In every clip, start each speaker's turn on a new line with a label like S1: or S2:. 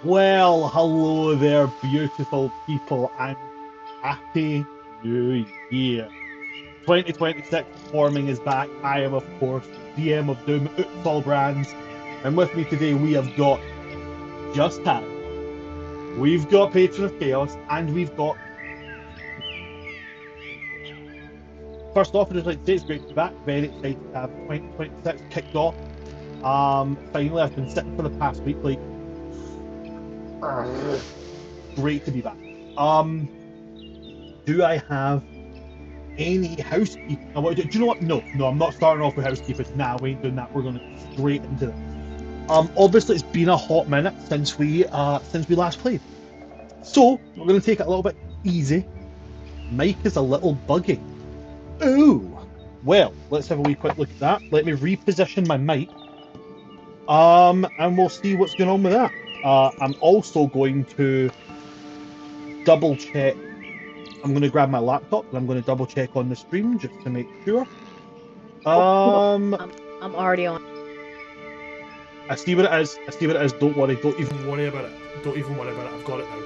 S1: Well, hello there, beautiful people, and happy New Year. 2026 performing is back. I am, of course, the DM of Doom, Utsal Brands, and with me today we have got Just Harry, we've got Patron of Chaos, and we've got. First off, I'd just like to say it's great to be back. Very excited to have 2026 kicked off. Finally, I've been sitting for the past week, like, great to be back. Do I have any housekeeping? Do you know what? No, I'm not starting off with housekeeping. Nah, we ain't doing that. We're going straight into this. Obviously, it's been a hot minute since we last played, so we're going to take it a little bit easy. Mike is a little buggy. Ooh. Well, let's have a wee quick look at that. Let me reposition my mic. And we'll see what's going on with that. I'm also going to double check. I'm going to grab my laptop and I'm going to double check on the stream just to make sure.
S2: I'm already on.
S1: I see what it is. Don't worry.
S3: Don't even worry about it. I've got it now.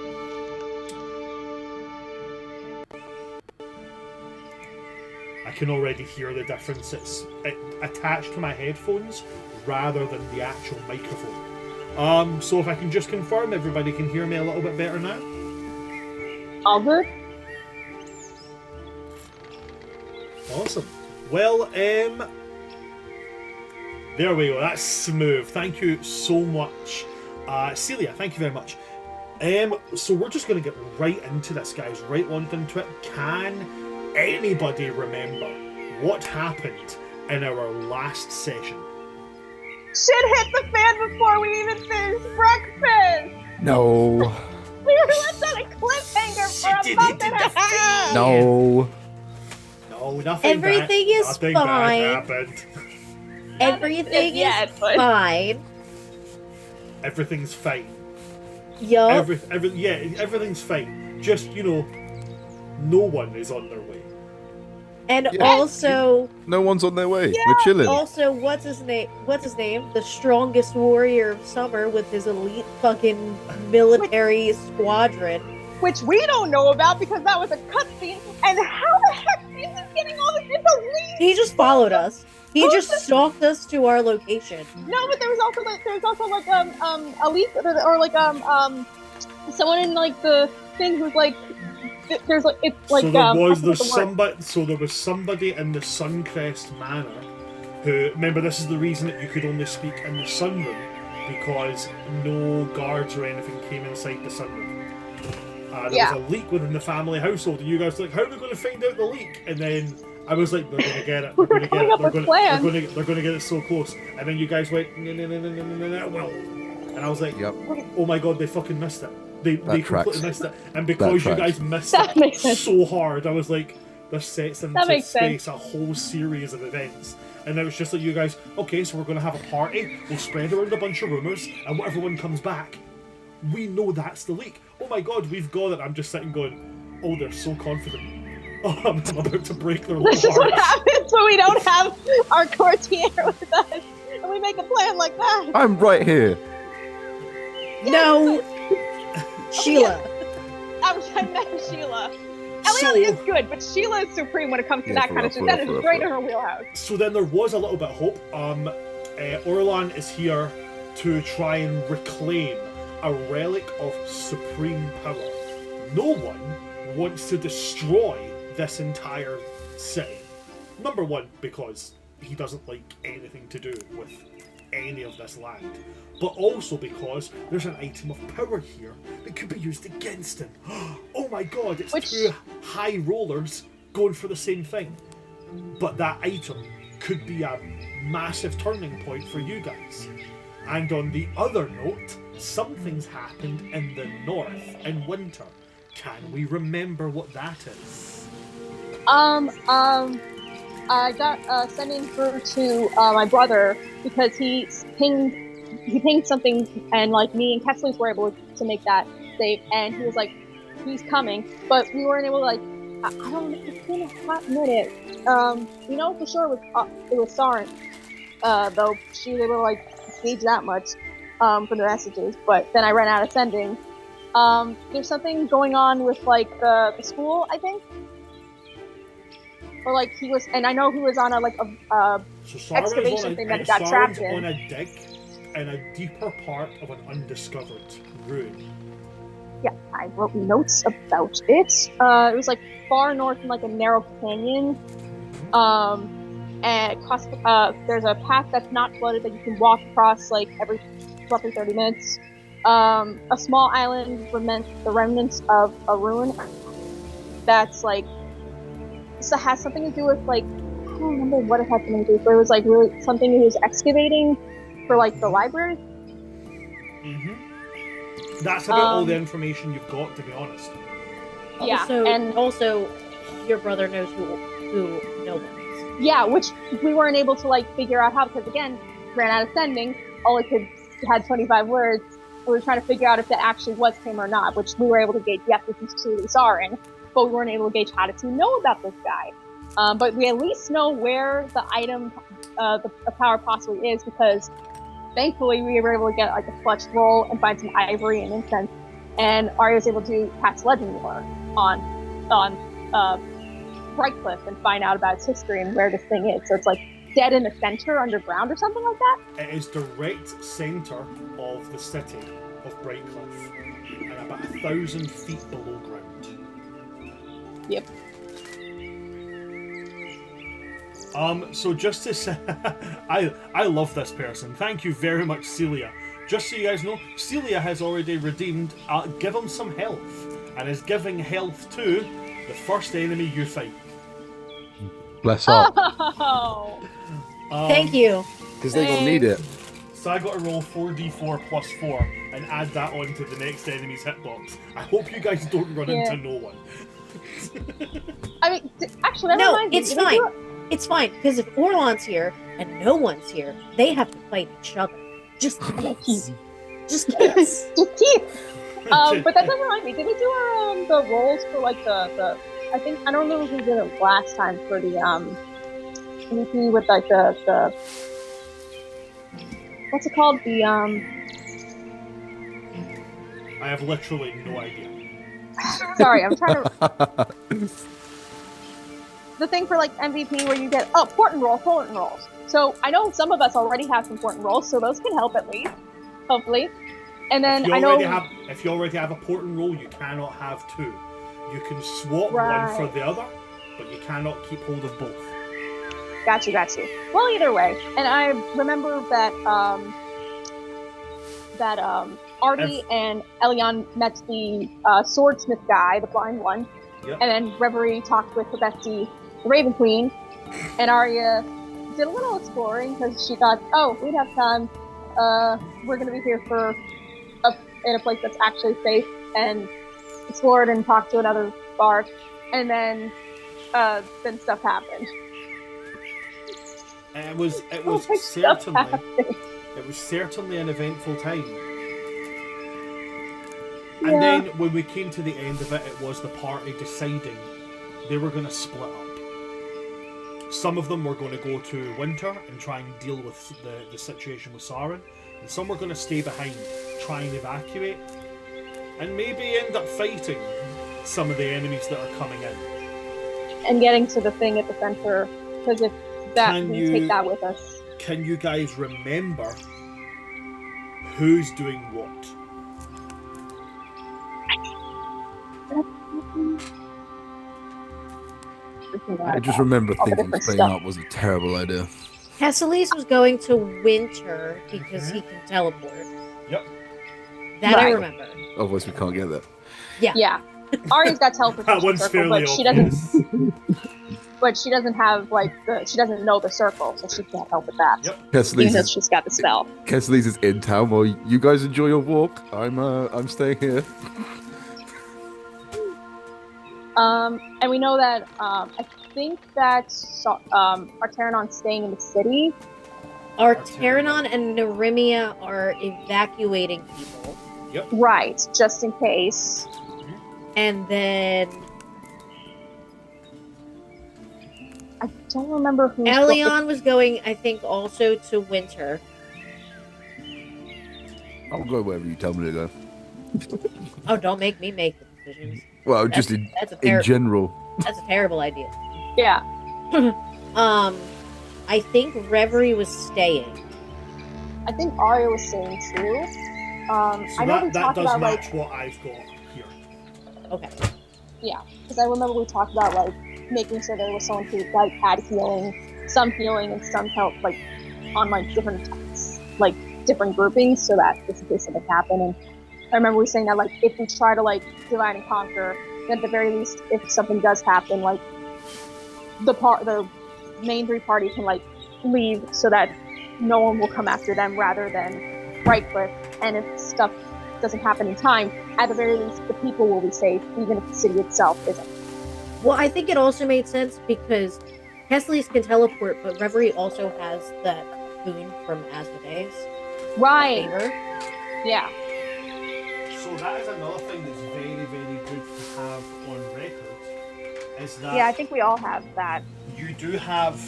S3: I can already hear the difference. It's attached to my headphones rather than the actual microphone. So if I can just confirm, everybody can hear me a little bit better now?
S2: All good?
S3: Awesome. Well, there we go. That's smooth. Thank you so much. Celia, thank you very much. So we're just going to get right into this, guys. Right on into it. Can anybody remember what happened in our last session?
S4: Shit hit the fan before we even finished breakfast!
S5: No.
S4: We were left on a cliffhanger for a month and a half!
S5: No.
S3: No, nothing
S2: Everything is
S3: nothing
S2: fine.
S3: bad happened.
S2: Everything
S4: Yeah,
S2: is
S4: but-
S2: fine.
S3: Everything's fine.
S2: Yup.
S3: Everything's fine. Just, no one is on their way.
S2: And
S5: Yeah.
S2: also,
S5: No one's on their way. We're chilling.
S2: what's his name? The strongest warrior of summer with his elite fucking military squadron.
S4: Which we don't know about because that was a cutscene, and how the heck is he getting all this information?
S2: He just followed us. He just stalked us to our location.
S4: No, but there's also a leak, or like someone in like the thing who's like, there's like, it's like
S3: there was somebody in the Suncrest Manor who, remember, this is the reason that you could only speak in the sunroom, because no guards or anything came inside the sunroom. There was a leak within the family household, and you guys were like, how are we going to find out the leak? And then I was like, they're going to get it. They're going to get it. They're going to get it so close. And then you guys went, no. Well, and I was like,
S5: Yep.
S3: oh my god, they fucking missed it. They completely missed it. And
S5: That
S3: because you
S5: tracks.
S3: guys missed
S4: That makes
S3: it
S4: sense.
S3: so hard, I was like, this sets into
S4: makes
S3: space a whole series of events. And then it's just like, you guys, okay, so we're going to have a party, we'll spread around a bunch of rumours, and when everyone comes back, we know that's the leak. Oh my god, we've got it. I'm just sitting going, oh, they're so confident. Oh, I'm about to break their
S4: This is
S3: little
S4: what
S3: hearts.
S4: happens when we don't have our courtier with us, and we make a plan like that.
S5: I'm right here.
S2: No, Sheila.
S4: I meant Sheila. Elliot is good, but Sheila is supreme when it comes to
S5: Yeah,
S4: that
S5: for
S4: kind of
S5: real,
S4: shit. That
S5: for
S4: is
S5: real,
S4: right
S5: for
S4: in her wheelhouse.
S3: So then there was a little bit of hope. Orlan is here to try and reclaim a relic of supreme power. No one wants to destroy this entire city. Number one, because he doesn't like anything to do with any of this land. But also because there's an item of power here that could be used against him. Oh my god, it's two high rollers going for the same thing. But that item could be a massive turning point for you guys. And on the other note, something's happened in the north in winter. Can we remember what that is?
S4: I got sending through to my brother because he pinged something, and like me and Kesley's were able to make that save, and he was like, he's coming, but we weren't able to like. I don't know. It's been a hot minute. We know for sure it was Sarn, though she was able to like gauge that much. for the messages, but then I ran out of sending. There's something going on with like the school, I think, or like he was, and I know he was on a
S3: So Sauron's
S4: excavation thing that he got trapped in.
S3: on a dig in a deeper part of an undiscovered ruin.
S4: Yeah, I wrote notes about it. It was like far north in like a narrow canyon. And there's a path that's not flooded that you can walk across like every roughly 30 minutes. A small island the remnants of a ruin that's like this has something to do with like I don't remember what it had something to do with, but it was like really something he was excavating for like the library.
S3: That's about all the information you've got, to be honest.
S4: Yeah,
S2: and also your brother knows who no one is.
S4: Yeah, which we weren't able to like figure out how because again, ran out of sending. All it had 25 words. We were trying to figure out if that actually was him or not, which we were able to gauge. Yes, this is truly Sauron, but we weren't able to gauge how did he know about this guy. But we at least know where the item, the power possibly is because thankfully we were able to get like a clutch roll and find some ivory and incense, and Arya was able to cast legend lore on Brightcliff and find out about its history and where this thing is. So it's like dead in the center underground or something like that?
S3: It is direct centre of the city of Brightcliff and about 1,000 feet below ground.
S4: Yep.
S3: So just to say, I love this person. Thank you very much, Celia. Just so you guys know, Celia has already redeemed give him some health and is giving health to the first enemy you fight.
S5: Bless up.
S4: Oh.
S2: Thank you.
S5: Because they're going to need it.
S3: So I got to roll 4d4 plus 4 and add that on to the next enemy's hitbox. I hope you guys don't run into no one.
S4: I mean, actually, that reminds me.
S2: It's fine. It's fine, because if Orlon's here and no one's here, they have to fight each other. Just kiss. Just kiss.
S4: Just kiss. But that doesn't remind me. Did we do our the rolls for like the I don't remember if we did it last time for the MVP with like the what's it called? The
S3: I have literally no idea.
S4: Sorry, I'm trying to the thing for like MVP where you get important rolls. So I know some of us already have some important rolls, so those can help at least, hopefully. And then
S3: if you already have a portent roll, you cannot have two. You can swap one for the other, but you cannot keep hold of both.
S4: Got you. Well, either way, and I remember that Artie and Elion met the swordsmith guy, the blind one, and then Reverie talked with Betsy, the Raven Queen, and Arya did a little exploring because she thought, oh, we'd have time. We're going to be here in a place that's actually safe, and explored and talked to another bard, and then stuff happened.
S3: It was certainly an eventful time. And then when we came to the end of it, it was the party deciding they were going to split up. Some of them were going to go to Winter and try and deal with the situation with Sauron, and some were going to stay behind, try and evacuate, and maybe end up fighting some of the enemies that are coming in.
S4: And getting to the thing at the center, because if that, we take that with us.
S3: Can you guys remember who's doing what?
S5: I just remember thinking splitting up was a terrible idea.
S2: Hesseles was going to Winter because he can teleport.
S3: Yep.
S2: That I remember.
S5: Otherwise, we can't get there.
S4: Yeah. Arya's got teleportation
S3: that one's
S4: circle,
S3: fairly
S4: but she
S3: obvious.
S4: doesn't. But she doesn't have she doesn't know the circle, so she can't help with that.
S3: Yep.
S4: Even though she's got the spell.
S5: Kessleys is in town. Well, you guys enjoy your walk. I'm staying here.
S4: And we know that I think that Arteranon's staying in the city.
S2: Arteranon and Nerimia are evacuating people.
S3: Yep.
S4: Right, just in case.
S2: And then
S4: I don't remember who.
S2: Elion was going, I think, also to Winter.
S5: I'll go wherever you tell me to go.
S2: Oh, don't make me make the decisions.
S5: Well,
S2: That's-
S5: just in
S2: that's
S5: general.
S2: That's a terrible idea.
S4: Yeah.
S2: I think Reverie was staying.
S4: I think Arya was saying too.
S3: So
S4: I know we
S3: that
S4: talked
S3: does
S4: about
S3: match
S4: like
S3: what I've got here.
S2: Okay.
S4: yeah, because I remember we talked about like making sure there was someone who like had some healing and some help like on like different groupings so that just in case something happened. And I remember we saying that like if we try to like divide and conquer, then at the very least if something does happen, like the main three party can like leave so that no one will come after them rather than Brightcliff. And if stuff doesn't happen in time, at the very least the people will be safe, even if the city itself isn't.
S2: Well, I think it also made sense because Kessleys can teleport, but Reverie also has that boon from Asmodeus.
S4: Right.
S2: Favor.
S4: Yeah.
S3: So that is another thing that's very, very good to have on record, is that
S4: Yeah, I think we all have that.
S3: you do have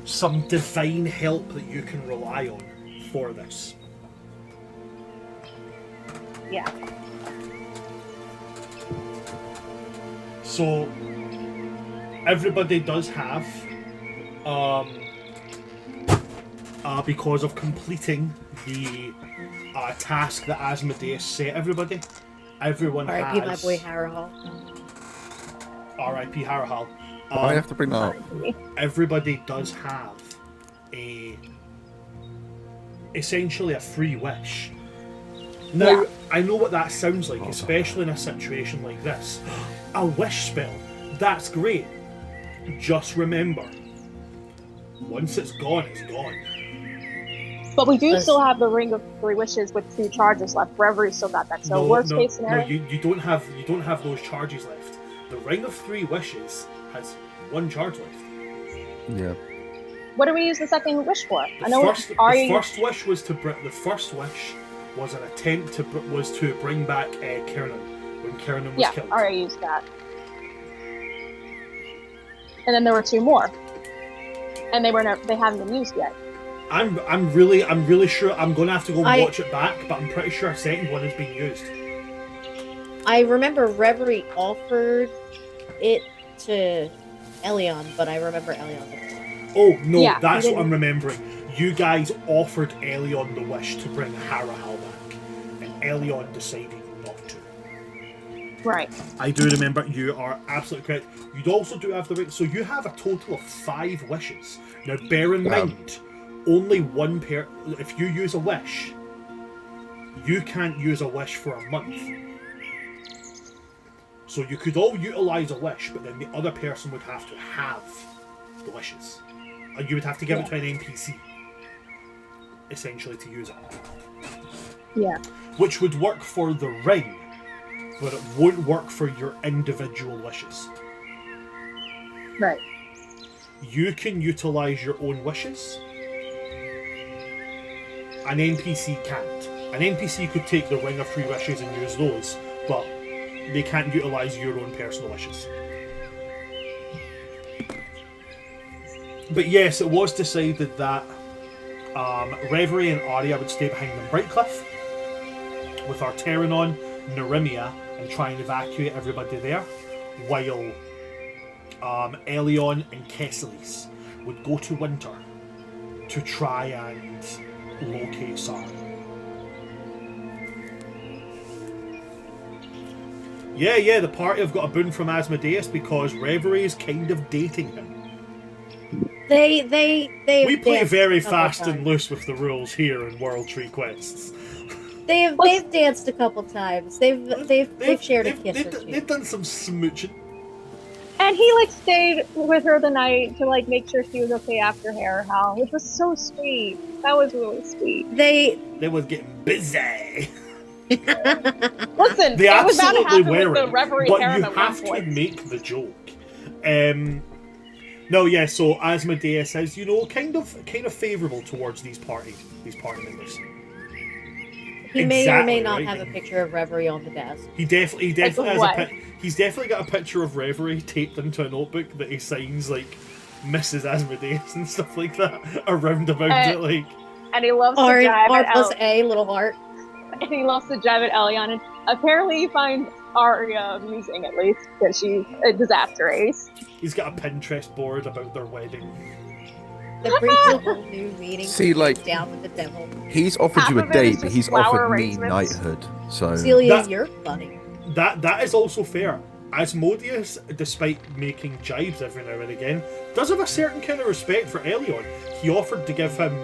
S3: some divine help that you can rely on for this.
S4: Yeah.
S3: So everybody does have, because of completing the task that Asmodeus set everybody, everyone
S2: R.I.P.
S3: has.
S2: my boy Harahal.
S3: R.I.P. Harahal.
S5: I have to bring that up.
S3: Everybody does have essentially a free wish. Now,
S4: Yeah.
S3: I know what that sounds like, especially in a situation like this. A wish spell, that's great. Just remember, once it's gone, it's gone.
S4: But we do
S2: Yes.
S4: still have the Ring of Three Wishes with 2 charges left. Reverie still got that. So worst case scenario.
S3: No, you don't have those charges left. The Ring of Three Wishes has 1 charge left.
S5: Yeah.
S4: What do we use the second wish for?
S3: The first wish was an attempt to bring back Kiernan when Kiernan was killed.
S4: Arya used that. And then there were 2 more, and they haven't been used yet.
S3: I'm really sure I'm gonna have to go and watch it back, but I'm pretty sure a second one has been used.
S2: I remember Reverie offered it to Elion, but I remember Elion didn't.
S3: Oh no,
S4: Yeah,
S3: that's
S4: he
S3: what I'm
S4: didn't.
S3: remembering. You guys offered Elion the wish to bring Harahal back, and Elion decided not to.
S4: Right.
S3: I do remember. You are absolutely correct. You also do have the right. So you have a total of 5 wishes. Now, bear in mind, only one pair. If you use a wish, you can't use a wish for a month. So you could all utilize a wish, but then the other person would have to have the wishes, and you would have to give it to an NPC, essentially, to use it.
S4: Yeah.
S3: Which would work for the ring, but it won't work for your individual wishes.
S4: Right.
S3: You can utilize your own wishes. An NPC can't. An NPC could take the Ring of Three Wishes and use those, but they can't utilize your own personal wishes. But yes, it was decided that Reverie and Arya would stay behind in Brightcliff with Arterinon, Nerimia, and try and evacuate everybody there, while Elion and Kessleys would go to Winter to try and locate Sarah. Yeah, the party have got a boon from Asmodeus because Reverie is kind of dating him.
S2: We
S3: We play very fast and loose with the rules here in World Tree Quests.
S2: They've danced a couple times. They've shared a kiss or two.
S3: They've done some smooching.
S4: And he like stayed with her the night to like make sure she was okay after Harahal, which was so sweet. That was really sweet.
S2: They
S3: was getting busy.
S4: Listen,
S3: They
S4: it was bound to
S3: absolutely
S4: happen
S3: were,
S4: with the Reverie
S3: but
S4: harem
S3: you
S4: at one
S3: have to
S4: point.
S3: make the joke. No, yeah. So Asmodeus is, kind of favourable towards these party members.
S2: He may or may
S3: Exactly,
S2: not
S3: right?
S2: have a picture of Reverie on the desk.
S3: He definitely has
S4: what?
S3: he's definitely got a picture of Reverie taped into a notebook that he signs like Mrs. Asmodeus and stuff like that around about it. Like,
S4: And he loves
S2: R
S4: to drive
S2: R
S4: it
S2: plus
S4: out.
S2: A little heart.
S4: and he loves to jab at Elion, and apparently he finds Arya amusing, at least, because she's a disaster ace.
S3: He's got a Pinterest board about their wedding.
S2: That brings a whole new meaning.
S5: See, like,
S2: down with the devil.
S5: He's offered
S4: Half
S5: you a
S4: of it is
S5: date, but
S4: just
S5: he's
S4: flower
S5: offered me
S4: arrangements.
S5: knighthood. So
S2: Celia, you're funny.
S3: That is also fair. Asmodeus, despite making jibes every now and again, does have a certain kind of respect for Elion. He offered to give him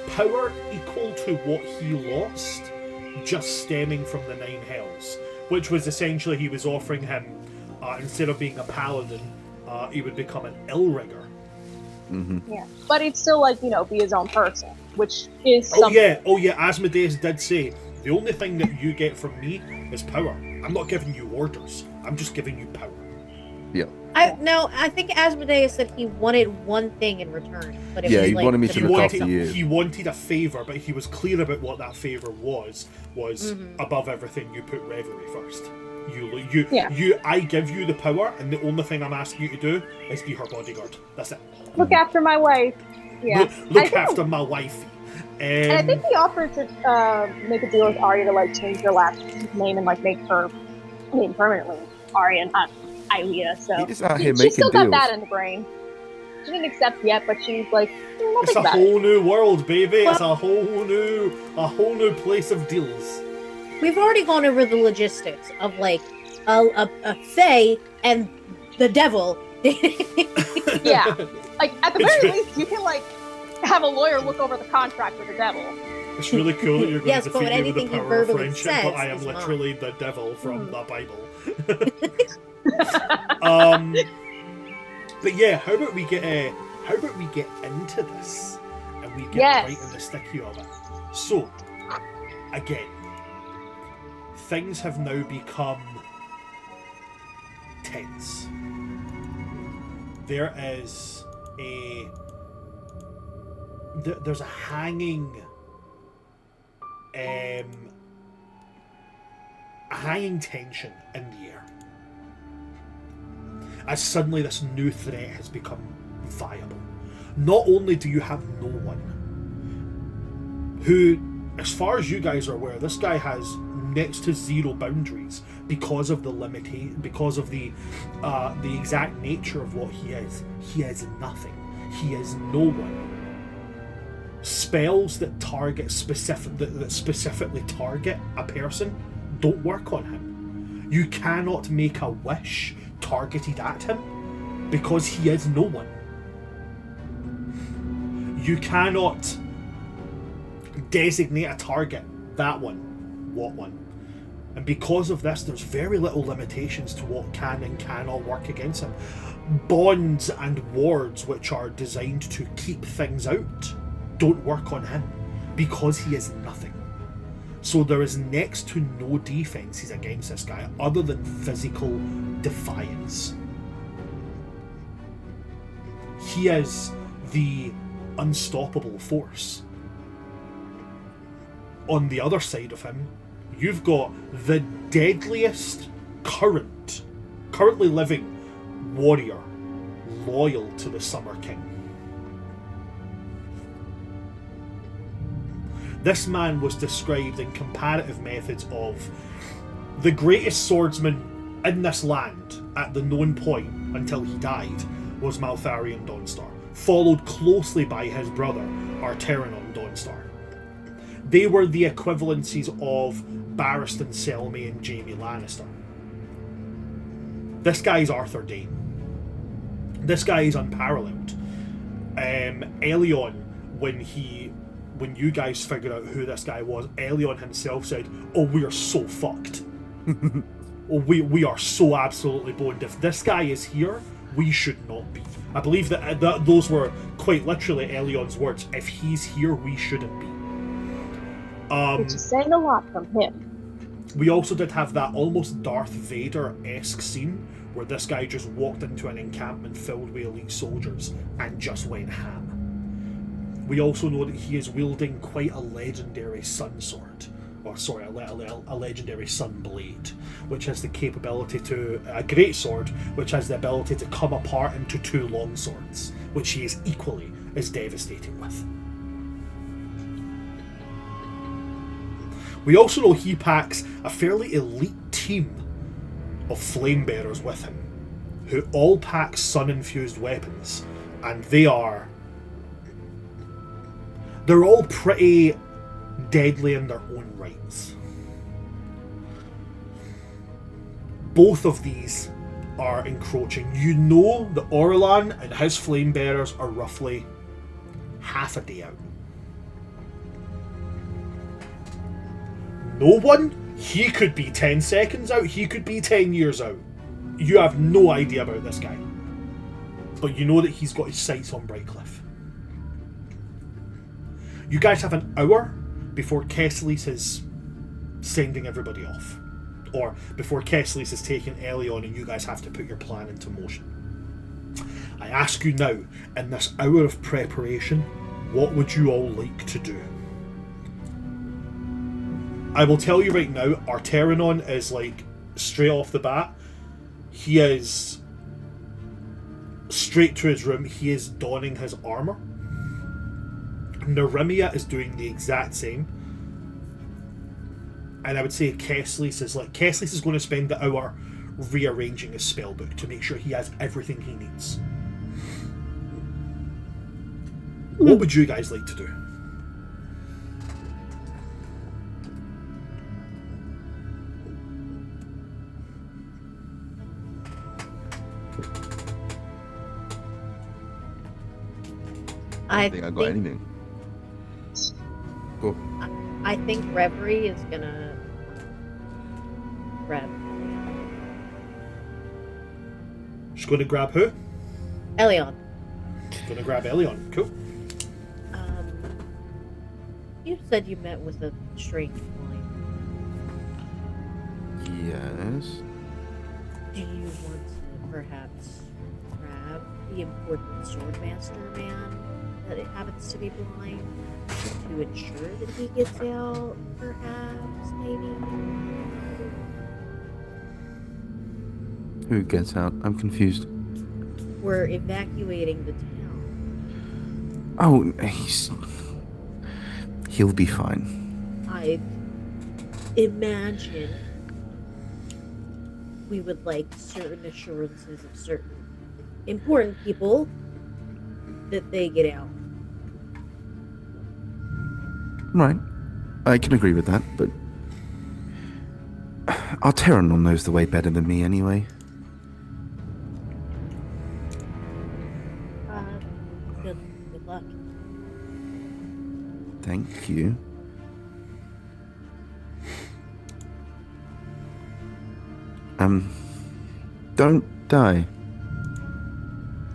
S3: power equal to what he lost, just stemming from the Nine Hells, which was essentially he was offering him, instead of being a paladin, he would become an Illrigger.
S4: Yeah, but he'd still be his own person, which is something.
S3: Oh yeah. Asmodeus did say the only thing that you get from me is power. I'm not giving you orders. I'm just giving you power.
S5: yeah,
S2: I think Asmodeus said he wanted one thing in return, but it was
S5: he
S2: like
S5: wanted me to
S2: the
S5: look
S2: rest
S5: after
S2: of-
S5: you.
S3: He wanted a favour, but he was clear about what that favour was
S2: Mhm.
S3: above everything. You put Reverie first.
S4: Yeah.
S3: I give you the power, and the only thing I'm asking you to do is be her bodyguard. That's it.
S4: Look after my wife. Yeah.
S3: Look
S4: I think-
S3: after my wife.
S4: And I think he offered to make a deal with Arya to change her last name and make her name permanently Arya and not Ilea. So
S5: He is out
S4: she
S5: here
S4: still
S5: making
S4: got
S5: deals.
S4: that in the brain. She didn't accept yet, but she's like, nothing
S3: It's a
S4: about
S3: whole new world, baby. It's
S2: Well-
S3: a whole new place of deals.
S2: We've already gone over the logistics of a fae and the devil.
S4: it. Yeah. At the very least, you can have a lawyer look over the contract with the devil.
S3: It's really cool that you're going
S2: Yes,
S3: to
S2: but
S3: defeat me with the
S2: anything he
S3: power of
S2: verbally
S3: friendship,
S2: says
S3: but I am
S2: is mine.
S3: literally the devil from the Bible. But yeah, how about we get into this and we get
S4: Yes.
S3: right in the sticky of it. So, again, things have now become tense. There is there's a hanging tension in the air as suddenly this new threat has become viable. Not only do you have no one who, as far as you guys are aware, this guy has next to zero boundaries because of the because of the exact nature of what he is. He is nothing. He is no one. Spells that specifically target a person don't work on him. You cannot make a wish targeted at him because he is no one. You cannot designate a target, that one, what one. And because of this, there's very little limitations to what can and cannot work against him. Bonds and wards, which are designed to keep things out, don't work on him because he is nothing. So there is next to no defenses against this guy other than physical defiance. He is the unstoppable force. On the other side of him, you've got the deadliest currently living warrior loyal to the Summer King. This man was described in comparative methods of the greatest swordsman in this land at the known point until he died was Maltharion Dawnstar, followed closely by his brother Arterinon Dawnstar. They were the equivalencies of Barristan Selmy and Jaime Lannister. This guy is Arthur Dayne. This guy is unparalleled. Elion, when you guys figured out who this guy was, Elion himself said, "Oh, we are so fucked. Oh, we are so absolutely boned. If this guy is here, we should not be." I believe that those were quite literally Elion's words. If he's here, we shouldn't be.
S4: Which is saying a lot from him.
S3: We also did have that almost Darth Vader-esque scene where this guy just walked into an encampment filled with elite soldiers and just went ham. We also know that he is wielding quite a legendary sun sword, or sorry, a legendary sun blade, which has the capability to a great sword, which has the ability to come apart into two long swords, which he is equally as devastating with. We also know he packs a fairly elite team of flame bearers with him, who all pack sun-infused weapons, and they're all pretty deadly in their own rights. Both of these are encroaching. You know that Orlan and his flame bearers are roughly half a day out. No one, he could be 10 seconds out, he could be 10 years out. You have no idea about this guy. But you know that he's got his sights on Brightcliff. You guys have an hour before Kesslis is sending everybody off. Or before Kesslis is taking Elion and you guys have to put your plan into motion. I ask you now, in this hour of preparation, what would you all like to do? I will tell you right now, Arterinon is like, straight off the bat, he is straight to his room, he is donning his armour. Nerimia is doing the exact same. And I would say Kesslis is going to spend the hour rearranging his spellbook to make sure he has everything he needs. What would you guys like to do?
S5: I don't think I got anything. Cool.
S2: I think Reverie is gonna grab
S3: She's going to grab who?
S2: Elion.
S3: She's going to grab Elion. Cool.
S2: You said you met with a strange client.
S5: Yes.
S2: Do you want to perhaps grab the important swordmaster man that it happens to be blind to ensure that he gets out, perhaps, maybe?
S5: Who gets out? I'm confused.
S2: We're evacuating the town.
S5: Oh, he'll be fine.
S2: I imagine we would like certain assurances of certain important people that they get out.
S5: Right. I can agree with that, but Arterinon knows the way better than me anyway.
S2: Good luck.
S5: Thank you. Don't die.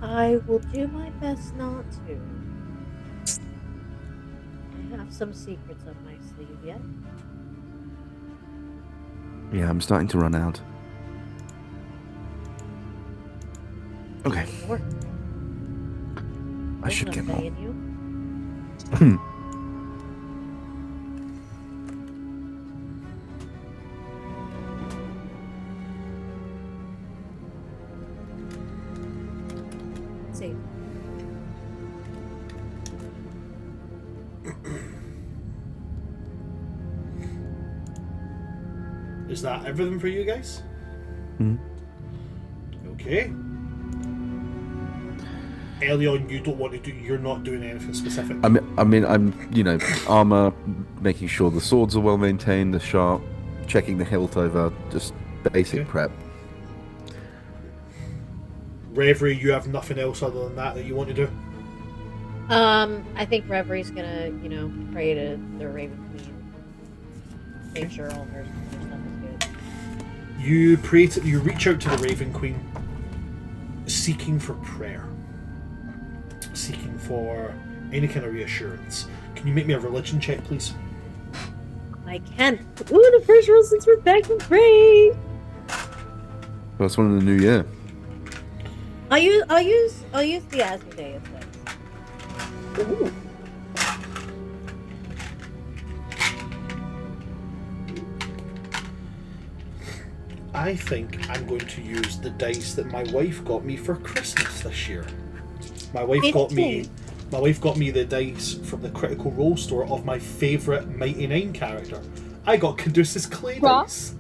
S2: I will do my best not to. I have some secrets up my sleeve yet.
S5: Yeah, I'm starting to run out. Okay.
S2: More.
S5: I should get more.
S2: You. See.
S3: Is that everything for you guys? Okay. Elion, you don't want to do. You're not doing anything specific.
S5: I mean, I'm, armor, making sure the swords are well maintained, the sharp, checking the hilt over, just basic prep.
S3: Reverie, you have nothing else other than that you want to do?
S2: I think Reverie's gonna, pray to the Raven Queen. Make sure all her stuff is good.
S3: You reach out to the Raven Queen, seeking for prayer. Seeking for any kind of reassurance. Can you make me a religion check, please?
S2: I can. Ooh, the first roll since we're back from break.
S5: First one in the new year.
S2: I'll use the Asmodeus dice.
S3: Ooh. I think I'm going to use the dice that my wife got me for Christmas this year. My wife got me the dice from the Critical Role store of my favourite Mighty Nine character, I got Caduceus clay
S4: Grog?
S3: dice.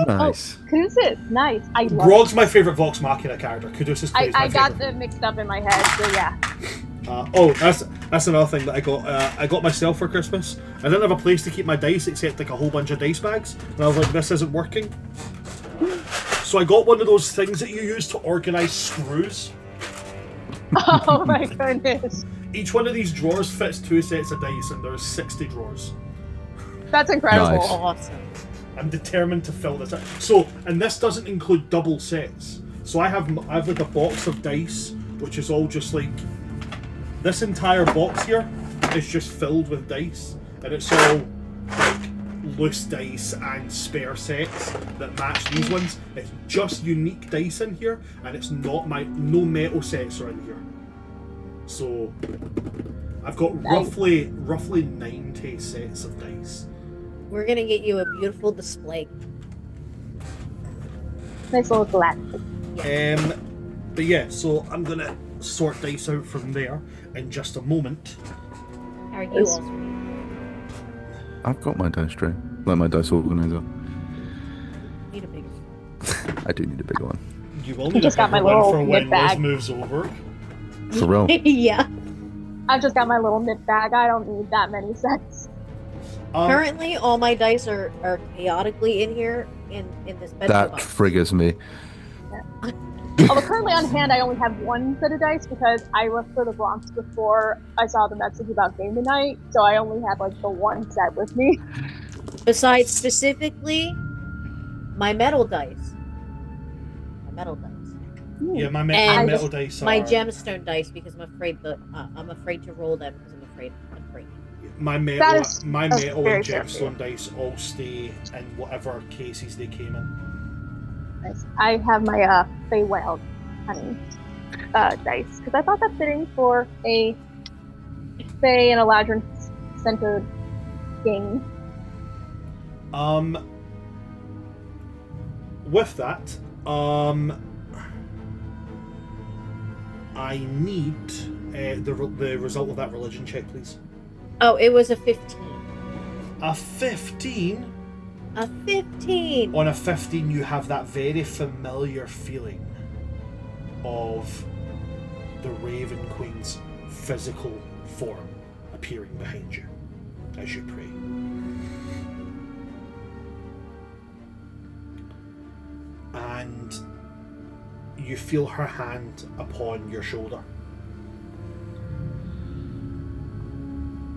S5: Nice.
S4: Caduceus, nice. I love
S3: Grog's my favourite Vox Machina character. Caduceus clay is my
S4: I got
S3: favourite.
S4: them mixed up in my head, so yeah.
S3: That's another thing that I got. I got myself for Christmas. I didn't have a place to keep my dice except like a whole bunch of dice bags, and I was like, this isn't working. So I got one of those things that you use to organise screws.
S4: Oh my goodness.
S3: Each one of these drawers fits 2 sets of dice, and there's 60 drawers.
S4: That's incredible.
S5: Nice.
S2: Awesome.
S3: I'm determined to fill this up. So, and this doesn't include double sets. So I have like a box of dice, which is all just like this entire box here is just filled with dice, and it's all like loose dice and spare sets that match these ones. It's just unique dice in here, and it's no metal sets are in here. So I've got roughly 90 sets of dice.
S2: We're gonna get you a beautiful display.
S4: Nice little glass.
S3: But yeah, so I'm gonna sort dice out from there in just a moment.
S2: How are you also?
S5: I've got my dice tray, like my dice organizer.
S2: Need a bigger.
S5: I do need a bigger one.
S3: You will need
S4: just
S3: a
S4: got my
S3: bigger one
S4: little
S3: for when
S4: nip bag.
S3: Liz moves over.
S5: For real.
S2: Yeah.
S4: I've just got my little nip bag. I don't need that many sets.
S2: Currently, all my dice are chaotically in here in this bedroom.
S5: That
S2: box.
S5: triggers me.
S4: Although currently on hand, I only have one set of dice because I left for the Bronx before I saw the message about game tonight, so I only had like the one set with me.
S2: Besides specifically my metal dice. My metal dice.
S3: Yeah, my
S2: And
S3: metal dice are...
S2: My gemstone dice because I'm afraid to roll them because I'm afraid.
S3: My metal and
S4: very fair.
S3: gemstone dice all stay in whatever cases they came in.
S4: Nice. I have my Feywild honey dice because I thought that fitting for a Fey and Eladrin centered game.
S3: With that, I need the result of that religion check, please.
S2: Oh, it was a 15.
S3: A 15?
S2: A 15!
S3: On a 15, you have that very familiar feeling of the Raven Queen's physical form appearing behind you as you pray. And you feel her hand upon your shoulder.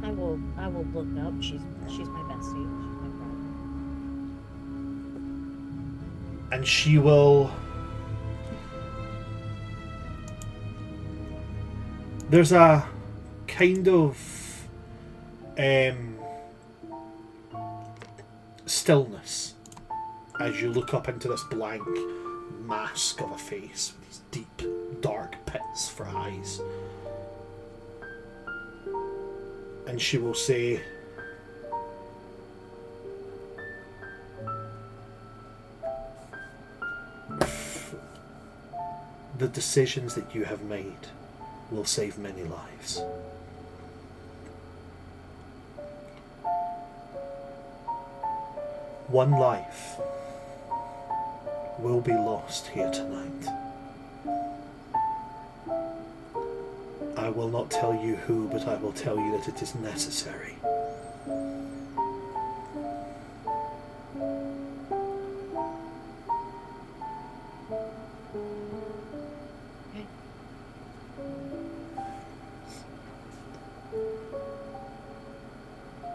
S2: I will look up. She's my bestie. She's my brother.
S3: And she will... There's a kind of stillness as you look up into this blank mask of a face with these deep, dark pits for eyes. And she will say, the decisions that you have made will save many lives. One life will be lost here tonight. I will not tell you who, but I will tell you that it is necessary.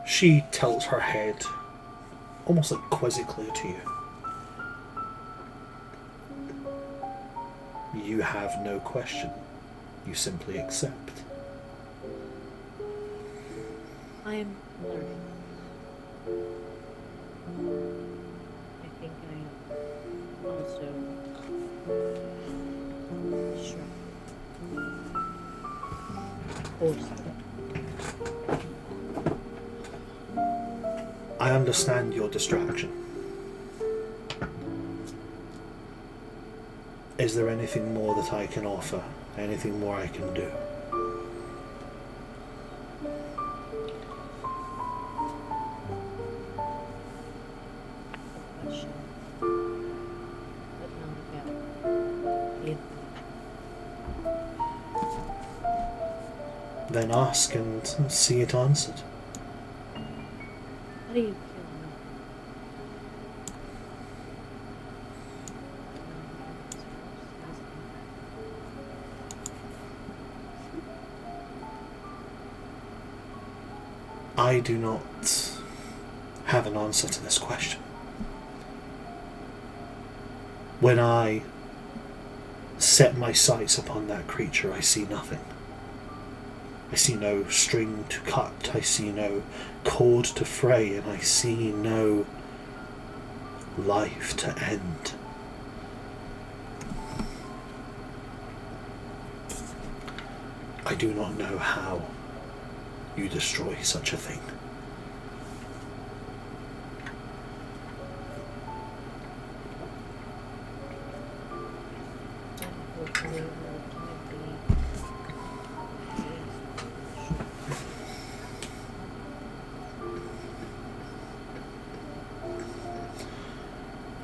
S3: She tilts her head, almost like quizzically to you. You have no question. You simply accept.
S2: I am learning. I think I am also shrunk.
S3: I understand your distraction. Is there anything more that I can offer? Anything more I can do? then ask and see it answered.
S2: How do you kill me?
S3: I do not have an answer to this question. When I set my sights upon that creature, I see nothing. I see no string to cut, I see no cord to fray, and I see no life to end. I do not know how you destroy such a thing.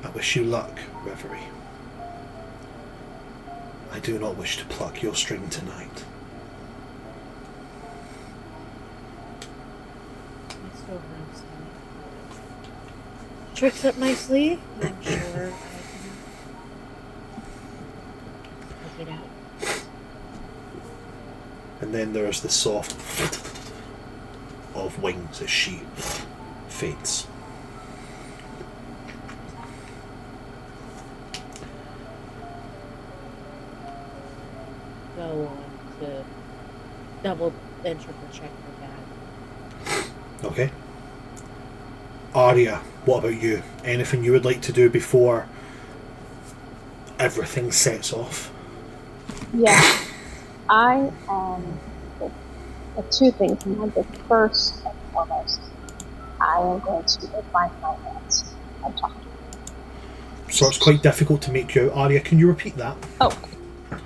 S3: I wish you luck, Reverie. I do not wish to pluck your string tonight.
S2: I still have some tricks up my sleeve. I'm sure I can work it out.
S3: And then there's the soft of wings as she fades.
S2: Go on to double and triple check her bag.
S3: Okay. Arya, what about you? Anything you would like to do before everything sets off?
S4: Yeah. I two things. The first and foremost, I am going to find my aunt and talk to her.
S3: So it's quite difficult to make you out. Arya, can you repeat that?
S4: Oh,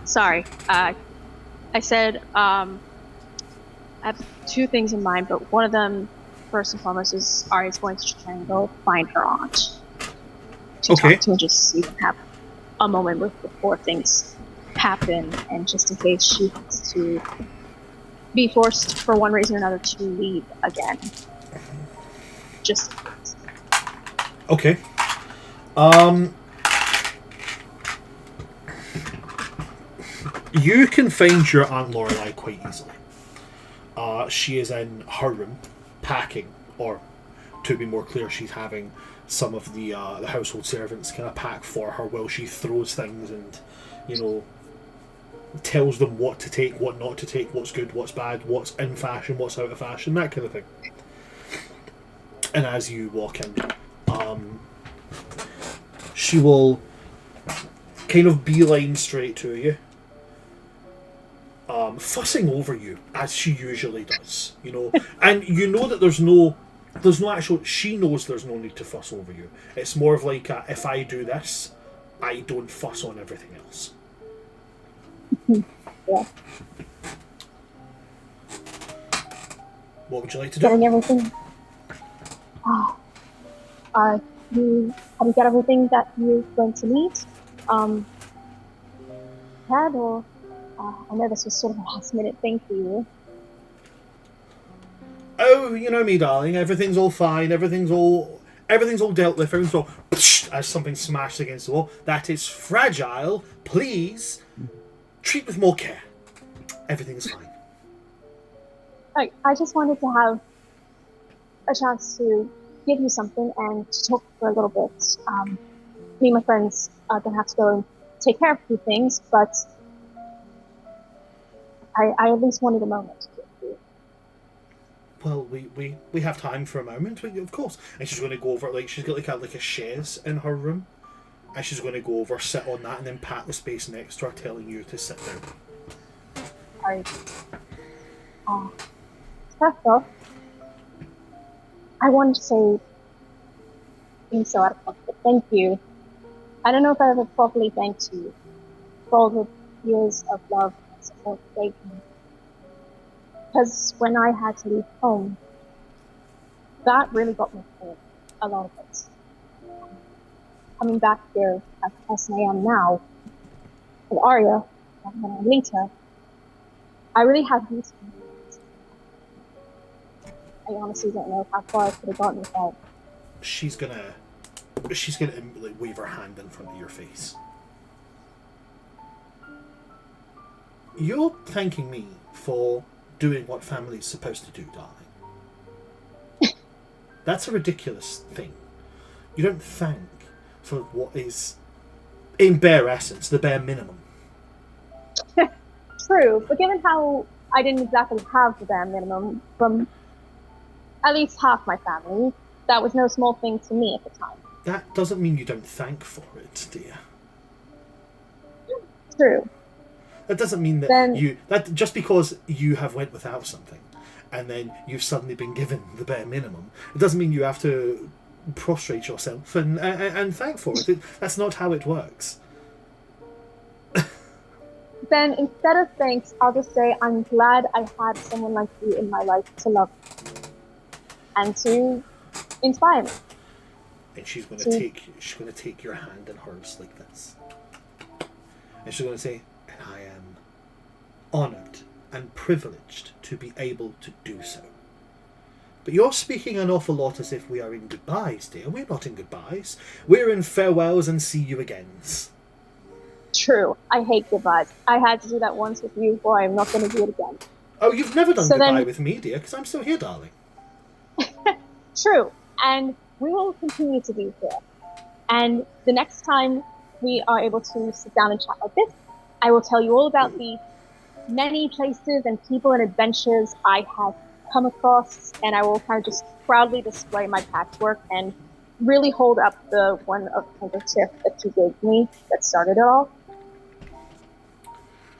S4: sorry. I said I have two things in mind, but one of them, first and foremost, is Arya's going to try and go find her aunt to
S3: Okay.
S4: talk to and just see them have a moment with before things happen, and just in case she has to be forced for one reason or another to leave again. Just
S3: Okay. You can find your Aunt Lorelei quite easily. She is in her room, packing, or to be more clear, she's having some of the household servants kind of pack for her while she throws things and, tells them what to take, what not to take, what's good, what's bad, what's in fashion, what's out of fashion, that kind of thing. And as you walk in, she will kind of beeline straight to you, fussing over you as she usually does, and you know that there's no actual. She knows there's no need to fuss over you. It's more of like if I do this, I don't fuss on everything else.
S4: yeah,
S3: What would you like to do?
S4: getting everything. Have you got everything that you're going to need? Had or I know this was sort of a last minute thing for you.
S3: Oh, you know me, darling. Everything's all fine. Everything's all dealt with. Everything's all as something smashed against the wall. That is fragile. Please treat with more care. Everything's fine.
S4: I just wanted to have a chance to give you something and to talk for a little bit. Me and my friends are going to have to go and take care of a few things, but I at least wanted a moment.
S3: Well, we have time for a moment, of course. And she's going to go over, she's got like a chaise in her room, and she's going to go over, sit on that, and then pat the space next to her, telling you to sit down.
S4: Alright. First off, I wanted to say, being so out of pocket, thank you. I don't know if I ever properly thanked you for all the years of love and support you gave me. Because when I had to leave home, that really got me through a lot of it. Coming back here as the person I am now, with Arya, and then Alita, I really had you to I honestly don't know how far I could have gotten with that.
S3: She's gonna like wave her hand in front of your face. You're thanking me for doing what family's supposed to do, darling. That's a ridiculous thing. You don't thank for what is, in bare essence, the bare minimum.
S4: True, but given how I didn't exactly have the bare minimum from at least half my family, that was no small thing to me at the time.
S3: That doesn't mean you don't thank for it, dear.
S4: True.
S3: That doesn't mean that that just because you have went without something and then you've suddenly been given the bare minimum, it doesn't mean you have to prostrate yourself and thank for it. That's not how it works.
S4: Then instead of thanks, I'll just say I'm glad I had someone like you in my life to love me and to inspire me.
S3: And she's going to take your hand in hers like this, and she's going to say, "And I am honoured and privileged to be able to do so. But you're speaking an awful lot as if we are in goodbyes, dear. We're not in goodbyes. We're in farewells and see you agains."
S4: True. I hate goodbyes. I had to do that once with you, or I'm not going to do it again.
S3: Oh, you've never done goodbye with me, dear, because I'm still here, darling.
S4: True. And we will continue to be here. And the next time we are able to sit down and chat like this, I will tell you all about the many places and people and adventures I have come across, and I will kind of just proudly display my patchwork and really hold up the one of handkerchief that you gave me that started it all.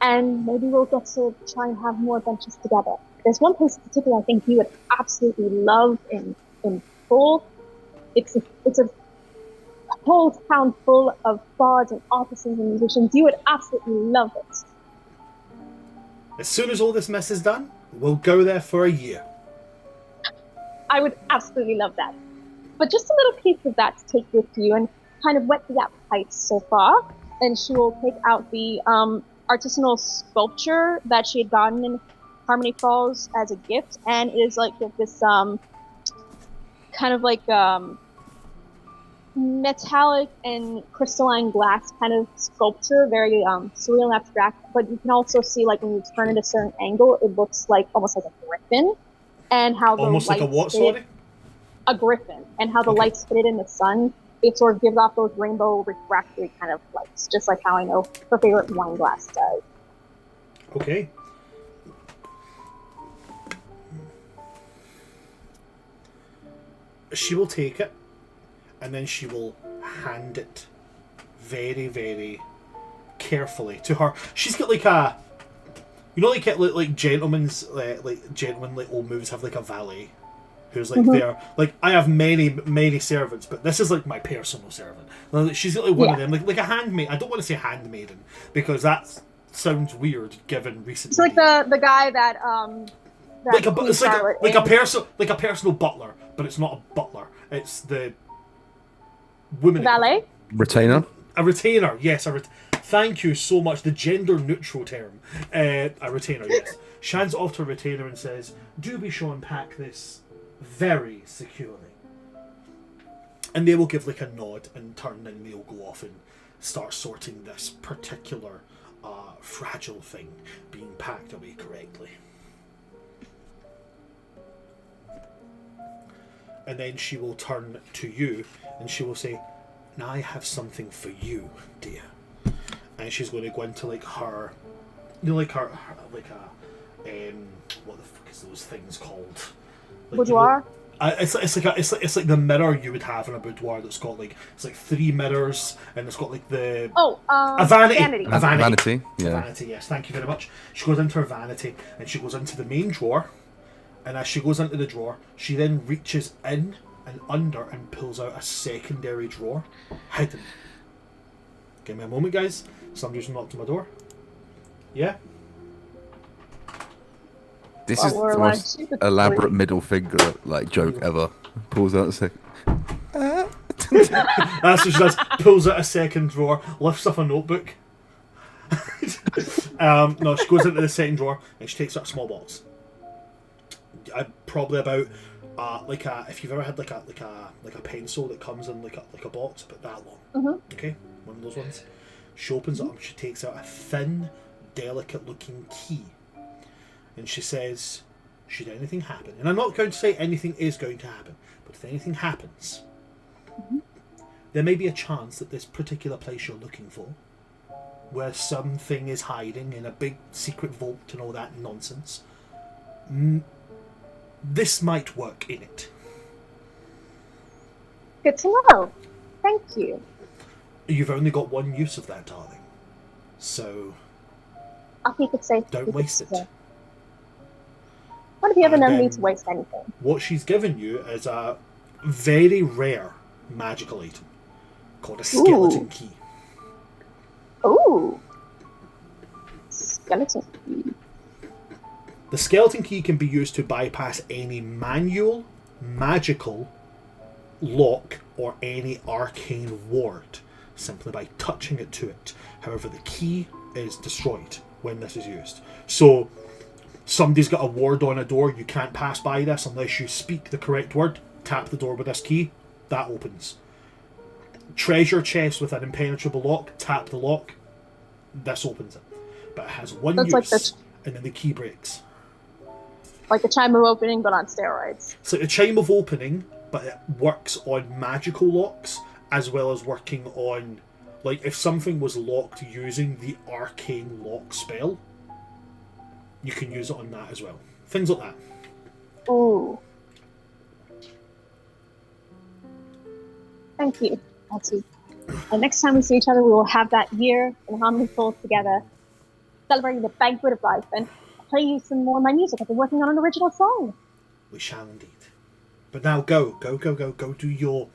S4: And maybe we'll get to try and have more adventures together. There's one place in particular I think you would absolutely love in full. It's a whole town full of bards and artisans and musicians. You would absolutely love it.
S3: As soon as all this mess is done, we'll go there for a year.
S4: I would absolutely love that. But just a little piece of that to take with you and kind of whet the appetite so far. And she will take out the artisanal sculpture that she had gotten in Harmony Falls as a gift, and it is like this kind of like metallic and crystalline glass kind of sculpture, very surreal and abstract. But you can also see, like, when you turn it a certain angle, it looks like almost like a griffin, and how the
S3: almost like a what? Sorry,
S4: a griffin, and how the lights fit it in the sun. It sort of gives off those rainbow refractory kind of lights, just like how I know her favorite wine glass does.
S3: Okay. She will take it, and then she will hand it very, very carefully to her. She's got like a, you know, like gentlemen's gentlemen like old movies have like a valet who's like there. Like, I have many servants, but this is like my personal servant. Like, she's got like one of them, like a handmaid. I don't want to say handmaiden because that sounds weird given recent.
S4: It's like the guy that
S3: like a personal butler, but it's not a butler. It's the woman
S4: valet.
S5: Retainer.
S3: A retainer, yes. Thank you so much. The gender neutral term. A retainer, yes. She hands it off to a retainer and says, "Do be sure and pack this very securely." And they will give like a nod and turn, and they'll go off and start sorting this particular fragile thing being packed away correctly. And then she will turn to you and she will say, "Now I have something for you, dear." And she's going to go into like her, you know, like her like a what the fuck is those things called? Like,
S4: Boudoir.
S3: You know, it's like the mirror you would have in a boudoir that's got like, it's like 3 mirrors and it's got like the a vanity. A vanity.
S5: Yeah.
S3: A vanity, yes, thank you very much. She goes into her vanity and she goes into the main drawer, and as she goes into the drawer, she then reaches in and under and pulls out a secondary drawer hidden. Give me a moment, guys. Somebody's knocked on my door. Yeah?
S5: This is the most elaborate middle finger like joke ever. Pulls out a second.
S3: That's what she does. Pulls out a second drawer, lifts up a notebook. No, she goes into the second drawer and she takes out a small box. probably about like if you've ever had like a pencil that comes in like a box about that long.
S4: Mm-hmm.
S3: Okay, one of those ones. She opens it up. She takes out a thin, delicate-looking key, and she says, "Should anything happen?" And I'm not going to say anything is going to happen, but if anything happens, there may be a chance that this particular place you're looking for, where something is hiding in a big secret vault and all that nonsense, this might work in it.
S4: Good to know. Thank you.
S3: You've only got one use of that, darling. So
S4: I'll keep it safe.
S3: don't waste it.
S4: What if you ever
S3: And
S4: known me
S3: then
S4: to waste anything?
S3: What she's given you is a very rare magical item called a skeleton key.
S4: Ooh. Skeleton key.
S3: The skeleton key can be used to bypass any manual, magical, lock, or any arcane ward simply by touching it to it. However, the key is destroyed when this is used. So, somebody's got a ward on a door, you can't pass by this unless you speak the correct word, tap the door with this key, that opens. Treasure chest with an impenetrable lock, tap the lock, this opens it. But it has one use,
S4: like
S3: and then the key breaks.
S4: Like the chime of opening, but on steroids.
S3: It's like a chime of opening, but it works on magical locks, as well as working on, like, if something was locked using the arcane lock spell, you can use it on that as well. Things like that.
S4: Ooh. Thank you. That's it. And next time we see each other, we will have that year in Harmony Falls together, celebrating the banquet of life, and I'll play you some more of my music. I've been working on an original song.
S3: We shall indeed. But now go do your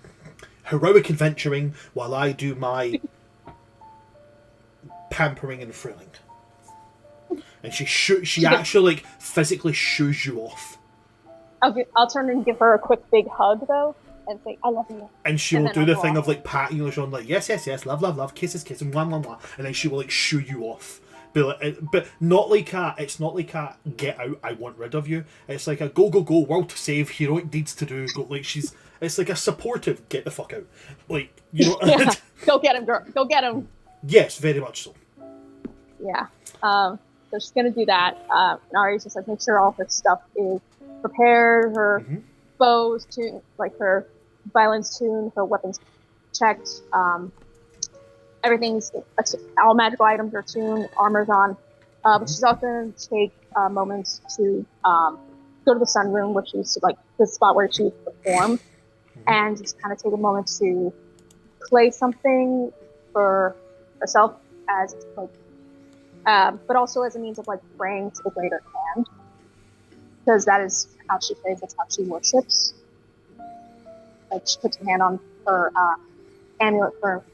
S3: heroic adventuring while I do my pampering and frilling. And she actually like physically shoos you off.
S4: I'll turn and give her a quick big hug though, and say I love you.
S3: And she'll do the thing of like patting you on, like yes, love, kisses, and blah, and then she will like shoo you off. But not like it's not like a get out, I want rid of you. It's like a go, world to save, heroic deeds to do. Go, like it's like a supportive get the fuck out. Like, you know.
S4: Yeah. Go get him, girl. Go get him.
S3: Yes, very much so.
S4: Yeah. So she's gonna do that. And Ari's just like make sure all her stuff is prepared, her bows tuned, like her violence tuned, her weapons checked. Everything's all magical items are tuned, armor's on. But she's also gonna take moments to go to the sunroom, which is like the spot where she performed, and just kind of take a moment to play something for herself as like, but also as a means of like praying to the greater hand, because that is how she prays. That's how she worships. Like she puts her hand on her amulet for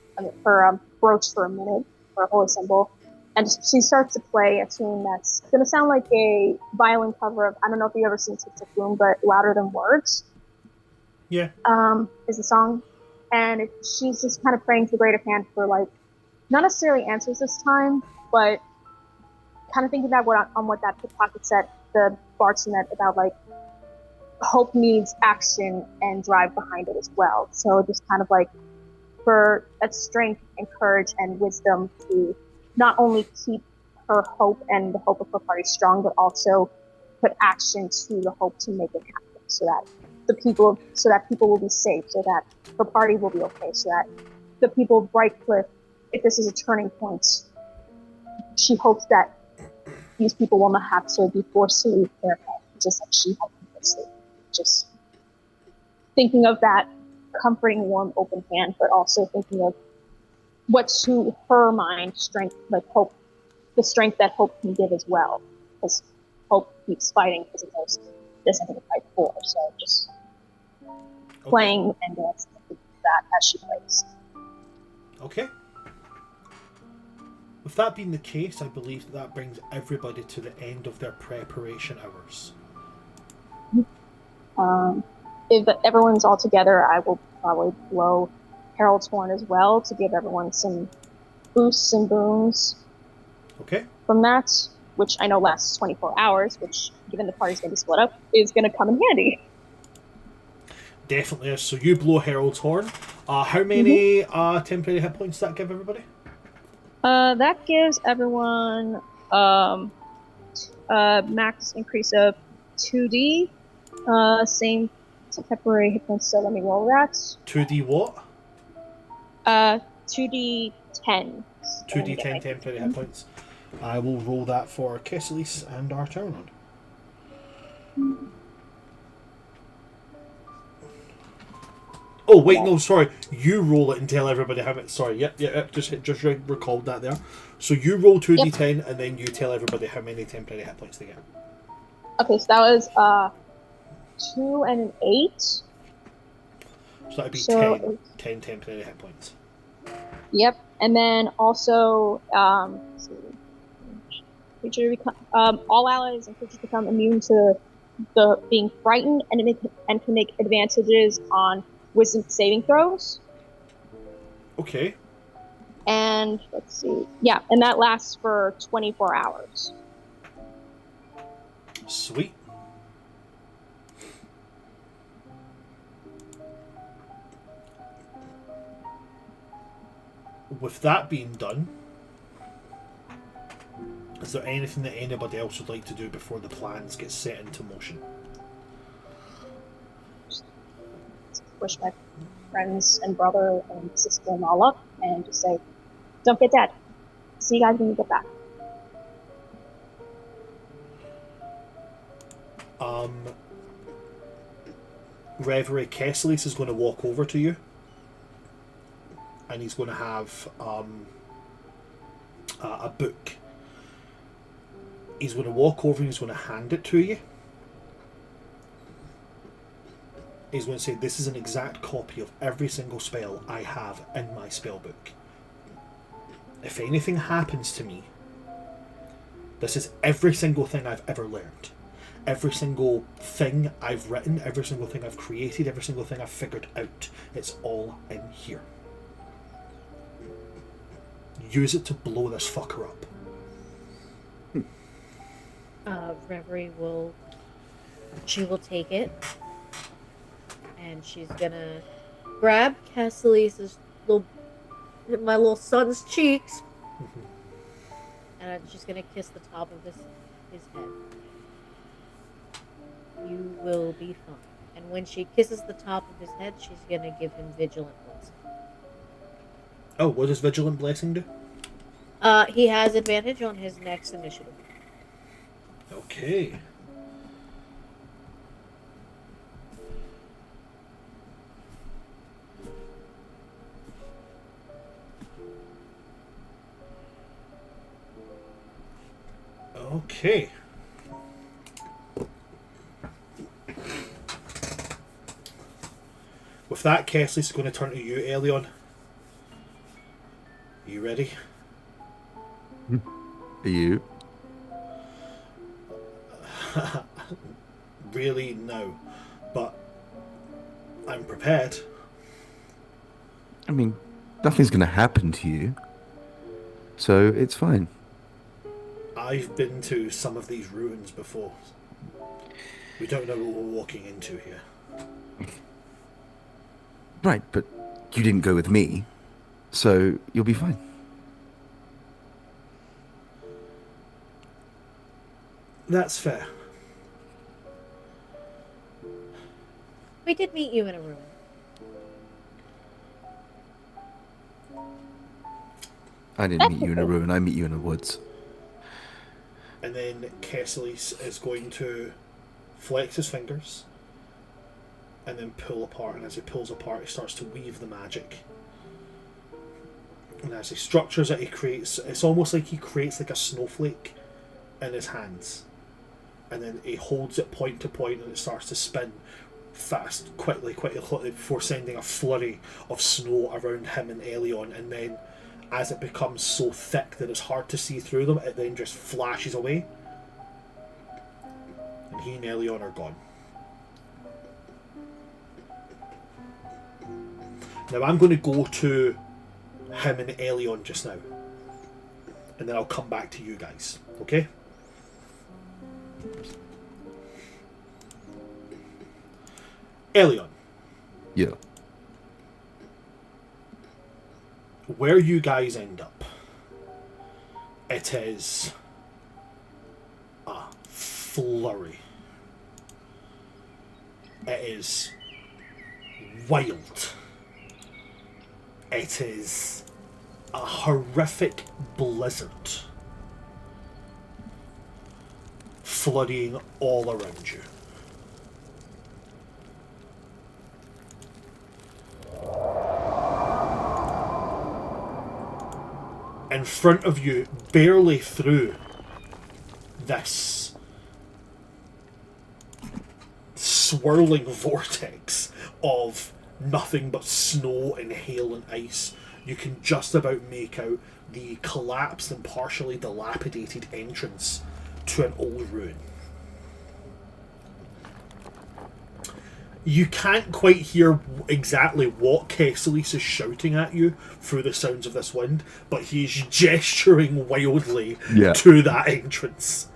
S4: her brooch for a minute, for a holy symbol, and she starts to play a tune that's going to sound like a violin cover of, I don't know if you've ever seen Six of Boom, but Louder Than Words.
S3: Yeah.
S4: Is the song. And she's just kind of praying to the greater hand for like, not necessarily answers this time, but kind of thinking about what that pickpocket said, the bar sonnet about like, hope needs action and drive behind it as well. So just kind of like, for that strength and courage and wisdom to not only keep her hope and the hope of her party strong, but also put action to the hope to make it happen, so that people will be safe, so that her party will be okay, so that the people of Brightcliff, if this is a turning point, she hopes that these people will not have to be forced to leave their home, just like she had previously. Just thinking of that comforting, warm, open hand, but also thinking of what to her mind strength, like hope, the strength that hope can give as well, because hope keeps fighting because it knows there's something to fight for. So just playing and dancing that as she plays.
S3: Okay. With that being the case, I believe that brings everybody to the end of their preparation hours.
S4: If everyone's all together, I will probably blow Harold's horn as well to give everyone some boosts and boons.
S3: Okay.
S4: From that, which I know lasts 24 hours, which given the party's going to be split up, is going to come in handy.
S3: Definitely is. So you blow Herald's horn. How many temporary hit points does that give everybody?
S4: That gives everyone max increase of 2d. Same temporary hit points. So let me roll that.
S3: 2d what?
S4: 2d10.
S3: 2d10 temporary hit points. I will roll that for Kesselis and our turn on. Oh wait, no, sorry. You roll it and tell everybody how much. Sorry, yep. Just recalled that there. So you roll 2d10 and then you tell everybody how many temporary hit points they get.
S4: Okay, so that was 2 and an 8.
S3: So that'd be
S4: So
S3: 10 temporary hit points.
S4: Yep, and then also, let's see, creature all allies and creatures become immune to the being frightened, and can make advantages on wisdom saving throws.
S3: Okay.
S4: And let's see, yeah, and that lasts for 24 hours.
S3: Sweet. With that being done, is there anything that anybody else would like to do before the plans get set into motion?
S4: Wish my friends and brother and sister-in-law luck, and just say, don't get dead. See you guys when you get back.
S3: Reverie Kesselis is going to walk over to you, and he's going to have a book. He's going to walk over and he's going to hand it to you. He's going to say, this is an exact copy of every single spell I have in my spell book. If anything happens to me, this is every single thing I've ever learned. Every single thing I've written, every single thing I've created, every single thing I've figured out. It's all in here. Use it to blow this fucker up.
S2: Reverie will take it, and she's gonna grab Cassie's my little son's cheeks, and she's gonna kiss the top of his head. You will be fine. And when she kisses the top of his head, she's gonna give him Vigilant Blessing.
S3: Oh, what does Vigilant Blessing do?
S2: He has advantage on his next initiative.
S3: Okay. Okay. With that, Kessley's going to turn to you, Elion. You ready?
S5: Are you?
S3: Really, no. But I'm prepared.
S5: I mean, nothing's going to happen to you. So it's fine.
S3: I've been to some of these ruins before. We don't know what we're walking into here.
S5: Right, but you didn't go with me. So you'll be fine.
S3: That's fair.
S2: We did meet you in a ruin.
S5: I didn't meet you in a ruin. I meet you in the woods.
S3: And then Kesselis is going to flex his fingers and then pull apart. And as he pulls apart, he starts to weave the magic. And as he structures it, he creates... It's almost like he creates like a snowflake in his hands. And then he holds it point to point and it starts to spin fast, quickly, before sending a flurry of snow around him and Elion. And then as it becomes so thick that it's hard to see through them, it then just flashes away. And he and Elion are gone. Now I'm going to go to him and Elion just now. And then I'll come back to you guys. Okay? Elion,
S5: Yeah.
S3: where you guys end up, it is a flurry. It is wild. It is a horrific blizzard flurrying all around you. In front of you, barely through this swirling vortex of nothing but snow and hail and ice, you can just about make out the collapsed and partially dilapidated entrance to an old ruin. You can't quite hear exactly what Kesselis is shouting at you through the sounds of this wind, but he's gesturing wildly to that entrance.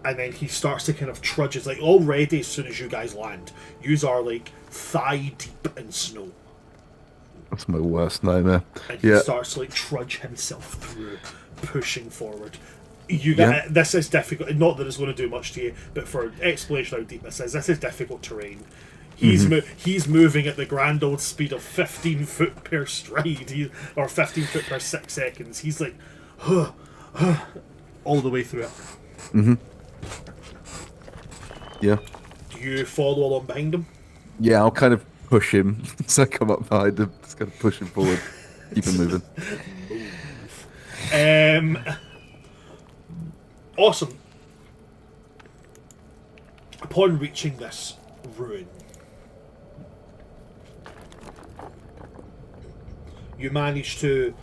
S3: And then he starts to kind of trudge. It's like already as soon as you guys land, yous are like thigh deep in snow.
S5: That's my worst nightmare.
S3: And he starts to like trudge himself through, pushing forward. This is difficult. Not that it's going to do much to you, but for exploration how deep this is difficult terrain. He's moving at the grand old speed of 15 foot per stride, or 15 foot per 6 seconds. He's like, all the way through it.
S5: Mm-hmm. Yeah.
S3: Do you follow along behind him?
S5: Yeah, I'll kind of push him. So I come up behind him, just kind of push him forward, keep him moving.
S3: Awesome. Upon reaching this ruin, you manage to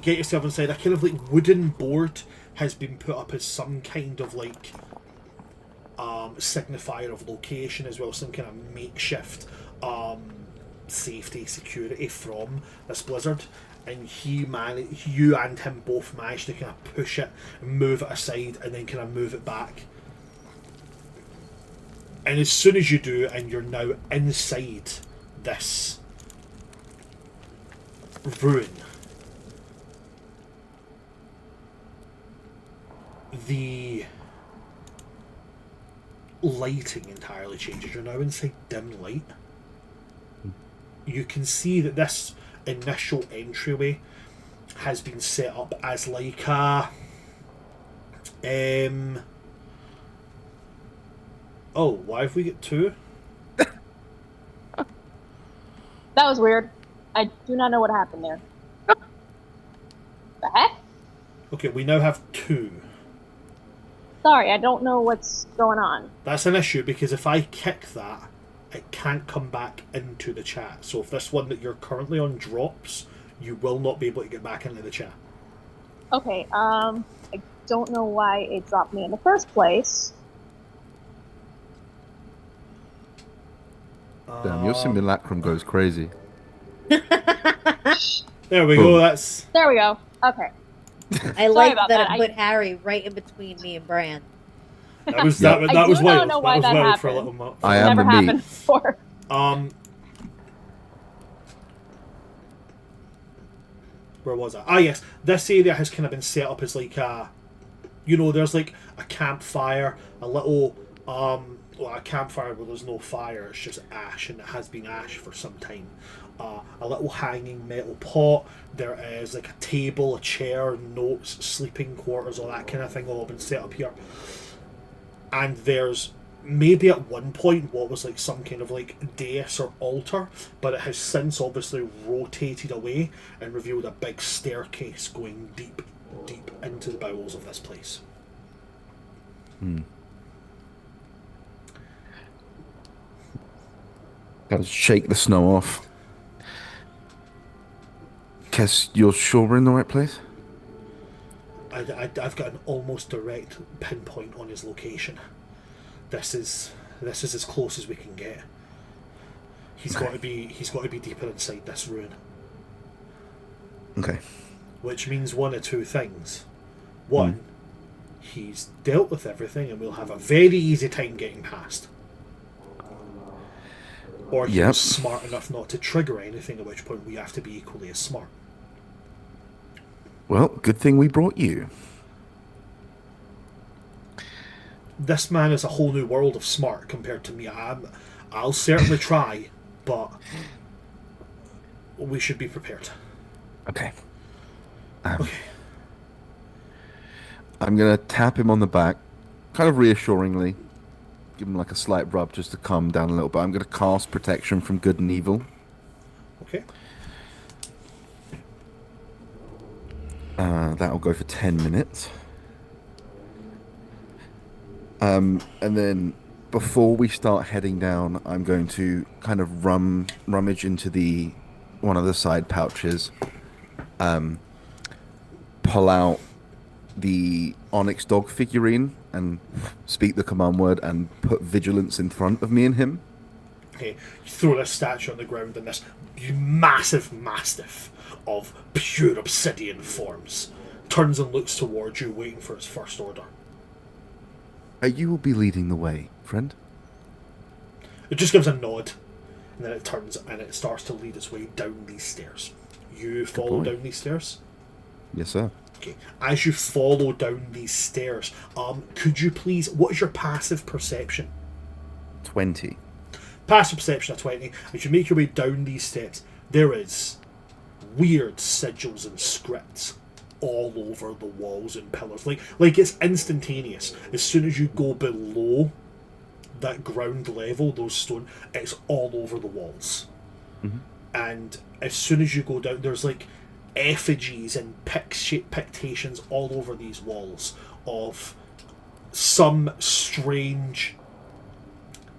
S3: get yourself inside. A kind of like wooden board has been put up as some kind of like signifier of location, as well as some kind of makeshift safety, security from this blizzard. And you and him both managed to kind of push it, move it aside, and then kind of move it back. And as soon as you do, and you're now inside this ruin, the lighting entirely changes. You're now inside dim light. You can see that this initial entryway has been set up as like a oh, why have we got two?
S4: That was weird. I do not know what happened there. The heck?
S3: Okay, we now have two.
S4: Sorry, I don't know what's going on.
S3: That's an issue, because if I kick that, it can't come back into the chat. So if this one that you're currently on drops, you will not be able to get back into the chat.
S4: Okay, I don't know why it dropped me in the first place.
S5: Damn, your simulacrum goes crazy.
S3: There we go, that's...
S4: There we go. Okay.
S2: I like
S4: about
S2: that
S4: that.
S2: it put Harry right in between me and Bran.
S3: That was
S4: I
S3: was
S4: do
S3: wild.
S4: not know why
S3: that was
S4: that
S3: wild for a
S4: happened.
S3: little month.
S5: I
S4: It's
S5: am
S4: never
S5: the meat.
S4: happened before.
S3: Where was I? Ah, yes. This area has kind of been set up as like a, there's like a campfire, a little, a campfire where there's no fire, it's just ash, and it has been ash for some time. A little hanging metal pot. There is like a table, a chair, notes, sleeping quarters, all that kind of thing, all been set up here. And there's maybe at one point what was like some kind of like dais or altar, but it has since obviously rotated away and revealed a big staircase going deep, deep into the bowels of this place.
S5: Gotta shake the snow off. Kes, you're sure we're in the right place?
S3: I've got an almost direct pinpoint on his location. This is as close as we can get. He's got to be deeper inside this ruin.
S5: Okay.
S3: Which means one of two things. One, he's dealt with everything and we'll have a very easy time getting past. Or he
S5: Yep.
S3: was smart enough not to trigger anything, at which point we have to be equally as smart.
S5: Well, good thing we brought you.
S3: This man is a whole new world of smart compared to me. I'll certainly try, but we should be prepared.
S5: Okay.
S3: Okay.
S5: I'm going to tap him on the back, kind of reassuringly. Give him like a slight rub just to calm down a little bit. I'm going to cast protection from good and evil.
S3: Okay.
S5: That'll go for 10 minutes. And then before we start heading down, I'm going to kind of rummage into one of the side pouches, pull out the Onyx dog figurine and speak the command word and put vigilance in front of me and him.
S3: Okay, you throw this statue on the ground and this massive mastiff of pure obsidian forms turns and looks towards you, waiting for his first order.
S5: You will be leading the way, friend.
S3: It just gives a nod, and then it turns and it starts to lead its way down these stairs. You follow down these stairs?
S5: Yes, sir.
S3: Okay. As you follow down these stairs, could you please, what is your passive perception?
S5: 20.
S3: Passive perception of 20. As you make your way down these steps, there is weird sigils and scripts all over the walls and pillars. Like it's instantaneous. As soon as you go below that ground level, those stone, it's all over the walls.
S5: Mm-hmm.
S3: And as soon as you go down, there's like effigies and pictations all over these walls of some strange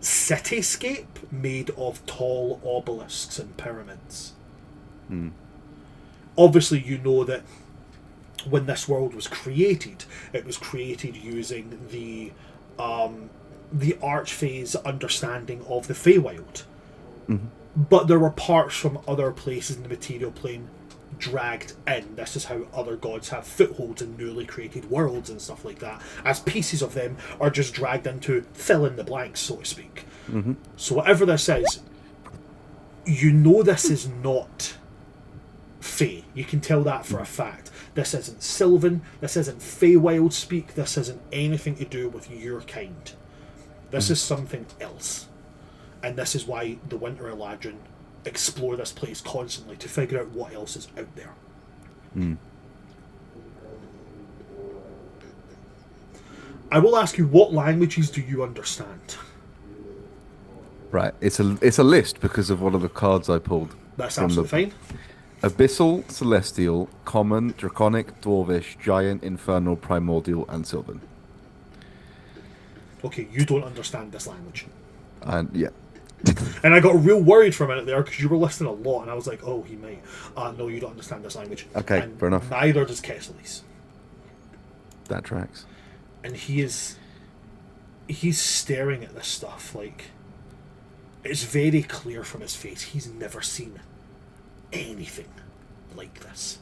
S3: cityscape made of tall obelisks and pyramids. Obviously, you know that when this world was created, it was created using the Archphase understanding of the Feywild. But there were parts from other places in the material plane dragged in. This is how other gods have footholds in newly created worlds and stuff like that, as pieces of them are just dragged into fill in the blanks, so to speak. So whatever this is, you know this is not Fey. You can tell that for a fact. This isn't Sylvan, this isn't Feywild speak, this isn't anything to do with your kind. This is something else. And this is why the Winter Eladrin explore this place constantly to figure out what else is out there. I will ask you, what languages do you understand?
S5: Right, it's a list because of one of the cards I pulled.
S3: That's absolutely fine.
S5: Abyssal, Celestial, Common, Draconic, Dwarvish, Giant, Infernal, Primordial, and Sylvan.
S3: Okay, you don't understand this language.
S5: And yeah.
S3: And I got real worried for a minute there because you were listing a lot, and I was like, oh, he might. No, you don't understand this language.
S5: Okay,
S3: and
S5: fair enough.
S3: Neither does Kesselis.
S5: That tracks.
S3: And he's staring at this stuff like it's very clear from his face he's never seen anything like this.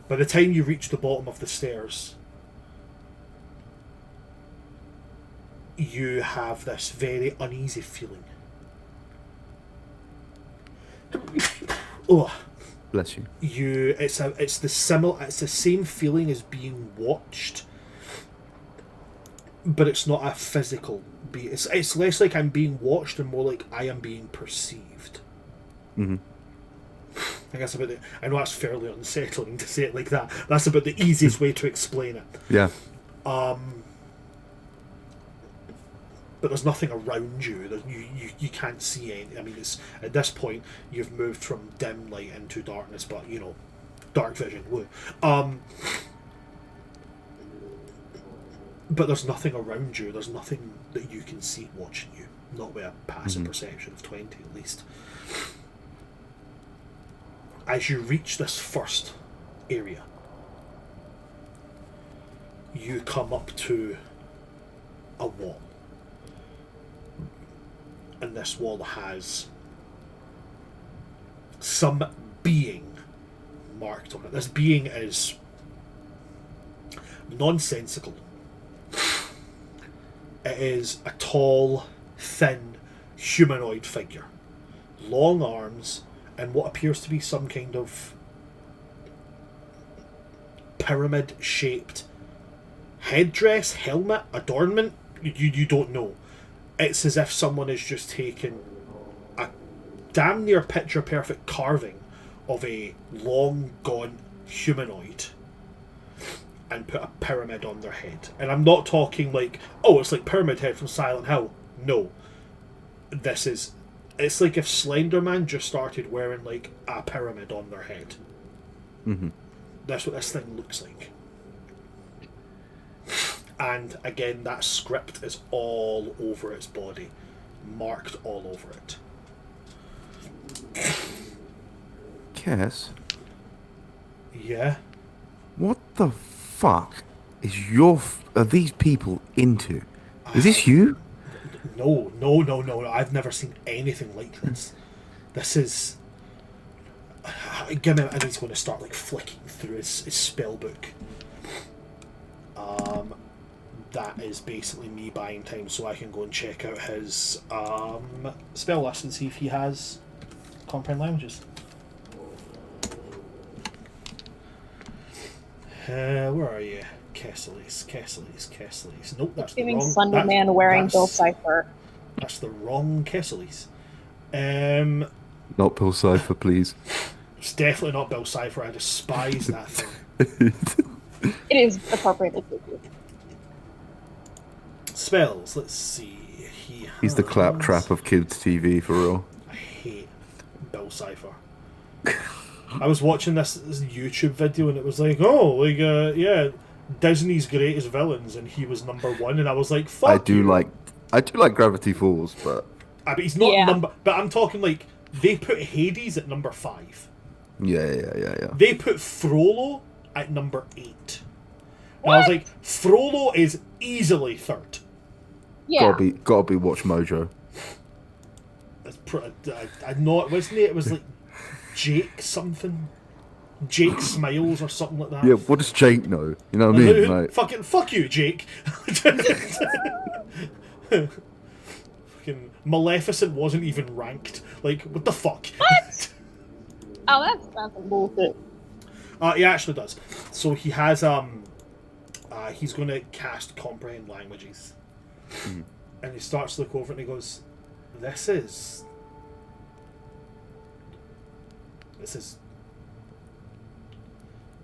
S3: By the time you reach the bottom of the stairs, you have this very uneasy feeling. Oh,
S5: Bless you.
S3: it's the same feeling as being watched, but it's not a physical be. It's less like I'm being watched and more like I am being perceived. I guess I know that's fairly unsettling to say it like that. That's about the easiest way to explain it.
S5: Yeah.
S3: But there's nothing around you. You can't see any. I mean, it's at this point you've moved from dim light into darkness, but you know, dark vision. Woo. But there's nothing around you. There's nothing that you can see watching you. Not with a passive perception of 20 at least. As you reach this first area, you come up to a wall. And this wall has some being marked on it. This being is nonsensical. It is a tall, thin, humanoid figure. Long arms and what appears to be some kind of pyramid-shaped headdress, helmet, adornment. You don't know. It's as if someone has just taken a damn near picture-perfect carving of a long gone humanoid and put a pyramid on their head. And I'm not talking like, oh, it's like Pyramid Head from Silent Hill. No. It's like if Slender Man just started wearing like a pyramid on their head.
S5: Mm-hmm.
S3: That's what this thing looks like. And again, that script is all over its body. Marked all over it.
S5: Cass,
S3: Yeah?
S5: what the fuck are these people into? Is this you?
S3: No. I've never seen anything like this. This is... Give me... And he's going to start like flicking through his spell book. That is basically me buying time so I can go and check out his spell list and see if he has comprehend languages. Where are you? Kessleys. Nope, that's the
S4: Giving
S3: wrong...
S4: Slender Man wearing Bill Cipher.
S3: That's the wrong Kessleys.
S5: Not Bill Cipher, please.
S3: It's definitely not Bill Cipher. I despise that thing.
S4: It is appropriately creepy.
S3: Spells, let's see.
S5: He's the claptrap of kids' TV, for real.
S3: I hate Bill Cipher. I was watching this YouTube video and it was like, yeah, Disney's greatest villains, and he was number one, and I was like, fuck.
S5: I do like Gravity Falls, but
S3: but he's not
S4: Yeah.
S3: number. But I'm talking like they put Hades at number 5.
S5: yeah.
S3: They put Frollo at number 8. And I was like, Frollo is easily third.
S4: Yeah.
S5: Gotta be Watch Mojo.
S3: I know it wasn't it. It was like Jake something, Jake Smiles or something like that.
S5: Yeah, what does Jake know? You know what I mean, mate?
S3: Fuck you, Jake. Fucking Maleficent wasn't even ranked. Like, what the fuck?
S4: What? Oh, that's some bullshit.
S3: He actually does. So he has he's going to cast comprehend languages, and he starts to look over it and he goes, "This is."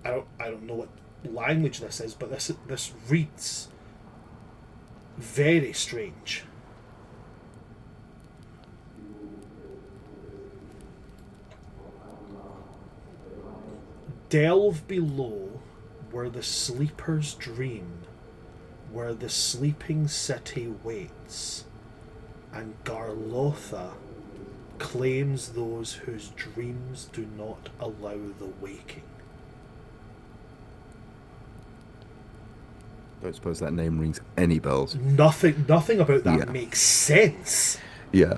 S3: I don't know what language this is, but this reads very strange. Delve below where the sleepers dream, where the sleeping city waits, and Garlotha claims those whose dreams do not allow the waking.
S5: Don't suppose that name rings any bells.
S3: Nothing about that
S5: Yeah.
S3: makes sense.
S5: Yeah.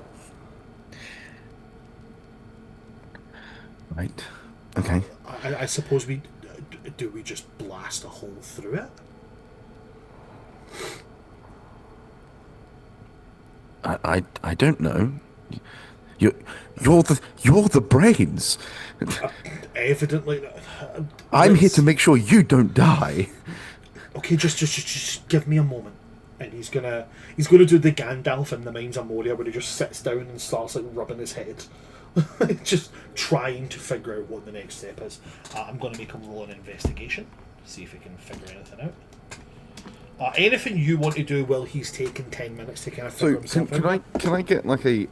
S5: Right. Okay.
S3: I suppose we just blast a hole through it?
S5: I don't know. You're the brains.
S3: Evidently.
S5: I'm here to make sure you don't die.
S3: Okay, just give me a moment. And he's gonna do the Gandalf in the Mines of Moria where he just sits down and starts like rubbing his head. Just trying to figure out what the next step is. I'm gonna make him roll an investigation, see if he can figure anything out. Anything you want to do while he's taking 10 minutes to kind of figure himself out?
S5: Can I get like I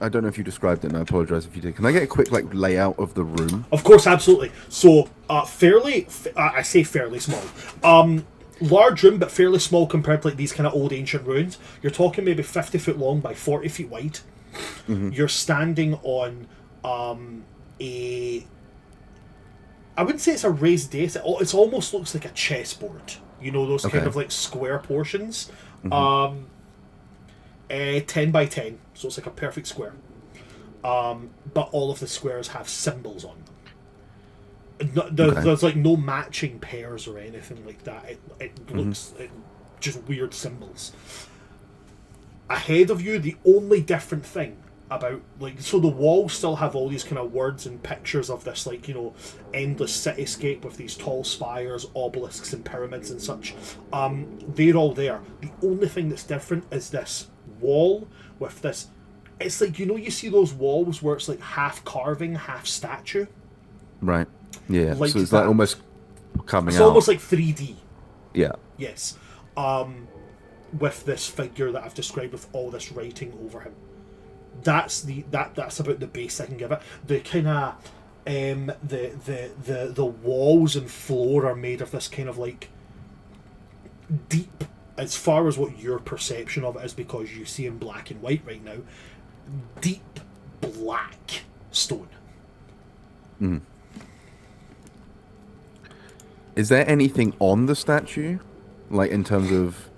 S5: don't know if you described it and I apologise if you did. Can I get a quick like layout of the room?
S3: Of course, absolutely. So, I say fairly small. Large room, but fairly small compared to like these kind of old ancient ruins. You're talking maybe 50 foot long by 40 feet wide. Mm-hmm. You're standing on I wouldn't say it's a raised dais. It almost looks like a chessboard. You know, those kind of like square portions. Mm-hmm. 10 by 10, so it's like a perfect square. But all of the squares have symbols on them.
S5: Okay.
S3: There's like no matching pairs or anything like that. It looks just weird symbols. Ahead of you, the only different thing about, like, so the walls still have all these kind of words and pictures of this, like, you know, endless cityscape with these tall spires, obelisks and pyramids and such. They're all there. The only thing that's different is this wall with this, it's like, you know, you see those walls where it's like half carving, half statue.
S5: Right. Yeah.
S3: Like
S5: so it's
S3: that.
S5: like almost coming
S3: It's
S5: out.
S3: almost like 3D.
S5: Yeah.
S3: Yes. With this figure that I've described with all this writing over him. That's about the base I can give it. The kind of the walls and floor are made of this kind of like deep, as far as what your perception of it is, because you see in black and white right now, deep black stone.
S5: Mm. Is there anything on the statue, like in terms of?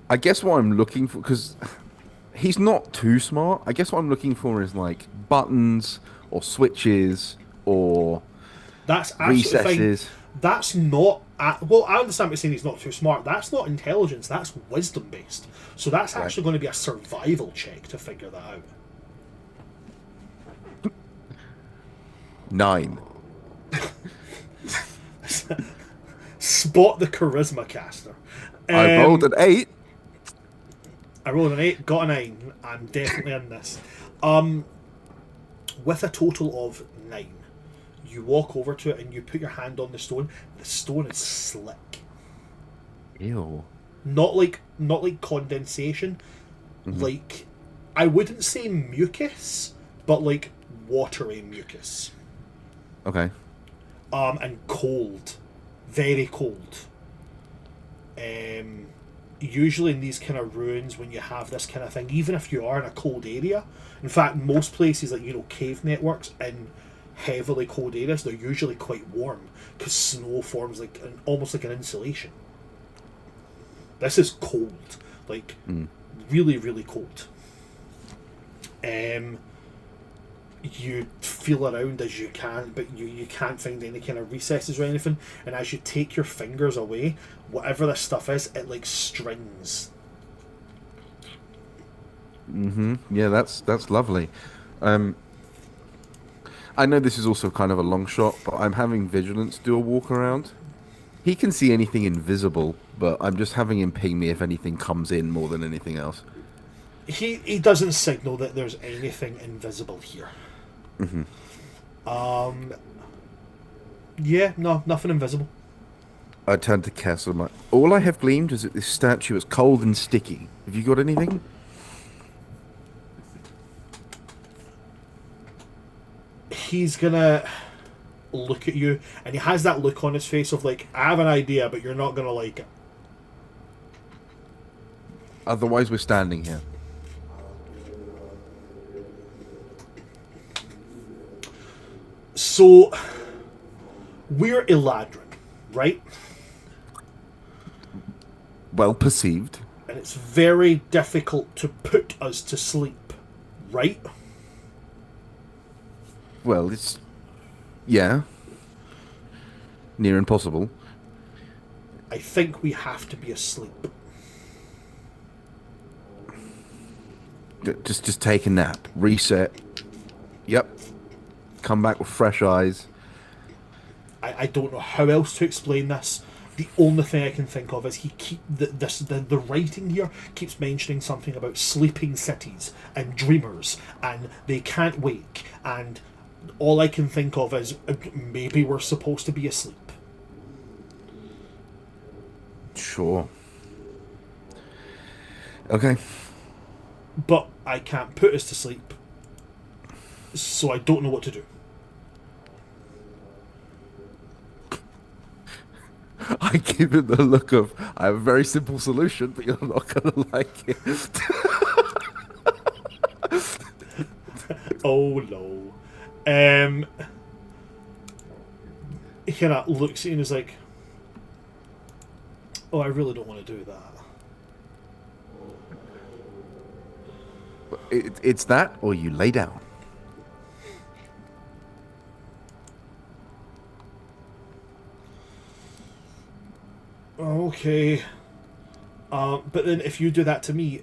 S5: I guess what I'm looking for, because he's not too smart. I guess what I'm looking for is like buttons or switches or
S3: That's absolutely
S5: recesses.
S3: fine. That's not. Well, I understand what you're saying. He's not too smart. That's not intelligence. That's wisdom based. So that's
S5: Right.
S3: actually going to be a survival check to figure that out.
S5: 9.
S3: Spot the charisma caster.
S5: I rolled an 8.
S3: I rolled an 8, got a 9. I'm definitely in this. With a total of 9, you walk over to it and you put your hand on the stone. The stone is slick.
S5: Ew.
S3: Not like condensation. Like, I wouldn't say mucus, but like watery mucus.
S5: Okay.
S3: And cold, very cold. Usually in these kind of ruins, when you have this kind of thing, even if you are in a cold area, in fact, most places, like, you know, cave networks in heavily cold areas, they're usually quite warm because snow forms like almost like an insulation. This is cold, like really, really cold. You feel around as you can, but you can't find any kind of recesses or anything. And as you take your fingers away, whatever this stuff is, it like strings.
S5: Yeah, that's lovely. I know this is also kind of a long shot, but I'm having Vigilance do a walk around. He can see anything invisible, but I'm just having him ping me if anything comes in more than anything else.
S3: He doesn't signal that there's anything invisible here. Yeah, no, nothing invisible.
S5: I turn to Cass and I'm like, all I have gleaned is that this statue is cold and sticky. Have you got anything?
S3: He's gonna look at you, and he has that look on his face of like, I have an idea, but you're not gonna like it.
S5: Otherwise, we're standing here.
S3: So, we're Eladrin, right?
S5: Well perceived.
S3: And it's very difficult to put us to sleep, right?
S5: Well, it's... yeah. Near impossible.
S3: I think we have to be asleep.
S5: Just take a nap. Reset. Yep. Come back with fresh eyes.
S3: I don't know how else to explain this. The only thing I can think of is the writing here keeps mentioning something about sleeping cities and dreamers and they can't wake, and all I can think of is maybe we're supposed to be asleep.
S5: Sure. Okay.
S3: But I can't put us to sleep, so I don't know what to do.
S5: I give it the look of, I have a very simple solution, but you're not going to like it.
S3: Oh no. He kind of looks at you and is like, oh, I really don't want to do that.
S5: It's that, or you lay down.
S3: Okay. But then if you do that to me,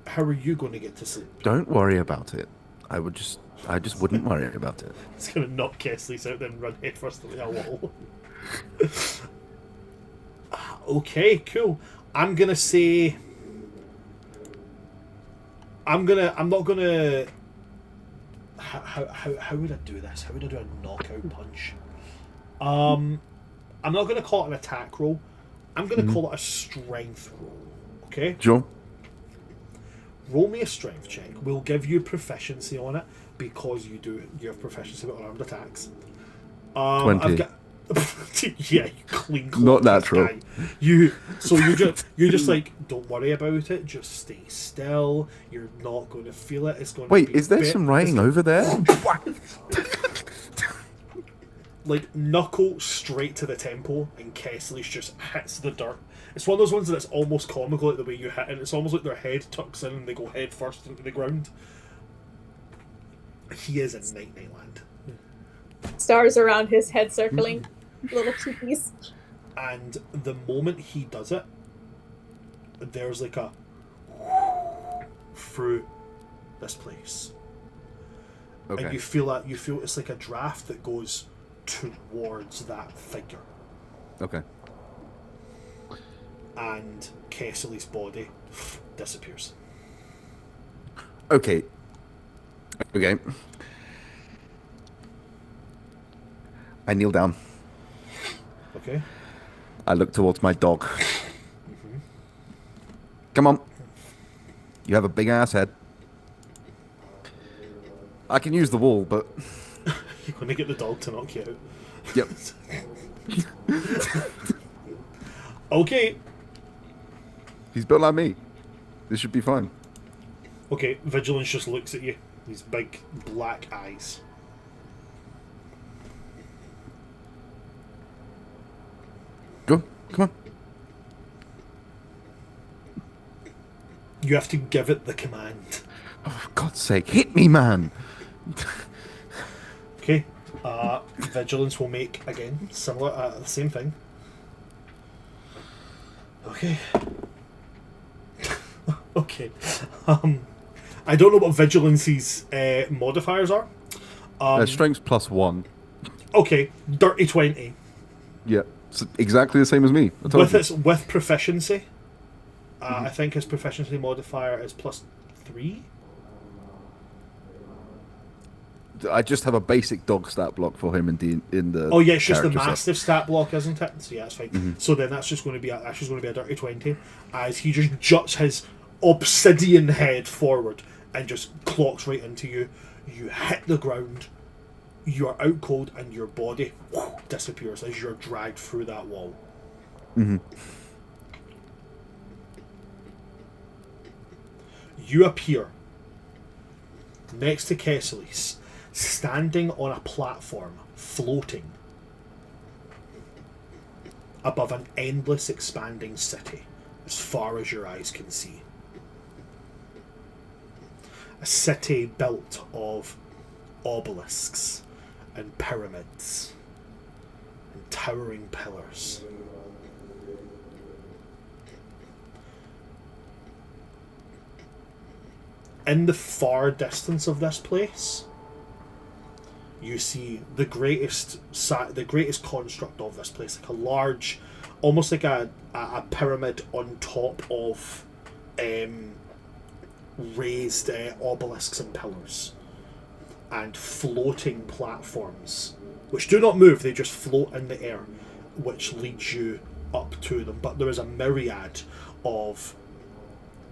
S3: how are you gonna get to sleep?
S5: Don't worry about it. I just wouldn't worry about it.
S3: It's gonna knock Kessler's out, then run headfirst into a wall. Okay, cool. I'm not gonna. How would I do this? How would I do a knockout punch? I'm not gonna call it an attack roll. I'm gonna call it a strength roll. Okay.
S5: Sure.
S3: Roll me a strength check. We'll give you proficiency on it because you have proficiency with unarmed attacks.
S5: 20.
S3: I've got. Yeah, you clean.
S5: Not natural.
S3: Guy. You're just like, don't worry about it. Just stay still. You're not going to feel it. It's going.
S5: Wait,
S3: to be
S5: is there some writing over there?
S3: Like knuckle straight to the temple, and Kessler's just hits the dirt. It's one of those ones that's almost comical, like the way you hit it. It's almost like their head tucks in and they go head first into the ground. He is in Night Land.
S4: Stars around his head circling, little cheekies.
S3: And the moment he does it, there's like a through this place.
S5: Okay.
S3: And you feel it's like a draft that goes towards that figure.
S5: Okay.
S3: And Kessler's body disappears.
S5: Okay. I kneel down.
S3: Okay.
S5: I look towards my dog. Come on. You have a big ass head. I can use the wall, but...
S3: You're going to get the dog to knock you out.
S5: Yep.
S3: Okay.
S5: He's built like me. This should be fine.
S3: Okay, Vigilance just looks at you. These big black eyes.
S5: Go. Come on.
S3: You have to give it the command.
S5: Oh, for God's sake. Hit me, man.
S3: Okay. Vigilance will make, again, similar, the same thing. Okay. Okay. I don't know what Vigilance's modifiers are.
S5: Strength's +1.
S3: Okay, dirty 20.
S5: Yeah. It's exactly the same as me. I told you.
S3: With proficiency, I think his proficiency modifier is +3.
S5: I just have a basic dog stat block for him in the.
S3: Oh yeah, it's just the
S5: character set.
S3: massive stat block, isn't it? So yeah, that's fine. So then that's just going to be a dirty 20, as he just juts his obsidian head forward and just clocks right into you. You hit the ground. You are out cold, and your body disappears as you're dragged through that wall. You appear next to Kesselis, standing on a platform, floating above an endless expanding city, as far as your eyes can see. A city built of obelisks and pyramids and towering pillars. In the far distance of this place, you see the greatest construct of this place, like a large, almost like a pyramid on top of raised obelisks and pillars, and floating platforms, which do not move, they just float in the air, which leads you up to them. But there is a myriad of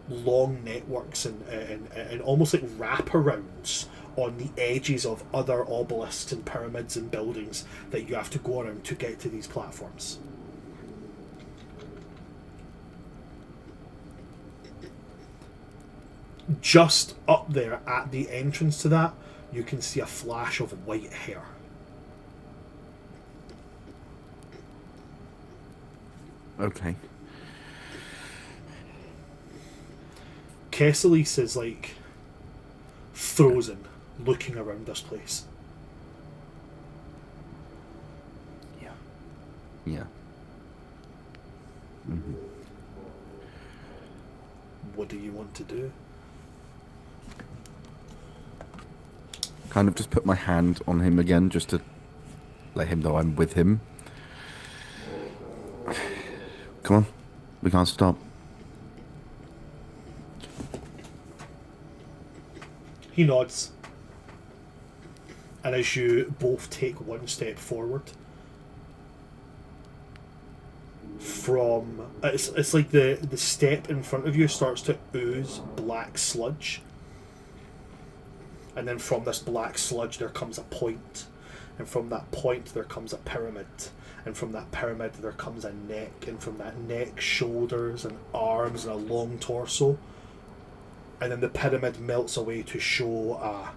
S3: long networks and almost like wraparounds on the edges of other obelisks and pyramids and buildings that you have to go around to get to these platforms. Just up there at the entrance to that, you can see a flash of white hair.
S5: Okay.
S3: Kesselis is like frozen, looking around this place.
S5: Yeah.
S3: What do you want to do?
S5: Kind of just put my hand on him again, just to let him know I'm with him. Come on, we can't stop.
S3: He nods. And as you both take one step forward, from it's like the step in front of you starts to ooze black sludge, and then from this black sludge there comes a point, and from that point there comes a pyramid, and from that pyramid there comes a neck, and from that neck shoulders and arms and a long torso, and then the pyramid melts away to show a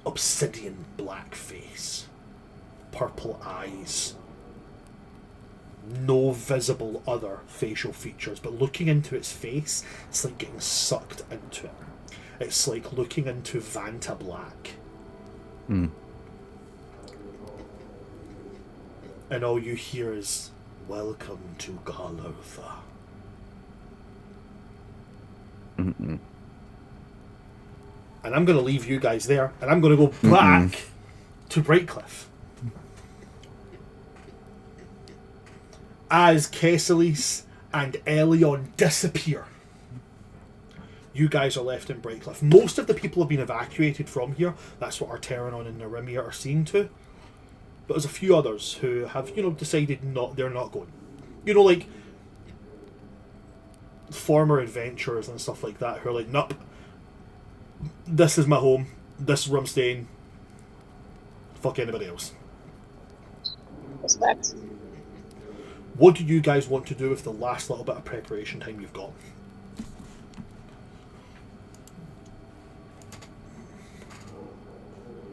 S3: obsidian black face, purple eyes, no visible other facial features, but looking into its face, it's like getting sucked into it. It's like looking into Vanta Black.
S5: Mm.
S3: And all you hear is, "Welcome to Galartha."
S5: Mm-mm.
S3: And I'm going to leave you guys there, and I'm going to go back to Brightcliff. As Kesselis and Elion disappear, you guys are left in Brightcliff. Most of the people have been evacuated from here. That's what Arteranon and Narimia are seeing to. But there's a few others who have, decided they're not going. Like former adventurers and stuff like that who are like, nope, this is my home, this is where I'm staying, fuck anybody else.
S4: Respect.
S3: What do you guys want to do with the last little bit of preparation time you've got?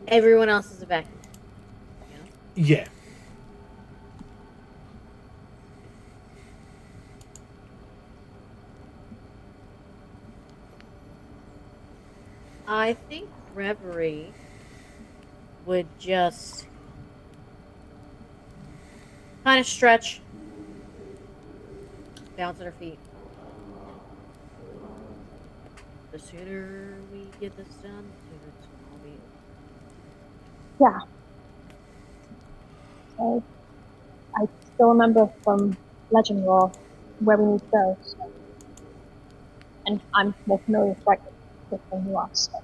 S2: Everyone else is evacuated.
S3: Yeah.
S2: I think Reverie would just kind of stretch, bounce on her feet. The sooner we get this done, the sooner it's going to all be.
S4: Yeah. So, I still remember from Legend Lore where we need to go. So. And I'm more familiar with Brightcliff than you are. So.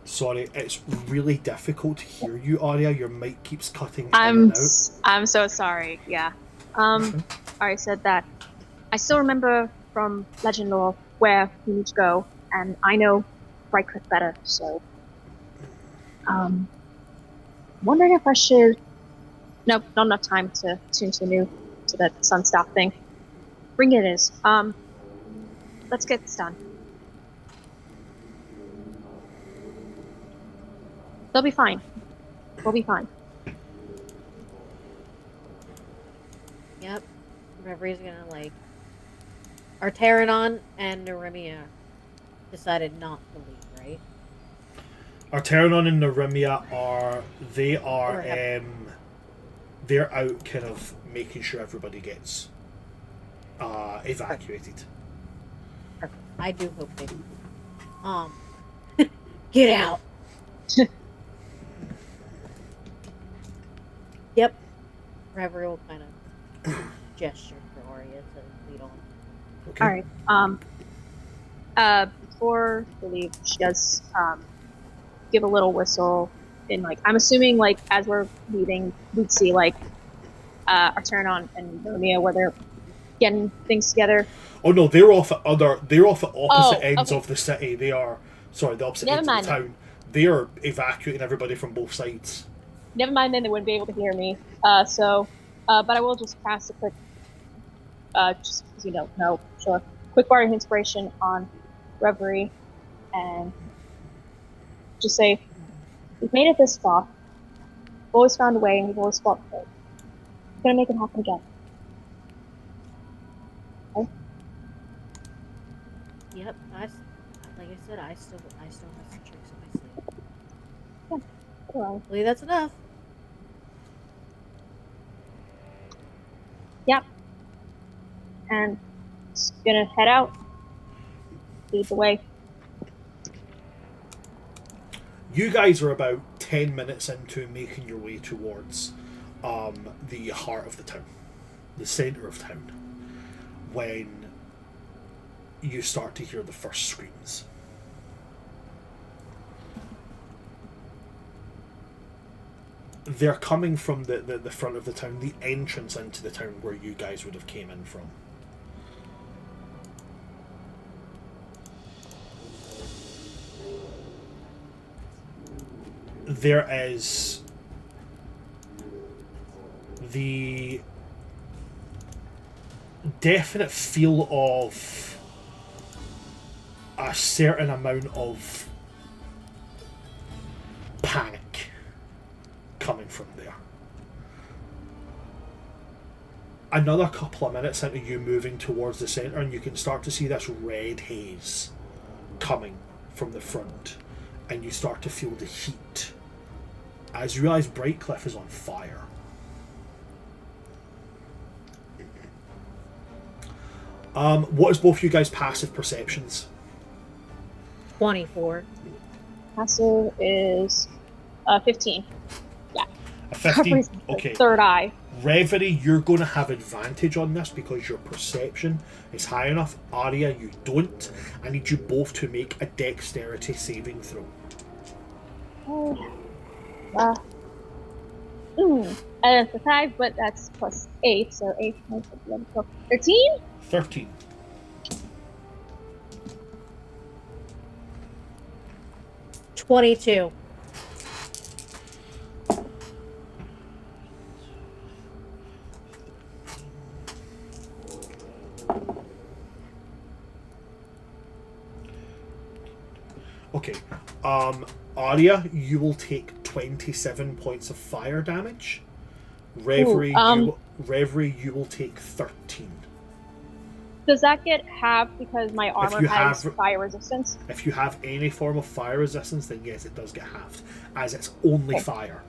S3: Sorry, it's really difficult to hear you, Arya. Your mic keeps cutting in
S4: I'm
S3: and out.
S4: I'm so sorry. Yeah. I said that I still remember from Legend Lore where we need to go, and I know Brightcliff better. So, wondering if I should. Nope, not enough time to tune to the Sunstaff thing. Bring it is. Let's get this done. They'll be fine. We'll be fine.
S2: Yep. Reverie's gonna Arteranon and Narimia decided not to leave, right?
S3: Arteranon and Narimia they're out kind of making sure everybody gets evacuated.
S2: Perfect. I do hope they do. Get out. Yep. Reverie will kind of gesture for Arya to lead on.
S3: Okay.
S4: Alright, before we leave, she does, give a little whistle, and, I'm assuming, as we're leaving, we'd see, Arteranon and Romeo, where they're getting things together.
S3: Oh no, they're off at opposite ends
S4: okay.
S3: of the city. They are, sorry, the opposite
S4: Never
S3: ends
S4: mind.
S3: of the town. They are evacuating everybody from both sides.
S4: Never mind, then they wouldn't be able to hear me. But I will just cast a quick, just because sure, quick bar of inspiration on Reverie, and just say, we've made it this far. We've always found a way, and we've always fought for it. We're gonna make it happen again. Okay?
S2: Yep. Like I said, I still have some tricks in my sleeve.
S4: Alright.
S2: Hopefully that's enough.
S4: Yep. and just gonna head out. Lead the way.
S3: You guys are about 10 minutes into making your way towards the heart of the town, the centre of town, when you start to hear the first screams. They're coming from the front of the town, the entrance into the town where you guys would have came in from. There is the definite feel of a certain amount of panic coming from there. Another couple of minutes into you moving towards the centre, and you can start to see this red haze coming from the front, and you start to feel the heat as you realise Brightcliff is on fire. What is both you guys' passive perceptions?
S2: 24.
S4: Passive is 15. Yeah.
S3: A 15? Okay.
S4: Third eye.
S3: Reverie, you're going to have advantage on this because your perception is high enough. Arya, you don't. I need you both to make a dexterity saving throw.
S4: It's a 5, but that's plus 8, so 8, 9, 11, 12, 13?
S3: 13.
S2: $22.
S3: Okay. Arya, you will take 27 points of fire damage. Reverie, Reverie, you will take 13.
S4: Does that get halved because my armor has fire resistance?
S3: If you have any form of fire resistance, then yes, it does get halved, as it's only fire.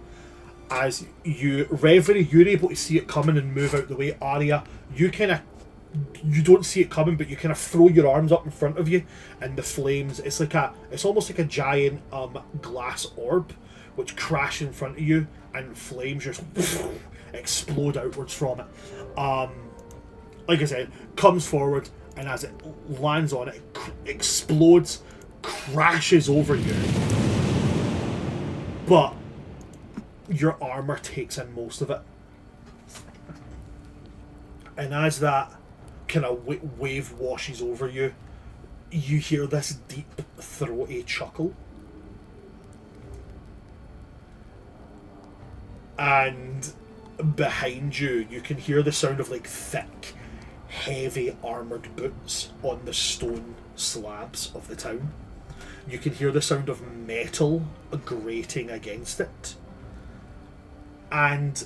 S3: As you, Reverie, you're able to see it coming and move out the way. Arya, you don't see it coming, but you kind of throw your arms up in front of you, and the flames, it's almost like a giant glass orb, which crash in front of you, and flames just explode outwards from it. Like I said, comes forward, and as it lands on it, explodes, crashes over you. But your armor takes in most of it. And as that kind of wave washes over you, you hear this deep, throaty chuckle. And behind you, you can hear the sound of like thick, heavy armoured boots on the stone slabs of the town. You can hear the sound of metal grating against it. And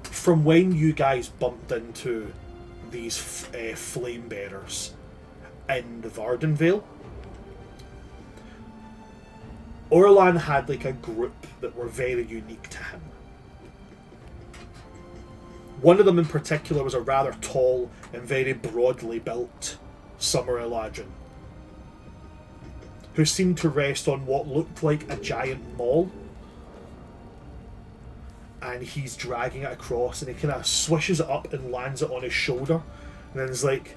S3: from when you guys bumped into these flame bearers in the Vardenvale, Orlan had like a group that were very unique to him. One of them in particular was a rather tall and very broadly built Summer Eladrin, who seemed to rest on what looked like a giant maul. And he's dragging it across, and he kind of swishes it up and lands it on his shoulder. And then he's like,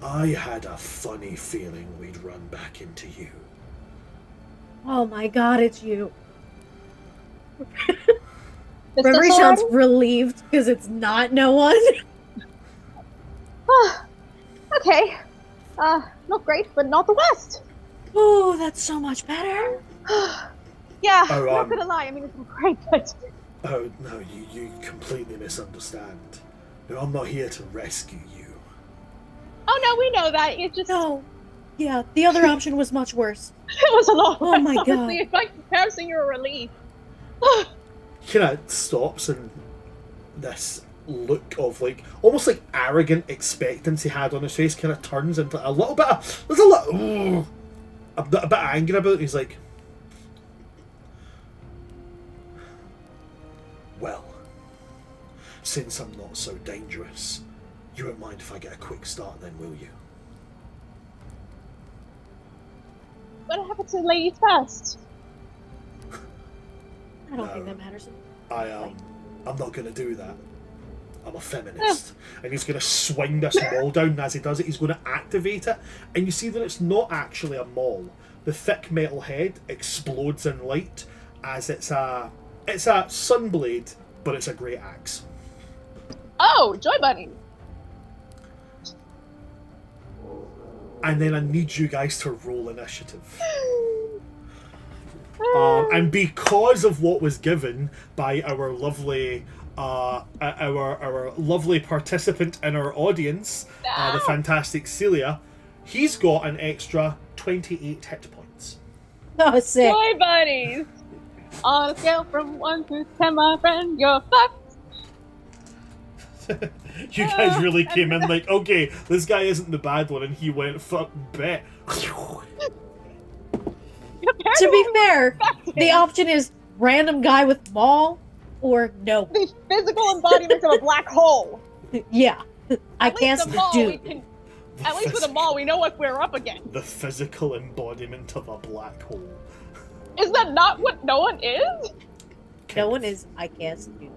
S3: I had a funny feeling we'd run back into you.
S2: Oh my god, it's you.
S4: Is
S2: Reverie
S4: this
S2: sounds
S4: already?
S2: relieved because it's not no one.
S4: Okay. Not great, but not the worst.
S2: Oh, that's so much better.
S4: Yeah,
S3: Oh,
S4: not gonna lie, I mean, it's not great, but...
S3: Oh, no, you completely misunderstand. No, I'm not here to rescue you.
S4: Oh no, we know that, it just...
S2: No. Yeah, the other option was much worse.
S4: It was a lot
S2: Oh
S4: worse,
S2: my God.
S4: honestly. By comparison, you're a relief.
S3: Kind of stops, and this look of like almost like arrogant expectancy had on his face kind of turns into a little bit of, there's a bit of anger about it. He's like, well, Since I'm not so dangerous, you won't mind if I get a quick start then, will you?
S4: What happened to ladies first?
S2: I don't think that matters.
S3: I'm not going to do that. I'm a feminist. And he's going to swing this maul down, and as he does it, he's going to activate it. And you see that it's not actually a maul. The thick metal head explodes in light as it's a sunblade, but it's a great axe.
S4: Oh, Joy Bunny.
S3: And then I need you guys to roll initiative. And because of what was given by our lovely participant in our audience, the fantastic Celia, he's got an extra 28 hit points.
S2: Oh, sick.
S4: Joy Bunnies. On a scale from 1 to 10, my friend, you're fucked.
S3: You guys really came in like, okay, this guy isn't the bad one, and he went, fuck, bet.
S2: To be fair, the option is random guy with maul or no.
S4: The physical embodiment of a black hole.
S2: Yeah, I
S4: At least
S2: cast
S4: the maul,
S2: dude.
S4: we can, at least with a maul, we know what we're up against.
S3: The physical embodiment of a black hole.
S4: Is that not what no one is?
S2: No one is. I cast dude.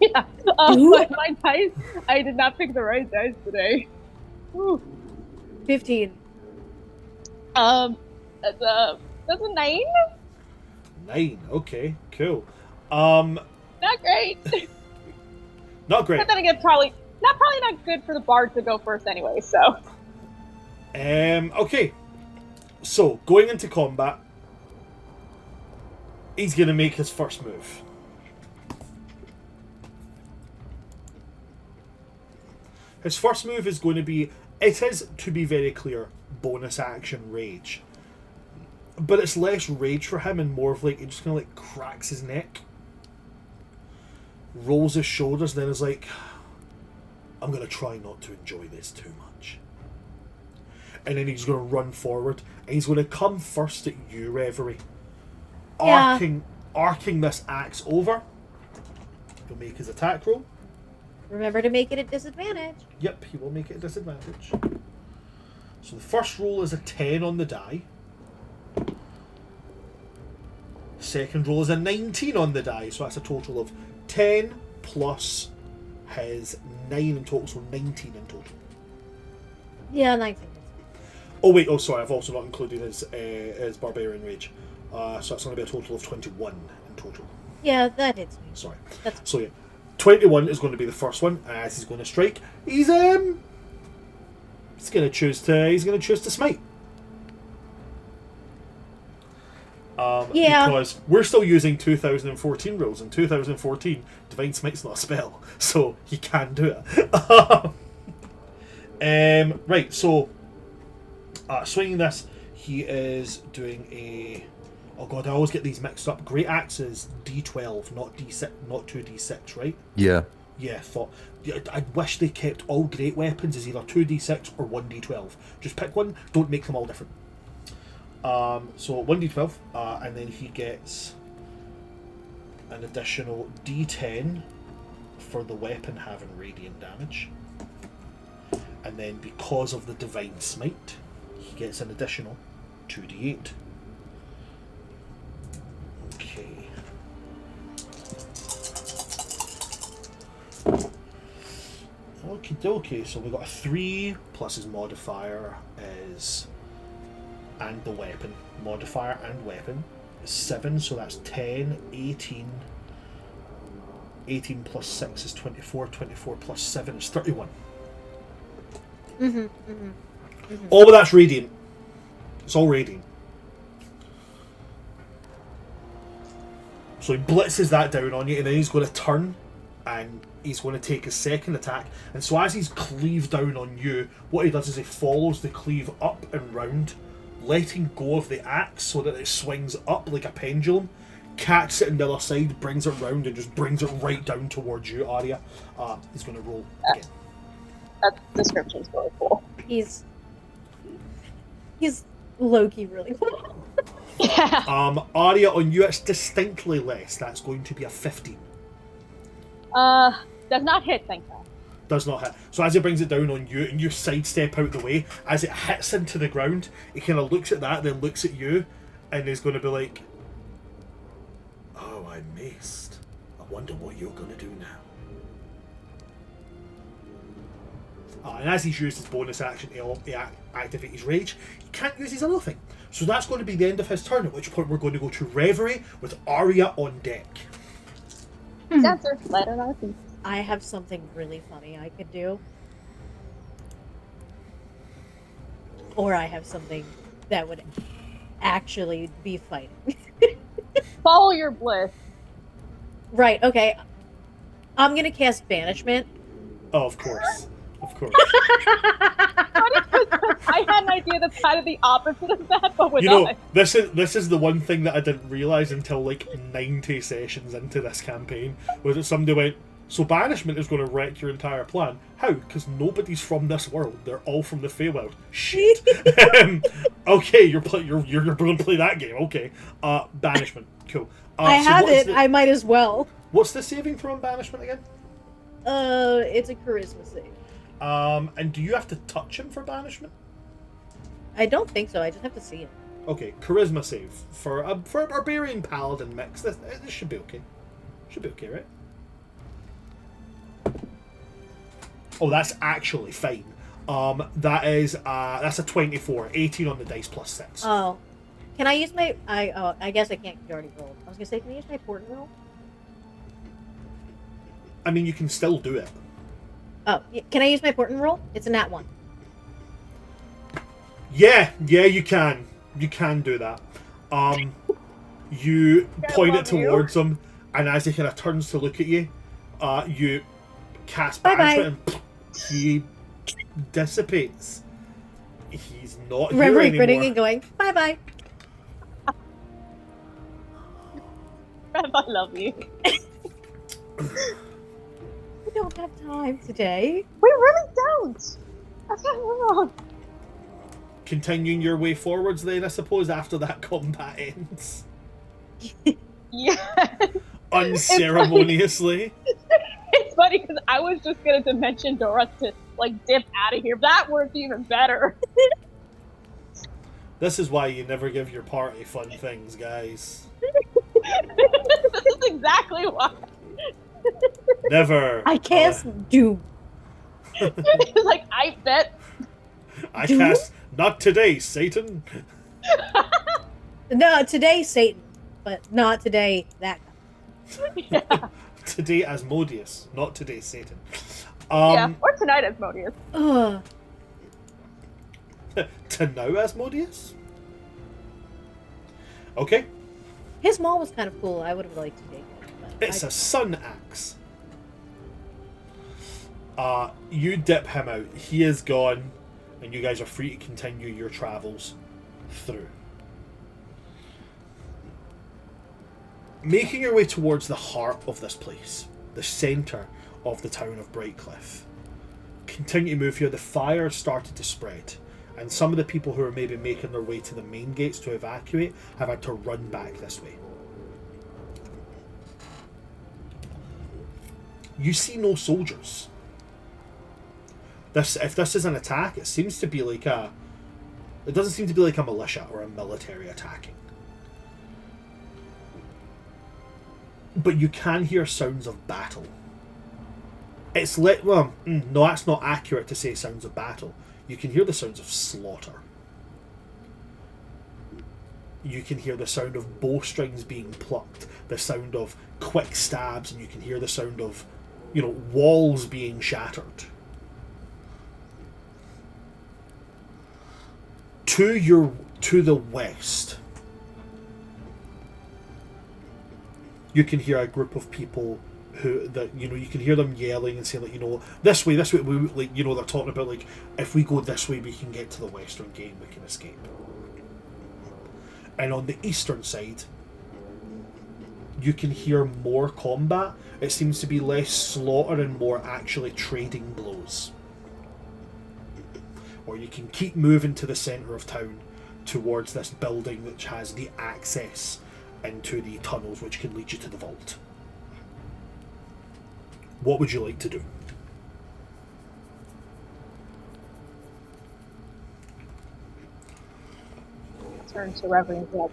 S4: Yeah. My dice. I did not pick the right dice today. Whew.
S2: 15.
S4: That's a 9.
S3: 9. Okay, cool.
S4: Not great.
S3: Not great.
S4: But then again, probably not good for the bard to go first anyway. So.
S3: Okay. So going into combat, he's gonna make his first move. His first move is going to be, it is, to be very clear, bonus action rage. But it's less rage for him and more of like, he just kind of like cracks his neck, rolls his shoulders, and then is like, I'm going to try not to enjoy this too much. And then he's going to run forward, and he's going to come first at you, Reverie.
S2: Yeah.
S3: Arcing this axe over. He'll make his attack roll.
S2: Remember to make it a disadvantage.
S3: Yep, he will make it a disadvantage. So the first roll is a 10 on the die. Second roll is a 19 on the die, so that's a total of 10 plus his 9 in total, so 19 in total.
S2: Yeah, 19.
S3: Oh wait, sorry, I've also not included his Barbarian Rage. So that's going to be a total of 21 in total.
S2: Yeah, that hits me.
S3: Sorry.
S2: That's...
S3: So yeah, 21 is going to be the first one, as he's going to strike. He's going to choose to smite.
S2: Yeah.
S3: Because we're still using 2014 rules. In 2014, Divine Smite's not a spell, so he can do it. Right, so swinging this, he is doing a. Oh god, I always get these mixed up. Great Axe is D12, not D6, not 2D6, right?
S5: Yeah.
S3: Yeah, I wish they kept all great weapons as either 2d6 or 1d12. Just pick one, don't make them all different. So 1d12, and then he gets an additional d10 for the weapon having radiant damage. And then because of the Divine Smite, he gets an additional 2d8. Okay. Okie dokie, so we got a 3 plus his modifier is, and the weapon, modifier and weapon is 7, so that's 10, 18, 18 plus 6 is 24, 24 plus 7 is 31. All of that's radiant. It's all radiant. So he blitzes that down on you, and then he's going to turn and he's going to take his second attack. And so as he's cleaved down on you, what he does is he follows the cleave up and round, letting go of the axe so that it swings up like a pendulum, catches it on the other side, brings it round, and just brings it right down towards you, Arya. He's going to roll again.
S4: That description's really cool.
S2: He's low-key really cool.
S4: Yeah.
S3: Arya, on you it's distinctly less. That's going to be a 15.
S4: Does not hit, thank God.
S3: Does not hit. So as it brings it down on you, and you sidestep out the way, as it hits into the ground, it kind of looks at that, then looks at you, and is going to be like, "Oh, I missed. I wonder what you're going to do now." And as he's used his bonus action to activate his rage, he can't use his other thing. So that's going to be the end of his turn, at which point we're going to go to Reverie with Arya on deck.
S4: Dancer, let it out.
S2: I have something really funny I could do. Or I have something that would actually be fighting.
S4: Follow your bliss.
S2: Right, okay. I'm gonna cast Banishment.
S3: Oh, of course. Of course.
S4: I had an idea that's kind of the opposite of that, but with
S3: You know,
S4: us.
S3: this is the one thing that I didn't realise until like 90 sessions into this campaign, was that somebody went, "So banishment is going to wreck your entire plan." How? Because nobody's from this world. They're all from the Feywild. Shit. Okay, you're going to play that game. Okay. Banishment. Cool.
S2: I
S3: so
S2: have
S3: what is
S2: it,
S3: the-
S2: I might as well.
S3: What's the saving throw on banishment again?
S2: It's a charisma save.
S3: And do you have to touch him for banishment?
S2: I don't think so, I just have to see it.
S3: Okay, charisma save for a barbarian paladin mix. This should be okay. Should be okay, right? Oh, that's actually fine. That's a 24, 18 on the dice plus 6.
S2: Oh. Can I use my... I guess I can't, you already rolled. I was gonna say, can I use my portent roll?
S3: I mean, you can still do it.
S2: Oh, can I use my portent roll? It's a nat 1.
S3: Yeah, you can. You can do that. You point it towards him, and as he kind of turns to look at you, you cast banishment, and he dissipates. He's not here
S2: Remembering
S3: anymore.
S2: grinning and going, bye-bye.
S4: I love you.
S2: We don't have time today.
S4: We really don't. That's not wrong.
S3: Continuing your way forwards, then I suppose after that combat ends,
S4: Yeah.
S3: unceremoniously.
S4: It's funny because I was just gonna dimension Dora to like dip out of here. That worked even better.
S3: This is why you never give your party fun things, guys.
S4: This is exactly why.
S3: Never.
S2: I cast Doom.
S4: It's like I bet.
S3: I cast not today, Satan.
S2: No, today Satan, but not today that guy.
S4: Yeah.
S3: Today Asmodeus, not today Satan.
S4: Yeah. Or tonight, Asmodeus.
S2: Ugh.
S3: To now Asmodeus? Okay.
S2: His maul was kind of cool. I would have liked to take it. But
S3: It's a sun axe. You dip him out. He is gone, and you guys are free to continue your travels through. Making your way towards the heart of this place, the centre of the town of Brightcliff. Continue to move here. The fire started to spread, and some of the people who are maybe making their way to the main gates to evacuate have had to run back this way. You see no soldiers. If this is an attack, it seems to be like a... It doesn't seem to be like a militia or a military attacking. But you can hear sounds of battle. It's like... Well, no, that's not accurate to say sounds of battle. You can hear the sounds of slaughter. You can hear the sound of bowstrings being plucked, the sound of quick stabs, and you can hear the sound of, walls being shattered. To the west, you can hear a group of people you can hear them yelling and saying, this way, they're talking about, if we go this way, we can get to the western gate, we can escape. And on the eastern side, you can hear more combat. It seems to be less slaughter and more actually trading blows. Or you can keep moving to the centre of town towards this building which has the access into the tunnels which can lead you to the vault. What would you like to do?
S4: Turn to Reverend Deb.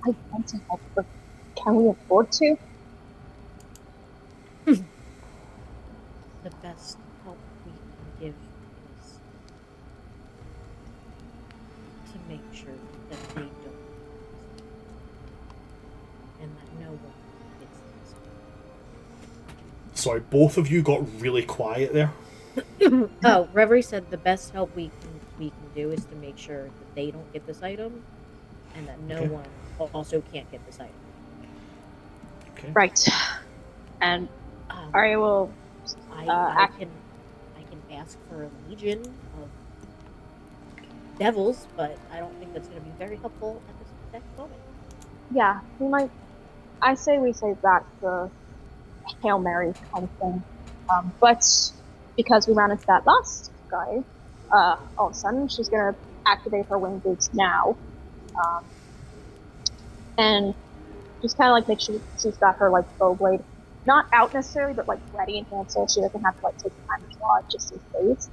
S4: I want to help, but can we afford to?
S2: The best help we can give is to make sure that they don't, and that no one gets this.
S3: Sorry, both of you got really quiet there.
S2: Oh, Reverie said the best help we can do is to make sure that they don't get this item, and that no
S3: Okay.
S2: one also can't get this item.
S3: Okay.
S4: Right. And
S2: Um,
S4: I will.
S2: I can ask for a legion of devils, but I don't think that's going to be very helpful at this exact moment.
S4: Yeah, we might. I say we save that for Hail Mary kind of thing. But because we ran into that last guy, all of a sudden she's gonna activate her wing boots now, and just kind of like make sure she's got her like bow blade, not out necessarily, but like ready in hand, so she doesn't have to like take time to draw it just in case.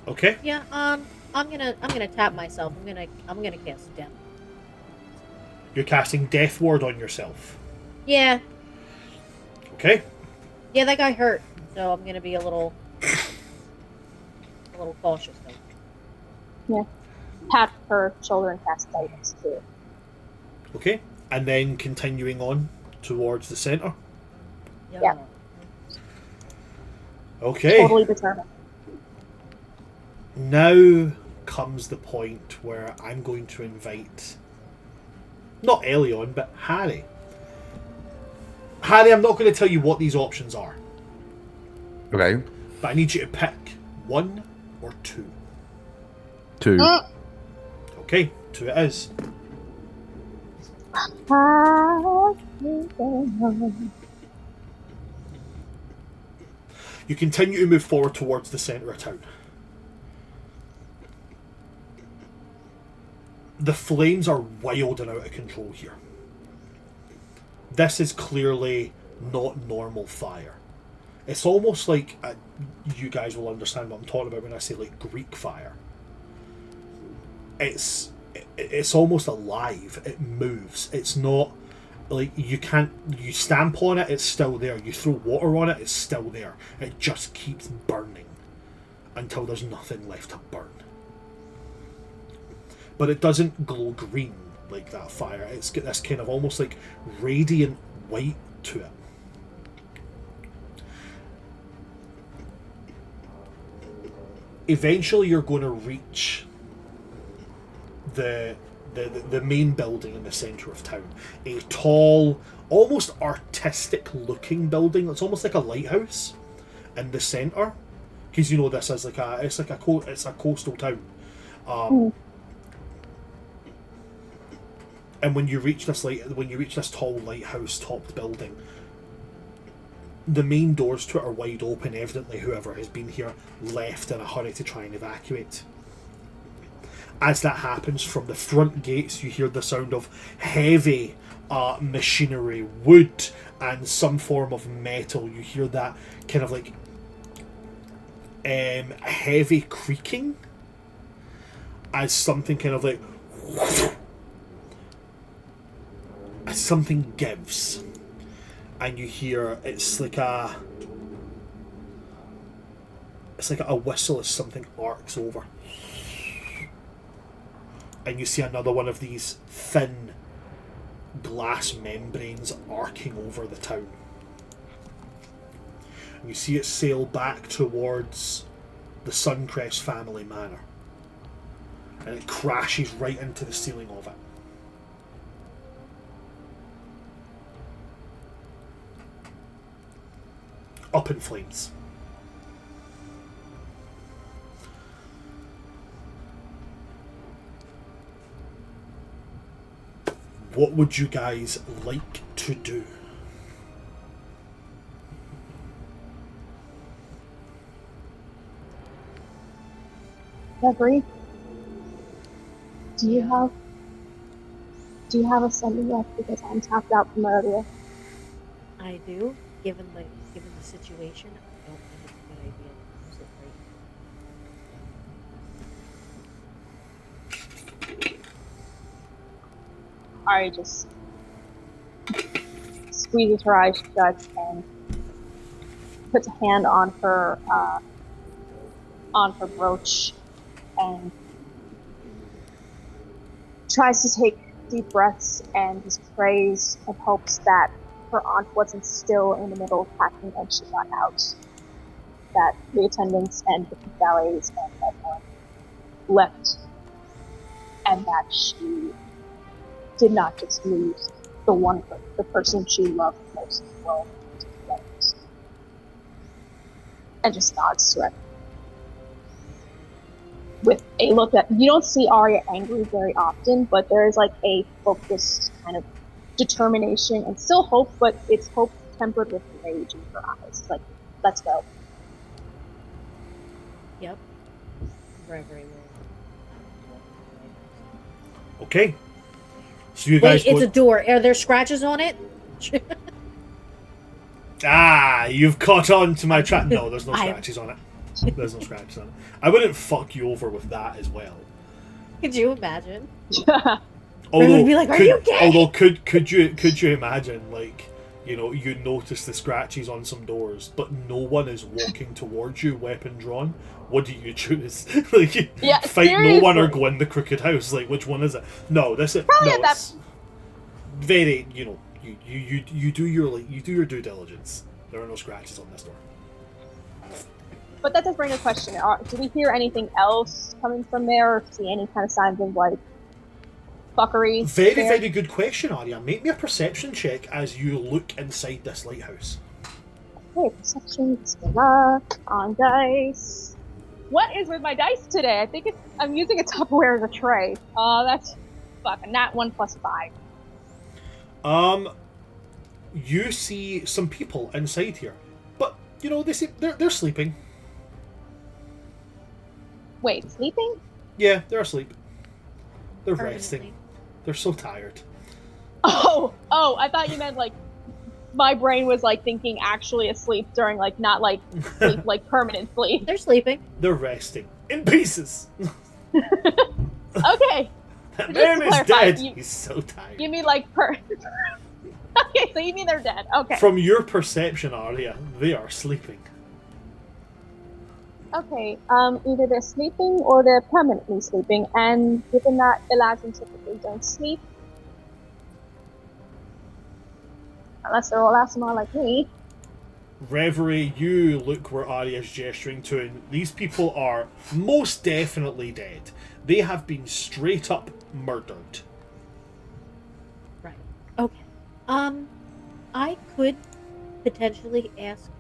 S3: Okay.
S2: Yeah, I'm gonna tap myself. I'm gonna cast death.
S3: You're casting Death Ward on yourself.
S2: Yeah,
S3: Okay.
S2: yeah, that guy hurt, so I'm gonna be a little cautious though.
S4: Yeah, pat her shoulder and cast guidance too.
S3: Okay. And then continuing on towards the center.
S4: Yeah.
S3: Okay.
S4: Totally determined.
S3: Now comes the point where I'm going to invite not Elion, but Harry. Harry, I'm not going to tell you what these options are,
S5: Okay.
S3: but I need you to pick one or two.
S5: 2.
S3: Okay, two it is. You continue to move forward towards the centre of town. The flames are wild and out of control here. This is clearly not normal fire. It's almost like, you guys will understand what I'm talking about when I say like Greek fire. It's almost alive. It moves. It's not like you stamp on it, it's still there. You throw water on it, it's still there. It just keeps burning until there's nothing left to burn. But it doesn't glow green like that fire. It's got this kind of almost like radiant white to it. Eventually you're going to reach the main building in the centre of town. A tall, almost artistic looking building. It's almost like a lighthouse in the centre. Because you know this is like it's a coastal town. And when you reach this tall lighthouse topped building, the main doors to it are wide open. Evidently whoever has been here left in a hurry to try and evacuate. As that happens, from the front gates you hear the sound of heavy machinery, wood and some form of metal. You hear that kind of like heavy creaking as something kind of like as something gives, and you hear it's like a whistle as something arcs over, and you see another one of these thin glass membranes arcing over the town. And you see it sail back towards the Suncrest family manor, and it crashes right into the ceiling of it. Up in flames. What would you guys like to do?
S4: Reverie, do you have a sending left, because I'm tapped out from earlier?
S2: I do. given the situation, I don't think it's a good idea to use it right
S4: Ari just squeezes her eyes shut and puts a hand on her brooch and tries to take deep breaths and just prays and hopes that her aunt wasn't still in the middle of packing when she got out. That the attendants and the valets and everyone left, and that she did not just lose the person she loved most in the world, and just nods to it. With a look that you don't see Arya angry very often, but there is like a focused kind of determination and still hope, but it's hope tempered with rage in her eyes. Like, let's go.
S2: now. Yep. Reverie will.
S3: Okay. So you
S2: Wait,
S3: guys
S2: it's
S3: go.
S2: a door. Are there scratches on it?
S3: You've caught on to my trap. No, there's no
S2: I-
S3: scratches on it. There's no scratches on it. I wouldn't fuck you over with that as well.
S2: Could you imagine?
S3: Although,
S2: would be like, "Are you gay?"
S3: Although, could you imagine, like, you know, you notice the scratches on some doors, but no one is walking towards you, weapon drawn. What do you choose? Like,
S4: Yeah,
S3: fight no one or
S4: seriously.
S3: go in the crooked house. Like, which one is it? No, this is
S4: Probably
S3: no.
S4: at that-
S3: It's very, you know, you do your due diligence. There are no scratches on this door.
S4: But that does bring a question. Do we hear anything else coming from there, or see any kind of signs of like fuckery?
S3: Very,
S4: there?
S3: very good question, Arya. Make me a perception check as you look inside this lighthouse.
S4: Okay, perception, good luck, on dice. What is with my dice today? I think I'm using a Tupperware as a tray. That's fucking nat 1 + 5.
S3: You see some people inside here, but you know they're sleeping.
S4: Wait, sleeping?
S3: Yeah, they're asleep. They're
S2: Permanently.
S3: resting. They're so tired.
S4: Oh, I thought you meant like my brain was like thinking actually asleep during like not like sleep, like permanent sleep.
S2: They're sleeping.
S3: They're resting in pieces.
S4: Okay,
S3: That
S4: Just
S3: man
S4: to
S3: is
S4: clarify,
S3: dead.
S4: you-
S3: He's so tired.
S4: you mean like Okay, so you mean they're dead? Okay.
S3: From your perception, Arya, they are sleeping.
S4: Okay, either they're sleeping or they're permanently sleeping, and given that Eladrin typically don't sleep, unless they're all ASMR like me.
S3: Reverie, you look where Arya's gesturing to, and these people are most definitely dead. They have been straight up murdered.
S2: Right. Okay. I could potentially ask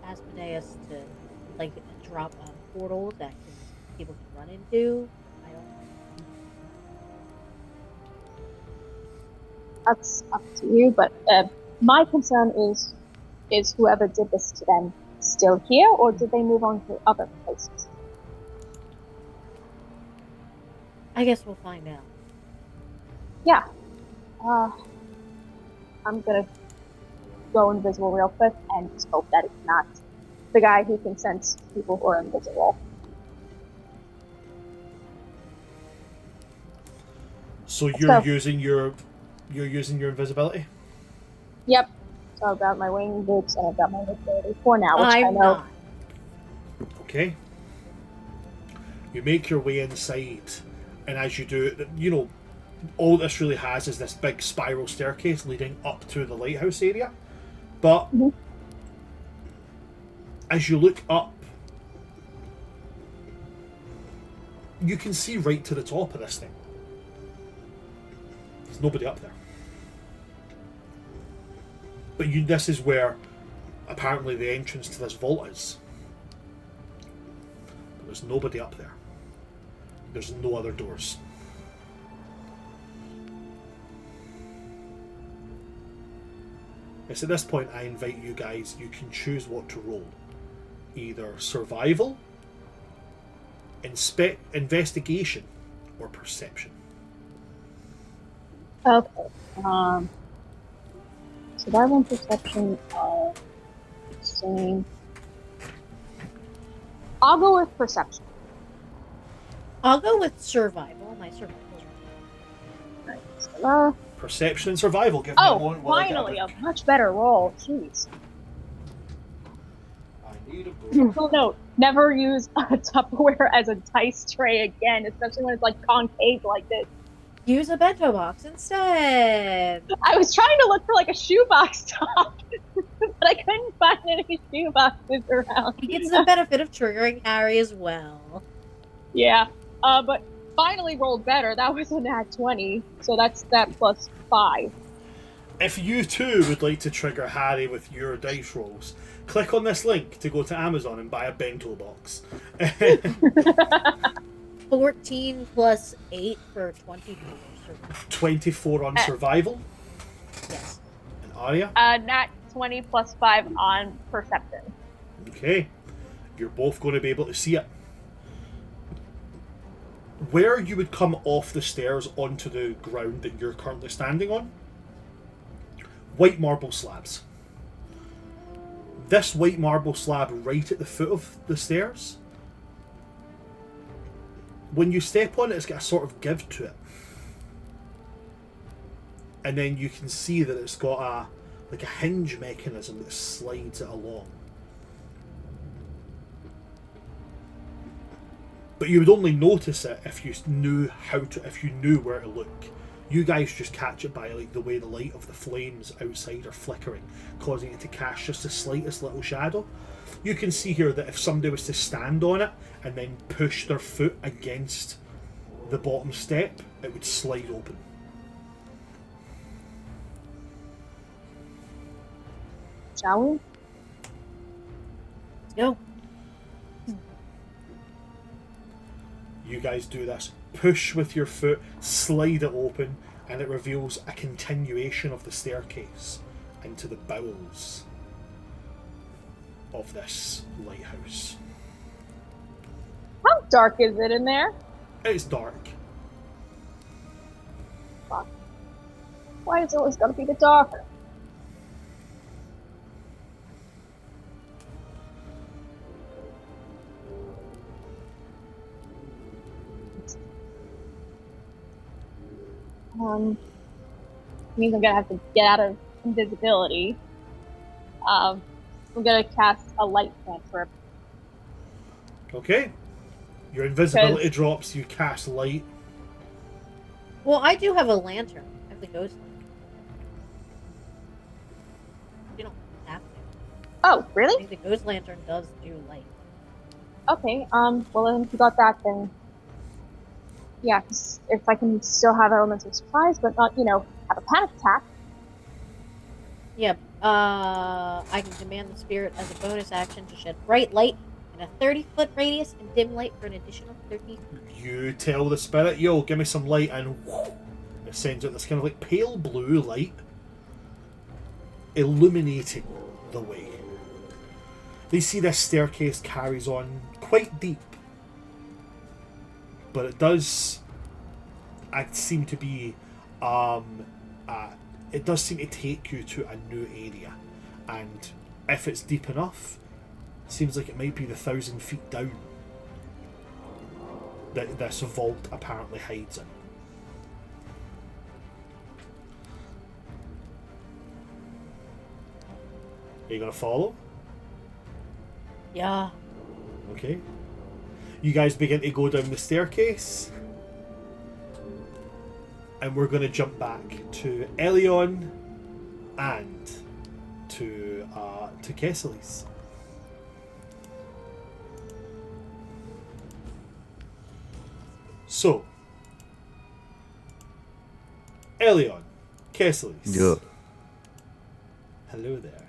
S2: Asmodeus to like drop a portal that people can run into. I don't.
S4: That's up to you, but my concern is whoever did this to them still here, or did they move on to other places?
S2: I guess we'll find out.
S4: Yeah. I'm gonna go invisible real quick and just hope that it's not the guy who can sense people who are invisible.
S3: So
S4: Let's
S3: you're
S4: go.
S3: using your invisibility?
S4: Yep. So I've got my wing boots and I've got my ability for now, which I
S2: I'm
S4: know.
S2: not.
S3: Okay. You make your way inside, and as you do, you know, all this really has is this big spiral staircase leading up to the lighthouse area. But
S4: Mhm.
S3: as you look up, you can see right to the top of this thing. There's nobody up there. But this is where apparently the entrance to this vault is. But there's nobody up there. There's no other doors. Yes, at this point I invite you guys, you can choose what to roll. Either survival, investigation, or perception.
S4: Okay. Survival and perception are the same. I'll go with perception.
S2: I'll go with survival. My survival's
S4: Right. So,
S3: Perception and survival. Give me a
S4: oh,
S3: moment while I get
S4: finally,
S3: a
S4: a much better roll. Jeez.
S3: I need a book.
S4: Well, no, never use a Tupperware as a dice tray again, especially when it's like concave like this.
S2: Use a bento box instead.
S4: I was trying to look for like a shoebox top, but I couldn't find any shoeboxes around.
S2: He gets the benefit of triggering Harry as well.
S4: Yeah, but finally rolled better. That was a nat 20, so that's that plus 5.
S3: If you too would like to trigger Harry with your dice rolls, click on this link to go to Amazon and buy a bento box.
S2: 14 plus 8 for 24.
S3: 24 on survival.
S2: Yes.
S3: And Arya?
S4: Nat 20 plus 5 on perception.
S3: Okay. You're both going to be able to see it. Where you would come off the stairs onto the ground that you're currently standing on, white marble slabs. This white marble slab right at the foot of the stairs, when you step on it, it's got a sort of give to it. And then you can see that it's got a hinge mechanism that slides it along. But you would only notice it if you knew if you knew where to look. You guys just catch it by like the way the light of the flames outside are flickering, causing it to cast just the slightest little shadow. You can see here that if somebody was to stand on it and then push their foot against the bottom step, it would slide open.
S4: Shall we?
S2: Let's go.
S3: You guys do this. Push with your foot, slide it open, and it reveals a continuation of the staircase into the bowels of this lighthouse.
S4: How dark is it in there?
S3: It's dark.
S4: Fuck. Why is it always gotta be the dark? Means I'm gonna have to get out of invisibility. I'm gonna cast a light cantrip.
S3: Okay. Your invisibility drops, you cast light.
S2: Well, I do have a lantern. I have the ghost lantern. You don't have to.
S4: Oh,
S2: I
S4: really?
S2: think the ghost lantern does do light.
S4: Okay, well then if you got that, then yeah, 'cause if I can still have elements of surprise, but not, have a panic attack.
S2: Yep. I can command the spirit as a bonus action to shed bright light in a 30-foot radius and dim light for an additional 30 feet.
S3: You tell the spirit, yo, give me some light, and whoosh, it sends out this kind of like pale blue light, illuminating the way. They see this staircase carries on quite deep, but it does seem to be, it does seem to take you to a new area, and if it's deep enough, it seems like it might be the 1,000 feet down that this vault apparently hides in. Are you gonna follow?
S2: Yeah.
S3: Okay. You guys begin to go down the staircase. And we're going to jump back to Elion and to Kesselis. So, Elion, Kesselis.
S5: Yeah.
S3: Hello there.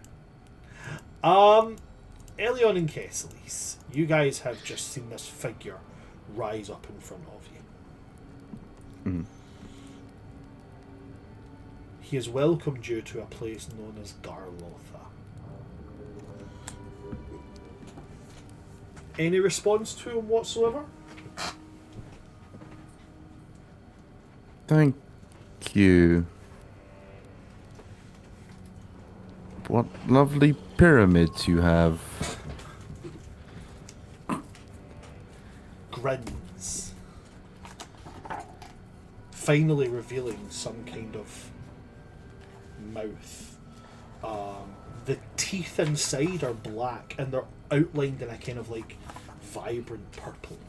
S3: Elion and Kesselis, you guys have just seen this figure rise up in front of you.
S5: Mhm.
S3: He has welcomed you to a place known as Garlotha. Any response to him whatsoever?
S5: Thank you. What lovely pyramids you have.
S3: Grins. Finally revealing some kind of mouth. The teeth inside are black and they're outlined in a kind of like vibrant purple.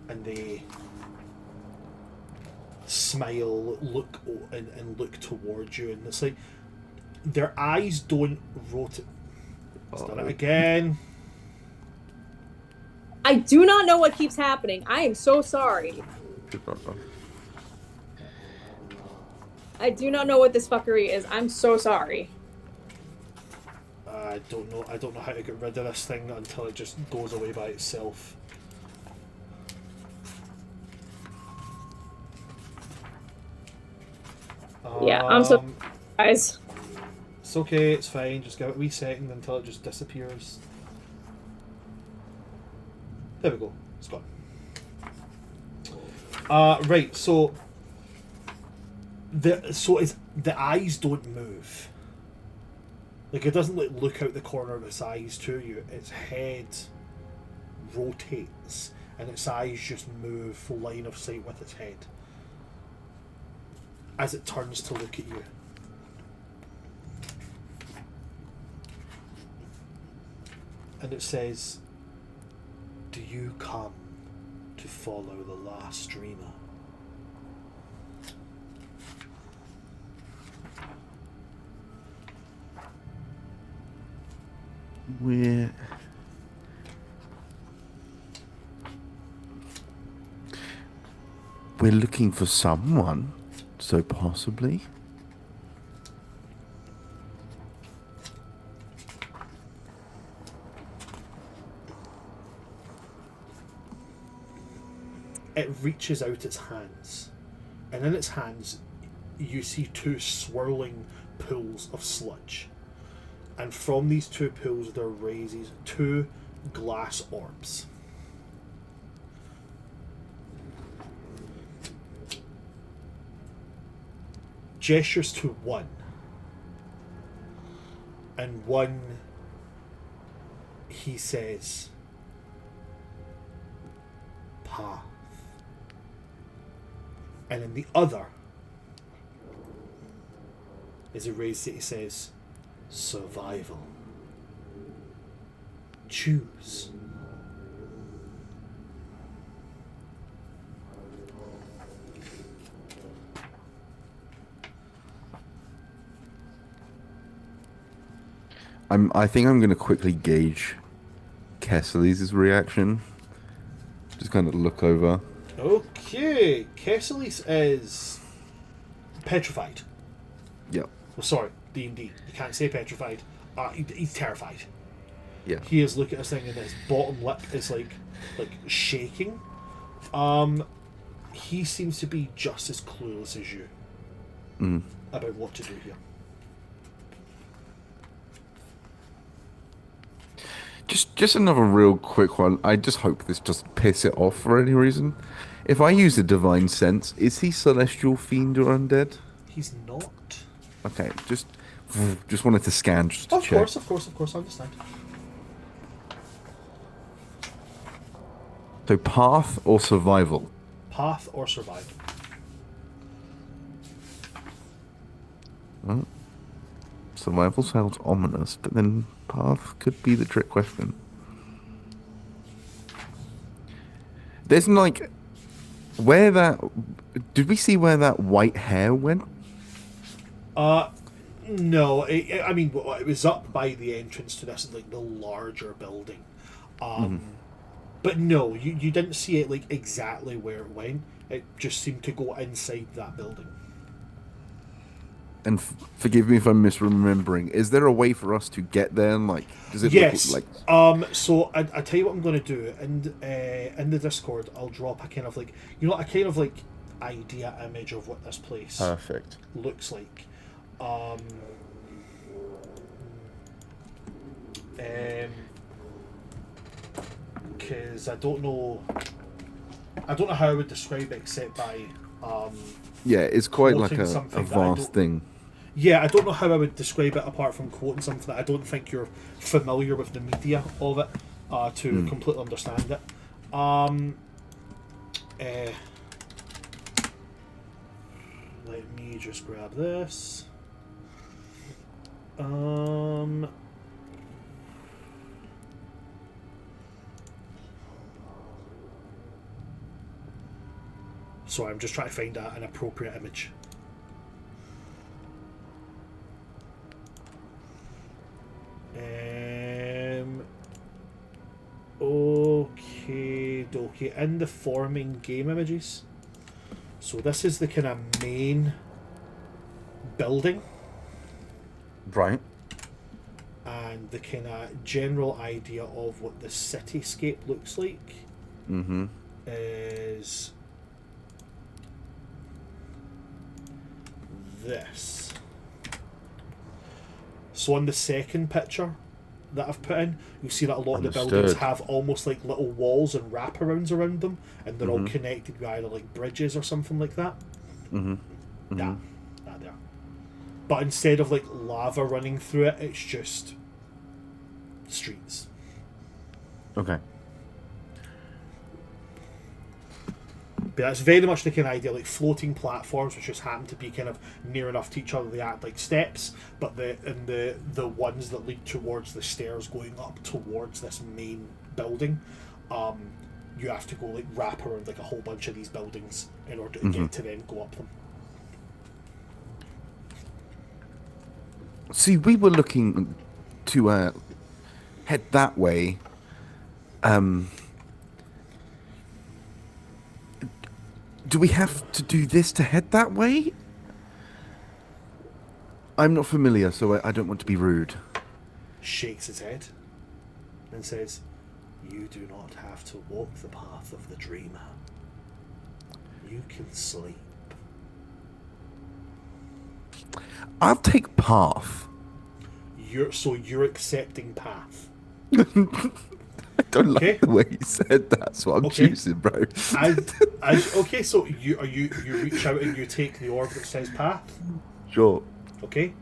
S3: And they smile, look and look towards you, and it's like their eyes don't rotate. It's done it again.
S6: I do not know what keeps happening. I am so sorry. I do not know what this fuckery is. I'm so sorry.
S3: I don't know. I don't know how to get rid of this thing until it just goes away by itself.
S6: Yeah, I'm so guys.
S3: It's okay, it's fine. Just give it a wee second until it just disappears. There we go. It's gone. Right. So the eyes don't move. Like it doesn't like look out the corner of its eyes to you. Its head rotates and its eyes just move full line of sight with its head as it turns to look at you. And it says, "Do you come to follow the last dreamer?"
S5: We're looking for someone, so possibly.
S3: It reaches out its hands, and in its hands you see two swirling pools of sludge. And from these two pools there raises two glass orbs. Gestures to one, and one he says, "Path." And in the other is a raise that he says, "Survival. Choose."
S5: I think I'm going to quickly gauge Kessley's reaction. Just kind of look over.
S3: Okay, Kesselis is petrified.
S5: Yep.
S3: Well, sorry, D&D. You can't say petrified. He's terrified.
S5: Yeah.
S3: He is looking at this thing and his bottom lip is like shaking. He seems to be just as clueless as you about what to do here.
S5: Just another real quick one. I just hope this doesn't piss it off for any reason. If I use a divine sense, is he celestial, fiend, or undead?
S3: He's not.
S5: Okay, just wanted to scan just to check.
S3: Of course, I understand.
S5: So path or survival?
S3: Path or survival.
S5: Well, survival sounds ominous, but then path could be the trick question. There's like, where that... Did we see where that white hair went?
S3: No. I mean, it was up by the entrance to this, like, the larger building. But no, you didn't see it, like, exactly where it went. It just seemed to go inside that building.
S5: And forgive me if I'm misremembering. Is there a way for us to get there? And, like, does it
S3: Yes.
S5: look like...
S3: So I tell you what I'm going to do. In the Discord, I'll drop a kind of like, you know, a kind of like idea image of what this place
S5: Perfect.
S3: looks like. Because I don't know how I would describe it except by
S5: Yeah, it's quite like
S3: quoting
S5: a
S3: something that I
S5: vast
S3: don't-
S5: thing.
S3: Yeah, I don't know how I would describe it apart from quoting something that I don't think you're familiar with the media of it to completely understand it. Let me just grab this. So I'm just trying to find an appropriate image. Okay, dokie. In the forming game images. So this is the kind of main building
S5: Right.
S3: and the kind of general idea of what the cityscape looks like
S5: Mm-hmm.
S3: is this. So on the second picture that I've put in, you'll see that a lot of the buildings
S5: Understood.
S3: have almost like little walls and wraparounds around them, and they're all connected by either like bridges or something like that.
S5: Mm-hmm.
S3: That there. But instead of like lava running through it, it's just streets.
S5: Okay.
S3: But that's very much the kind of idea, like floating platforms, which just happen to be kind of near enough to each other. They act like steps, but the ones that lead towards the stairs going up towards this main building, you have to go like wrap around like a whole bunch of these buildings in order to get to then go up them.
S5: See, we were looking to head that way. Do we have to do this to head that way? I'm not familiar, so I don't want to be rude.
S3: Shakes his head and says, "You do not have to walk the path of the dreamer. You can sleep."
S5: I'll take path.
S3: You're accepting path.
S5: I don't like
S3: Okay.
S5: the way you said that, so I'm
S3: Okay.
S5: choosing, bro.
S3: Okay, so you reach out and you take the orb that says path.
S5: Sure.
S3: Okay,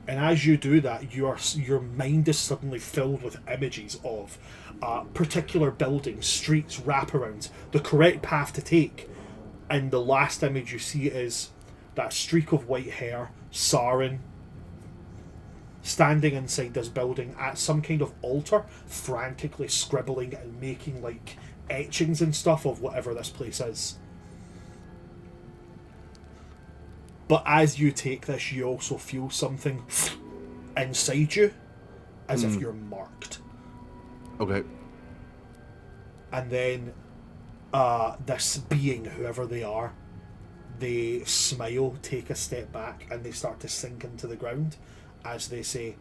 S3: and as you do that, your mind is suddenly filled with images of particular buildings, streets, wraparounds, the correct path to take. And the last image you see is that streak of white hair, Saren, standing inside this building at some kind of altar, frantically scribbling and making like etchings and stuff of whatever this place is. But as you take this, you also feel something inside you, as if you're marked.
S5: Okay.
S3: And then this being, whoever they are, they smile, take a step back, and they start to sink into the ground as they say,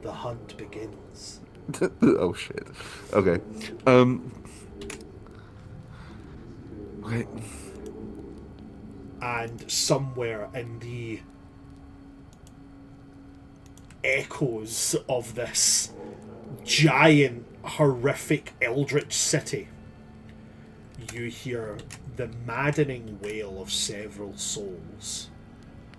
S3: "The hunt begins."
S5: Oh shit. Okay. Okay.
S3: And somewhere in the echoes of this giant, horrific, eldritch city, you hear the maddening wail of several souls,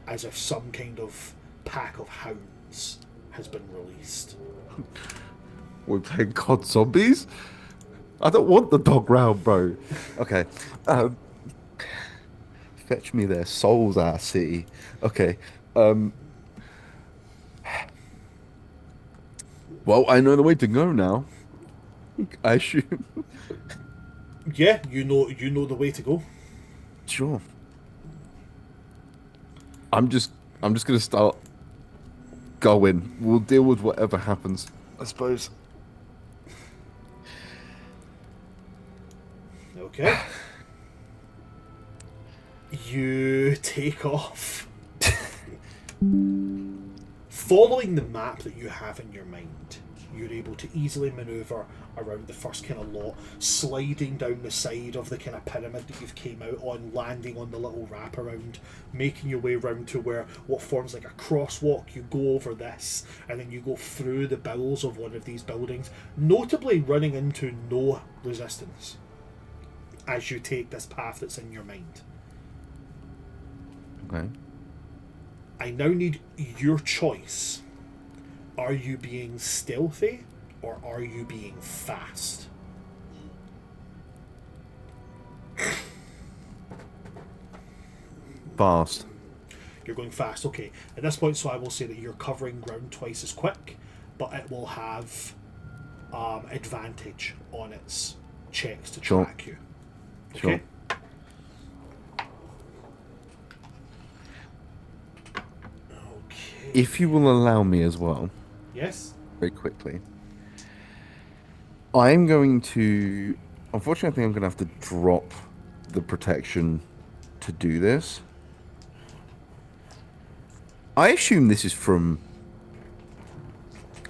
S3: as if some kind of pack of hounds has been released.
S5: We're playing COD Zombies? I don't want the dog round, bro. Okay. Fetch me their souls, our city. Okay. Well, I know the way to go now. I assume.
S3: Yeah, you know the way to go.
S5: Sure. I'm just gonna start going. We'll deal with whatever happens, I suppose.
S3: Okay. You take off. Following the map that you have in your mind, you're able to easily maneuver around the first kind of lot, sliding down the side of the kind of pyramid that you've came out on, landing on the little wraparound, making your way round to where what forms like a crosswalk. You go over this, and then you go through the bowels of one of these buildings, notably running into no resistance as you take this path that's in your mind.
S5: Okay.
S3: I now need your choice. Are you being stealthy or are you being fast?
S5: Fast.
S3: You're going fast, okay. At this point, so I will say that you're covering ground twice as quick, but it will have advantage on its checks to
S5: Sure.
S3: track you.
S5: Sure.
S3: Okay? Okay.
S5: If you will allow me as well,
S3: Yes?
S5: very quickly, I'm going to. Unfortunately, I think I'm going to have to drop the protection to do this. I assume this is from.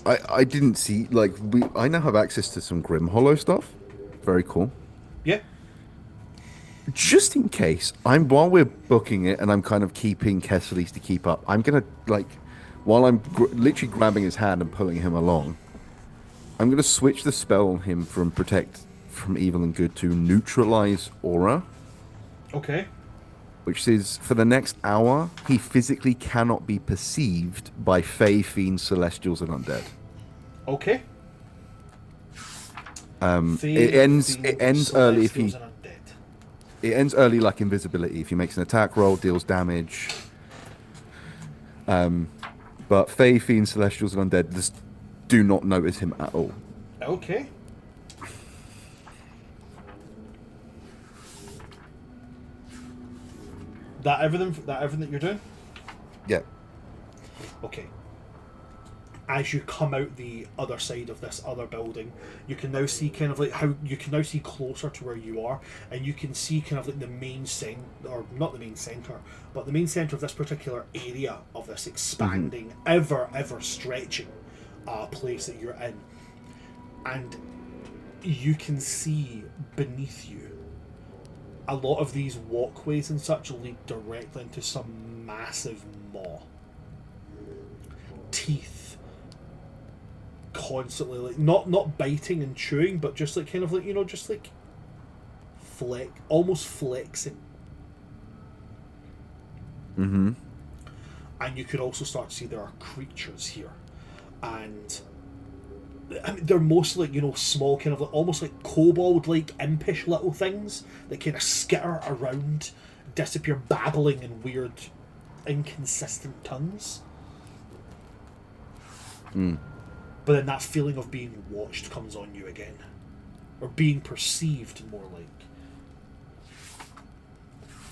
S5: I didn't see I now have access to some Grim Hollow stuff. Very cool.
S3: Yeah?
S5: Just in case, while we're booking it and I'm kind of keeping Kessler's to keep up, I'm gonna while I'm literally grabbing his hand and pulling him along, I'm gonna switch the spell on him from protect from evil and good to neutralize aura,
S3: Okay.
S5: which says for the next hour he physically cannot be perceived by Fey, fiends, celestials, and undead.
S3: Okay.
S5: It ends early if he. It ends early like invisibility. If he makes an attack roll, deals damage. But Fey, fiends, celestials, and undead just do not notice him at all.
S3: Okay. That everything that you're doing?
S5: Yeah.
S3: Okay. As you come out the other side of this other building, you can now see kind of like how you can now see closer to where you are, and you can see kind of like the main or not the main center, but the main center of this particular area of this expanding, ever stretching place that you're in, and you can see beneath you a lot of these walkways and such lead directly into some massive maw. Teeth constantly not biting and chewing, but just like kind of like just like almost flexing.
S5: Mm-hmm.
S3: And you could also start to see there are creatures here, and I mean, they're mostly small, kind of like, almost like kobold-like impish little things that kind of skitter around, disappear, babbling in weird, inconsistent tongues. But then that feeling of being watched comes on you again, or being perceived more like.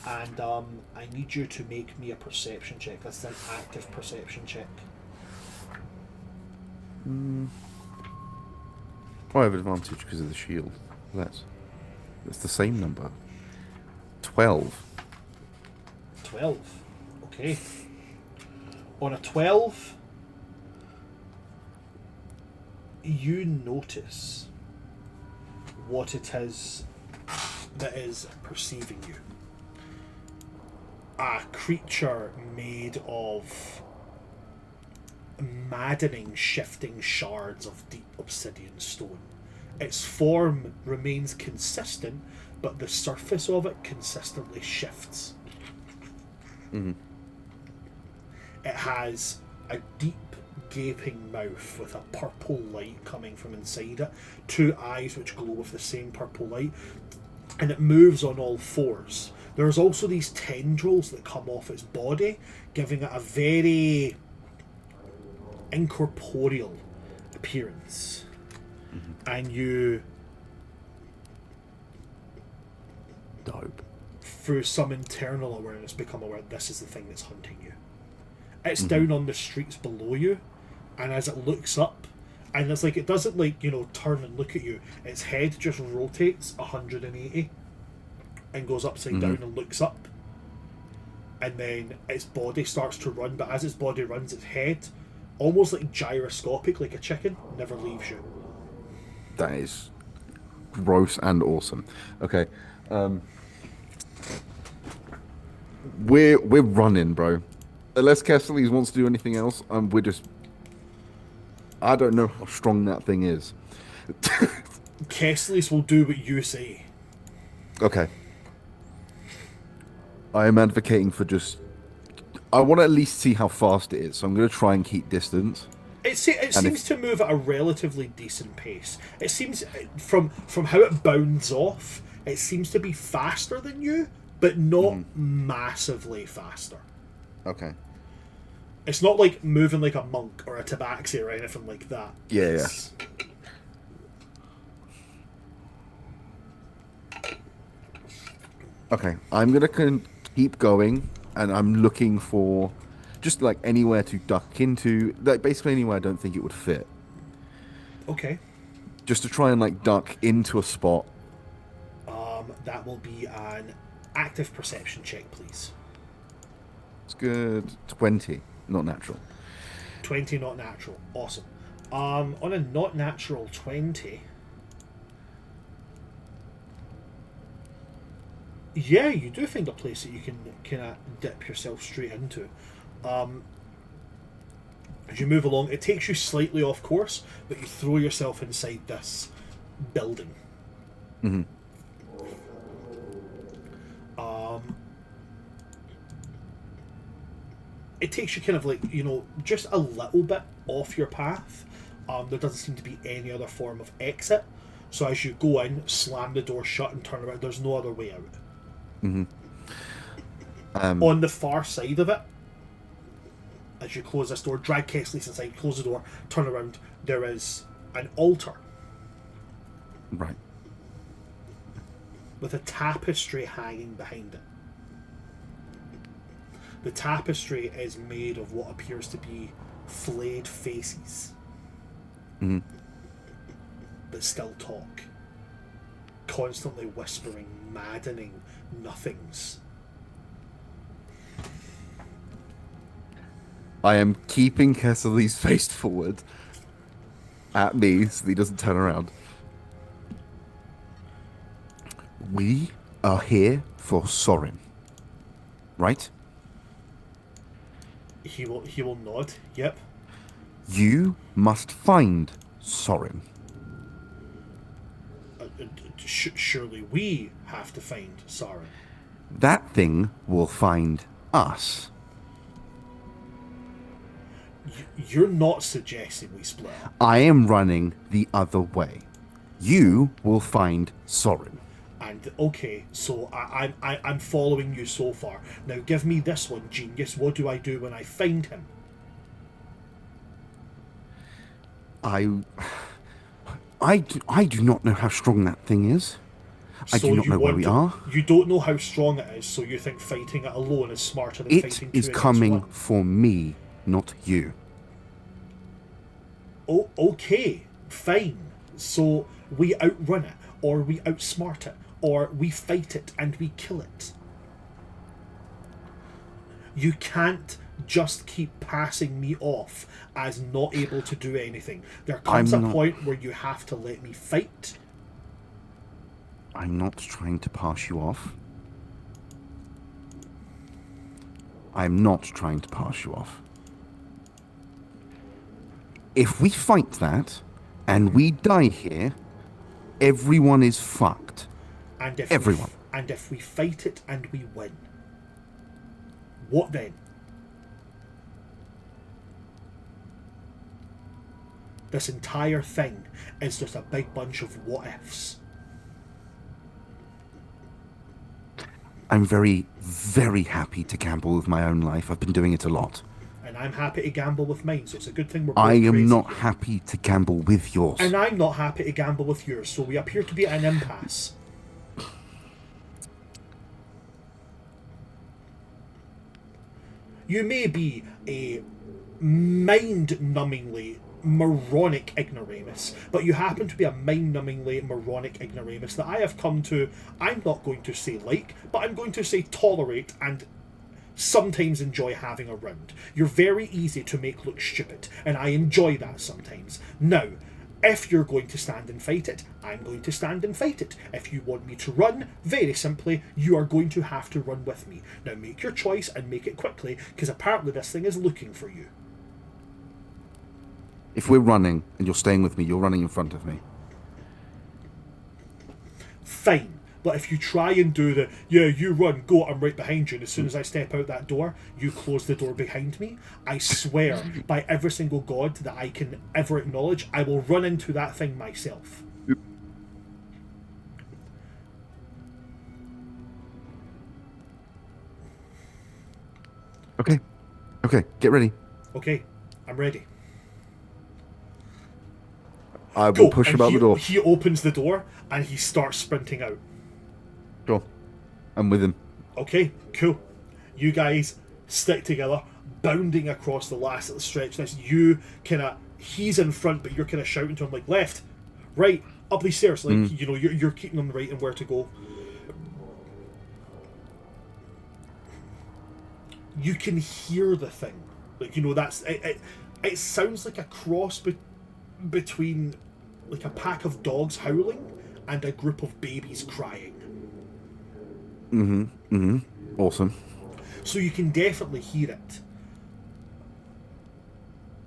S3: And I need you to make me a perception check. That's an active perception check.
S5: I have advantage because of the shield. That's the same number. 12.
S3: 12. Okay. On a 12, you notice what it is that is perceiving you. A creature made of maddening, shifting shards of deep obsidian stone. Its form remains consistent, but the surface of it consistently shifts.
S5: Mm-hmm.
S3: It has a deep, gaping mouth with a purple light coming from inside it, two eyes which glow with the same purple light, and it moves on all fours. There's also these tendrils that come off its body, giving it a very incorporeal appearance. And you,
S5: Dope.
S3: through some internal awareness, become aware this is the thing that's hunting you. It's down on the streets below you, and as it looks up, and it's like it doesn't turn and look at you, its head just rotates 180 and goes upside down and looks up, and then its body starts to run, but as its body runs, its head, almost like gyroscopic, like a chicken, never leaves you.
S5: That is gross and awesome. Okay. We're running, bro. Unless Kessler's wants to do anything else, we're just... I don't know how strong that thing is.
S3: Kessler's will do what you say.
S5: Okay. I am advocating for just I want to at least see how fast it is, so I'm going to try and keep distance.
S3: It seems to move at a relatively decent pace. It seems, from how it bounds off, it seems to be faster than you, but not massively faster.
S5: Okay.
S3: It's not like moving like a monk or a tabaxi or anything like that.
S5: Yeah. Okay, I'm going to keep going, and I'm looking for just like anywhere to duck into, like basically anywhere I don't think it would fit.
S3: Okay.
S5: Just to try and like duck into a spot.
S3: That will be an active perception check, please.
S5: It's good. 20, not natural.
S3: 20, not natural. Awesome. On a not natural 20, yeah, you do find a place that you can kind of dip yourself straight into. As you move along, it takes you slightly off course, but you throw yourself inside this building.
S5: Mm-hmm.
S3: It takes you kind of like, just a little bit off your path. There doesn't seem to be any other form of exit. So as you go in, slam the door shut and turn around, there's no other way out.
S5: Mm-hmm.
S3: On the far side of it, as you close this door, drag Kessler inside, close the door, turn around, there is an altar.
S5: Right.
S3: With a tapestry hanging behind it. The tapestry is made of what appears to be flayed faces.
S5: Mm-hmm.
S3: That still talk. Constantly whispering, maddening nothings.
S5: I am keeping Kesselly's face forward at me so he doesn't turn around. We are here for Sorin, right?
S3: He will nod. Yep.
S5: You must find Sorin.
S3: Surely we have to find Sorin.
S5: That thing will find us.
S3: You're not suggesting we split up.
S5: I am running the other way. You will find Sorin.
S3: And okay, so I'm following you so far. Now give me this one, genius. What do I do when I find him?
S5: I do not know how strong that thing is. I do not know where we are.
S3: You don't know how strong it is, so you think fighting it alone is smarter than
S5: It
S3: fighting two
S5: is
S3: against
S5: coming
S3: one.
S5: for me, not you.
S3: Oh, okay, fine. So we outrun it, or we outsmart it, or we fight it and we kill it. You can't just keep passing me off as not able to do anything. There comes a point where you have to let me fight.
S5: I'm not trying to pass you off. I'm not trying to pass you off. If we fight that, and we die here, everyone is fucked.
S3: And if
S5: Everyone.
S3: And if we fight it and we win, what then? This entire thing is just a big bunch of what ifs.
S5: I'm very, very happy to gamble with my own life. I've been doing it a lot.
S3: And I'm happy to gamble with mine, so it's a good thing we're both
S5: I am
S3: crazy
S5: not
S3: here.
S5: happy to gamble with yours.
S3: And I'm not happy to gamble with yours, so we appear to be at an impasse. You may be a mind-numbingly moronic ignoramus, but you happen to be a mind-numbingly moronic ignoramus that I have come to, I'm not going to say like, but I'm going to say tolerate and sometimes enjoy having around. You're very easy to make look stupid, and I enjoy that sometimes. Now, if you're going to stand and fight it, I'm going to stand and fight it. If you want me to run, very simply, you are going to have to run with me. Now make your choice and make it quickly, because apparently this thing is looking for you.
S5: If we're running and you're staying with me, you're running in front of me.
S3: Fine. But if you try and do the, yeah, you run, go, I'm right behind you, and as soon as I step out that door, you close the door behind me, I swear, by every single god that I can ever acknowledge, I will run into that thing myself.
S5: Okay. Okay, get ready.
S3: Okay, I'm ready.
S5: I will
S3: Go.
S5: push
S3: And
S5: him out the door.
S3: He opens the door, and he starts sprinting out.
S5: Sure. I'm with him.
S3: Okay, cool. You guys stick together, bounding across the last little stretch. Now you kind of, he's in front, but you're kind of shouting to him like left, right, up these stairs. Like you know, you're keeping them right and where to go. You can hear the thing, like you know that's it. It sounds like a cross between like a pack of dogs howling and a group of babies crying.
S5: Awesome.
S3: So you can definitely hear it.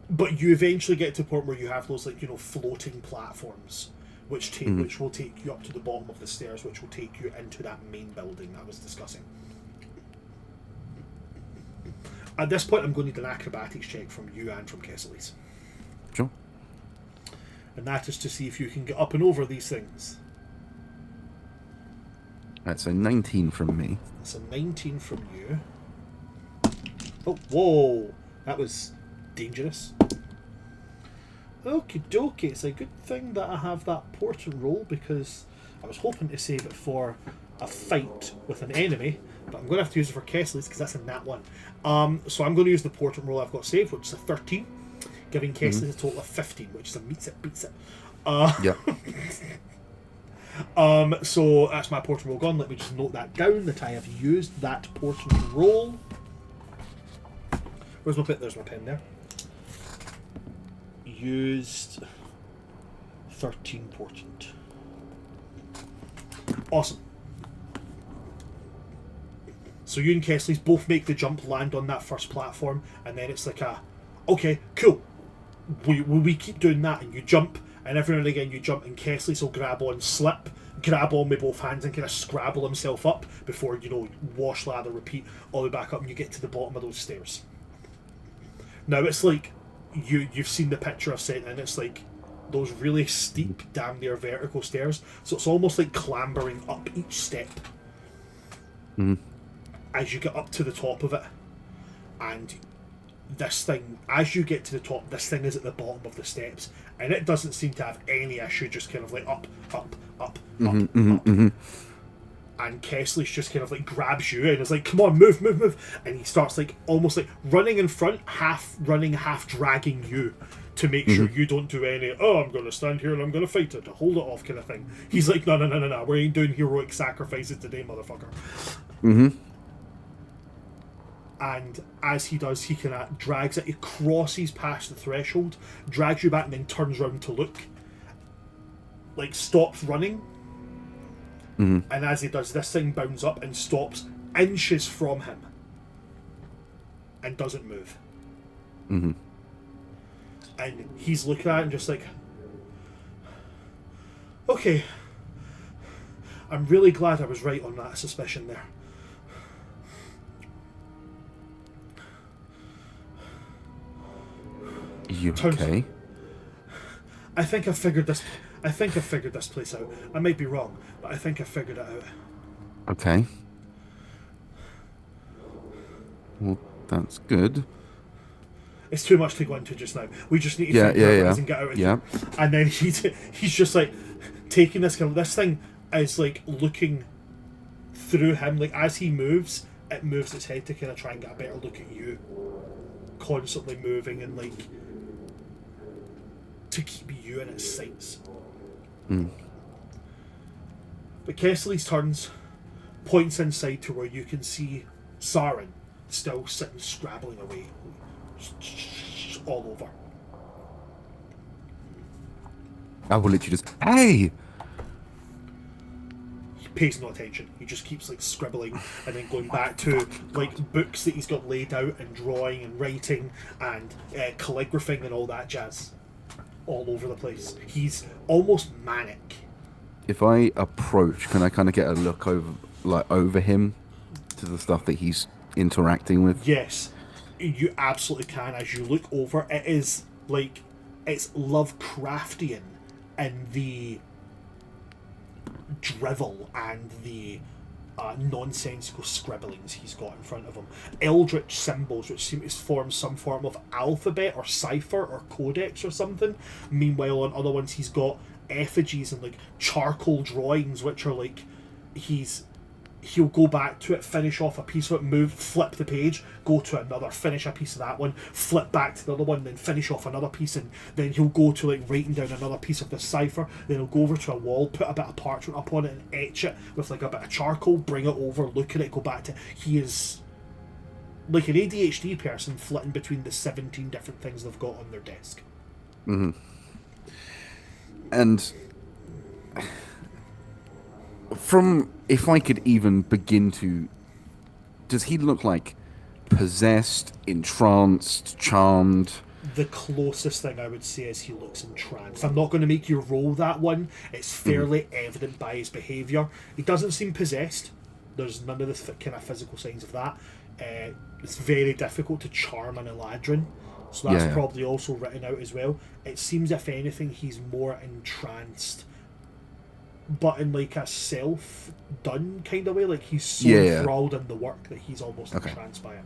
S3: But you eventually get to a point where you have those, like, you know, floating platforms which will take you up to the bottom of the stairs, which will take you into that main building that I was discussing. At this point, I'm going to need an acrobatics check from you and from Kesselys.
S5: Sure.
S3: And that is to see if you can get up and over these things.
S5: That's a 19 from me.
S3: That's a 19 from you. Oh, whoa! That was dangerous. Okie dokie, it's a good thing that I have that portent roll because I was hoping to save it for a fight with an enemy, but I'm going to have to use it for Kesselys because that's a nat 1. So I'm going to use the portent roll I've got saved, which is a 13, giving Kesselys a total of 15, which is a meets it, beats it.
S5: Yeah.
S3: So that's my portent roll gone. Let me just note that down that I have used that portent roll. Where's my pen? There's my pen there. Used 13 portent. Awesome. So you and Kesselys both make the jump, land on that first platform, and then it's like a, okay, cool. We keep doing that, and you jump, and every now and again you jump, and Kesselys will grab on, slip, grab on with both hands, and kind of scrabble himself up before, you know, wash, lather, repeat, all the way back up, and you get to the bottom of those stairs. Now it's like you've seen the picture I've sent, and it's like those really steep, damn near vertical stairs. So it's almost like clambering up each step as you get up to the top of it. And this thing, as you get to the top, this thing is at the bottom of the steps, and it doesn't seem to have any issue, just kind of like up. And Kesselys just kind of like grabs you and is like, come on, move. And he starts like almost like running in front, half running, half dragging you to make sure you don't do any, oh, I'm going to stand here and I'm going to fight it, to hold it off kind of thing. He's like, no, we ain't doing heroic sacrifices today, motherfucker. And as he does, he kind of drags it, he crosses past the threshold, drags you back and then turns around to look. Like, stops running. And as he does, this thing bounds up and stops inches from him. And doesn't move. And he's looking at it and just like, okay, I'm really glad I was right on that suspicion there.
S5: You okay?
S3: I think I figured this place out. I might be wrong, but I think I figured it out.
S5: Okay. Well, that's good.
S3: It's too much to go into just now. We just need to figure out and get out of here. And then he's just like taking this kind of, this thing is like looking through him, like as he moves, it moves its head to kind of try and get a better look at you. Constantly moving and like to keep you in its sights. But Kesselys turns, points inside to where you can see Saren still sitting scrabbling away. All over.
S5: I will literally just, hey!
S3: He pays no attention. He just keeps like scribbling and then going back to like books that he's got laid out and drawing and writing and calligraphing and all that jazz all over the place. He's almost manic.
S5: if I approach, can I kind of get a look over him to the stuff that he's interacting with?
S3: Yes, you absolutely can. As you look over, it is like it's Lovecraftian in the drivel and the nonsensical scribblings he's got in front of him. Eldritch symbols which seem to form some form of alphabet or cipher or codex or something. Meanwhile, on other ones, he's got effigies and like charcoal drawings which are like he'll go back to it, finish off a piece of it, move, flip the page, go to another, finish a piece of that one, flip back to the other one, then finish off another piece, and then he'll go to like writing down another piece of the cipher, then he'll go over to a wall, put a bit of parchment up on it and etch it with like a bit of charcoal, bring it over, look at it, go back to... He is like an ADHD person flitting between the 17 different things they've got on their desk.
S5: Mm-hmm. And from, if I could even begin to, does he look like possessed, entranced, charmed?
S3: The closest thing I would say is he looks entranced. I'm not going to make you roll that one. It's fairly evident by his behaviour. He doesn't seem possessed. There's none of this kind of physical signs of that. It's very difficult to charm an Eladrin, so that's probably also written out as well. It seems, if anything, he's more entranced, but in like a self-done kind of way. Like he's so enthralled in the work that he's almost entranced by it.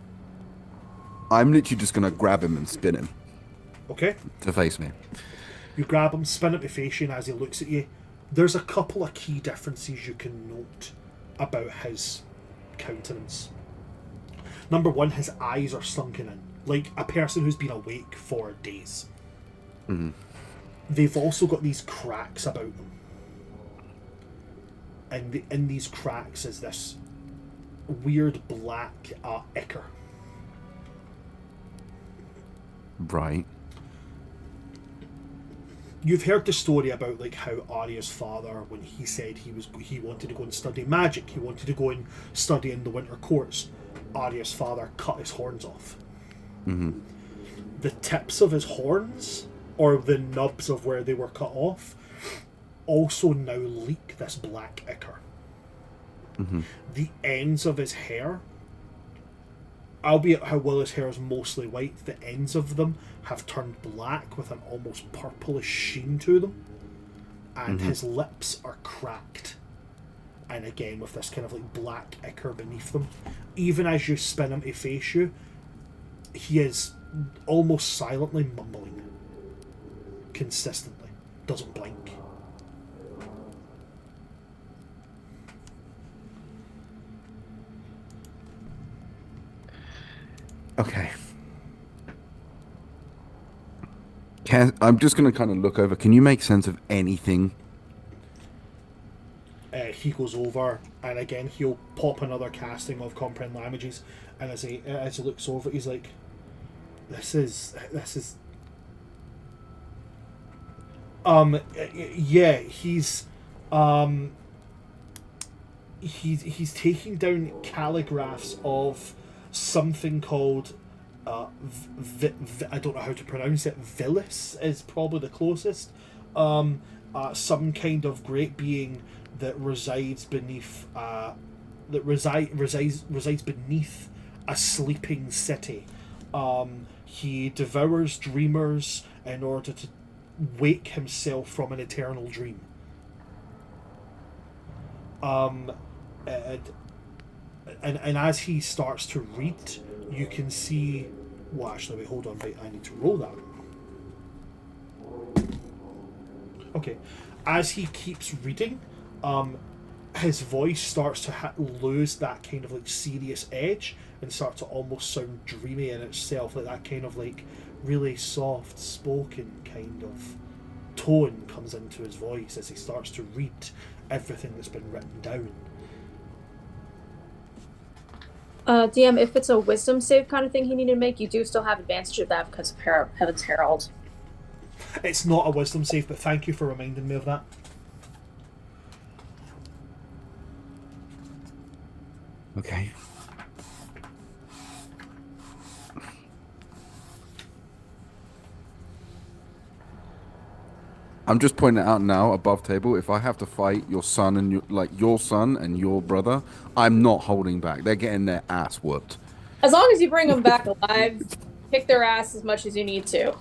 S5: I'm literally just going to grab him and spin him.
S3: Okay.
S5: To face me.
S3: You grab him, spin him to face you, and as he looks at you, there's a couple of key differences you can note about his countenance. Number one, his eyes are sunken in, like a person who's been awake for days.
S5: Mm-hmm.
S3: They've also got these cracks about them. And in these cracks is this weird black ichor.
S5: Right.
S3: You've heard the story about like how Arya's father, when he said he wanted to go and study magic, he wanted to go and study in the winter courts, Arya's father cut his horns off.
S5: Mm-hmm.
S3: The tips of his horns, or the nubs of where they were cut off, also now leak this black ichor.
S5: Mm-hmm.
S3: The ends of his hair, albeit how well his hair is mostly white, the ends of them have turned black with an almost purplish sheen to them. And his lips are cracked. And again, with this kind of like black ichor beneath them. Even as you spin him to face you, he is almost silently mumbling. Consistently. Doesn't blink.
S5: Okay. I'm just going to kind of look over. Can you make sense of anything?
S3: He goes over, and again he'll pop another casting of comprehend languages, and as he looks over, he's like, "This is." Yeah, he's taking down calligraphs of something called I don't know how to pronounce it. Vilis is probably the closest. Some kind of great being that resides beneath resides beneath a sleeping city. He devours dreamers in order to wake himself from an eternal dream. And as he starts to read, you can see... Well, actually, wait, hold on. Wait, I need to roll that. Okay. As he keeps reading, his voice starts to lose that kind of like serious edge and start to almost sound dreamy in itself, like that kind of like really soft spoken kind of tone comes into his voice as he starts to read everything that's been written down.
S6: DM, if it's a wisdom save kind of thing he needed to make, you do still have advantage of that because of Heaven's Herald.
S3: It's not a wisdom save, but thank you for reminding me of that.
S5: Okay. I'm just pointing it out now, above table. If I have to fight your son and your son and your brother, I'm not holding back. They're getting their ass whooped.
S6: As long as you bring them back alive, kick their ass as much as you need to.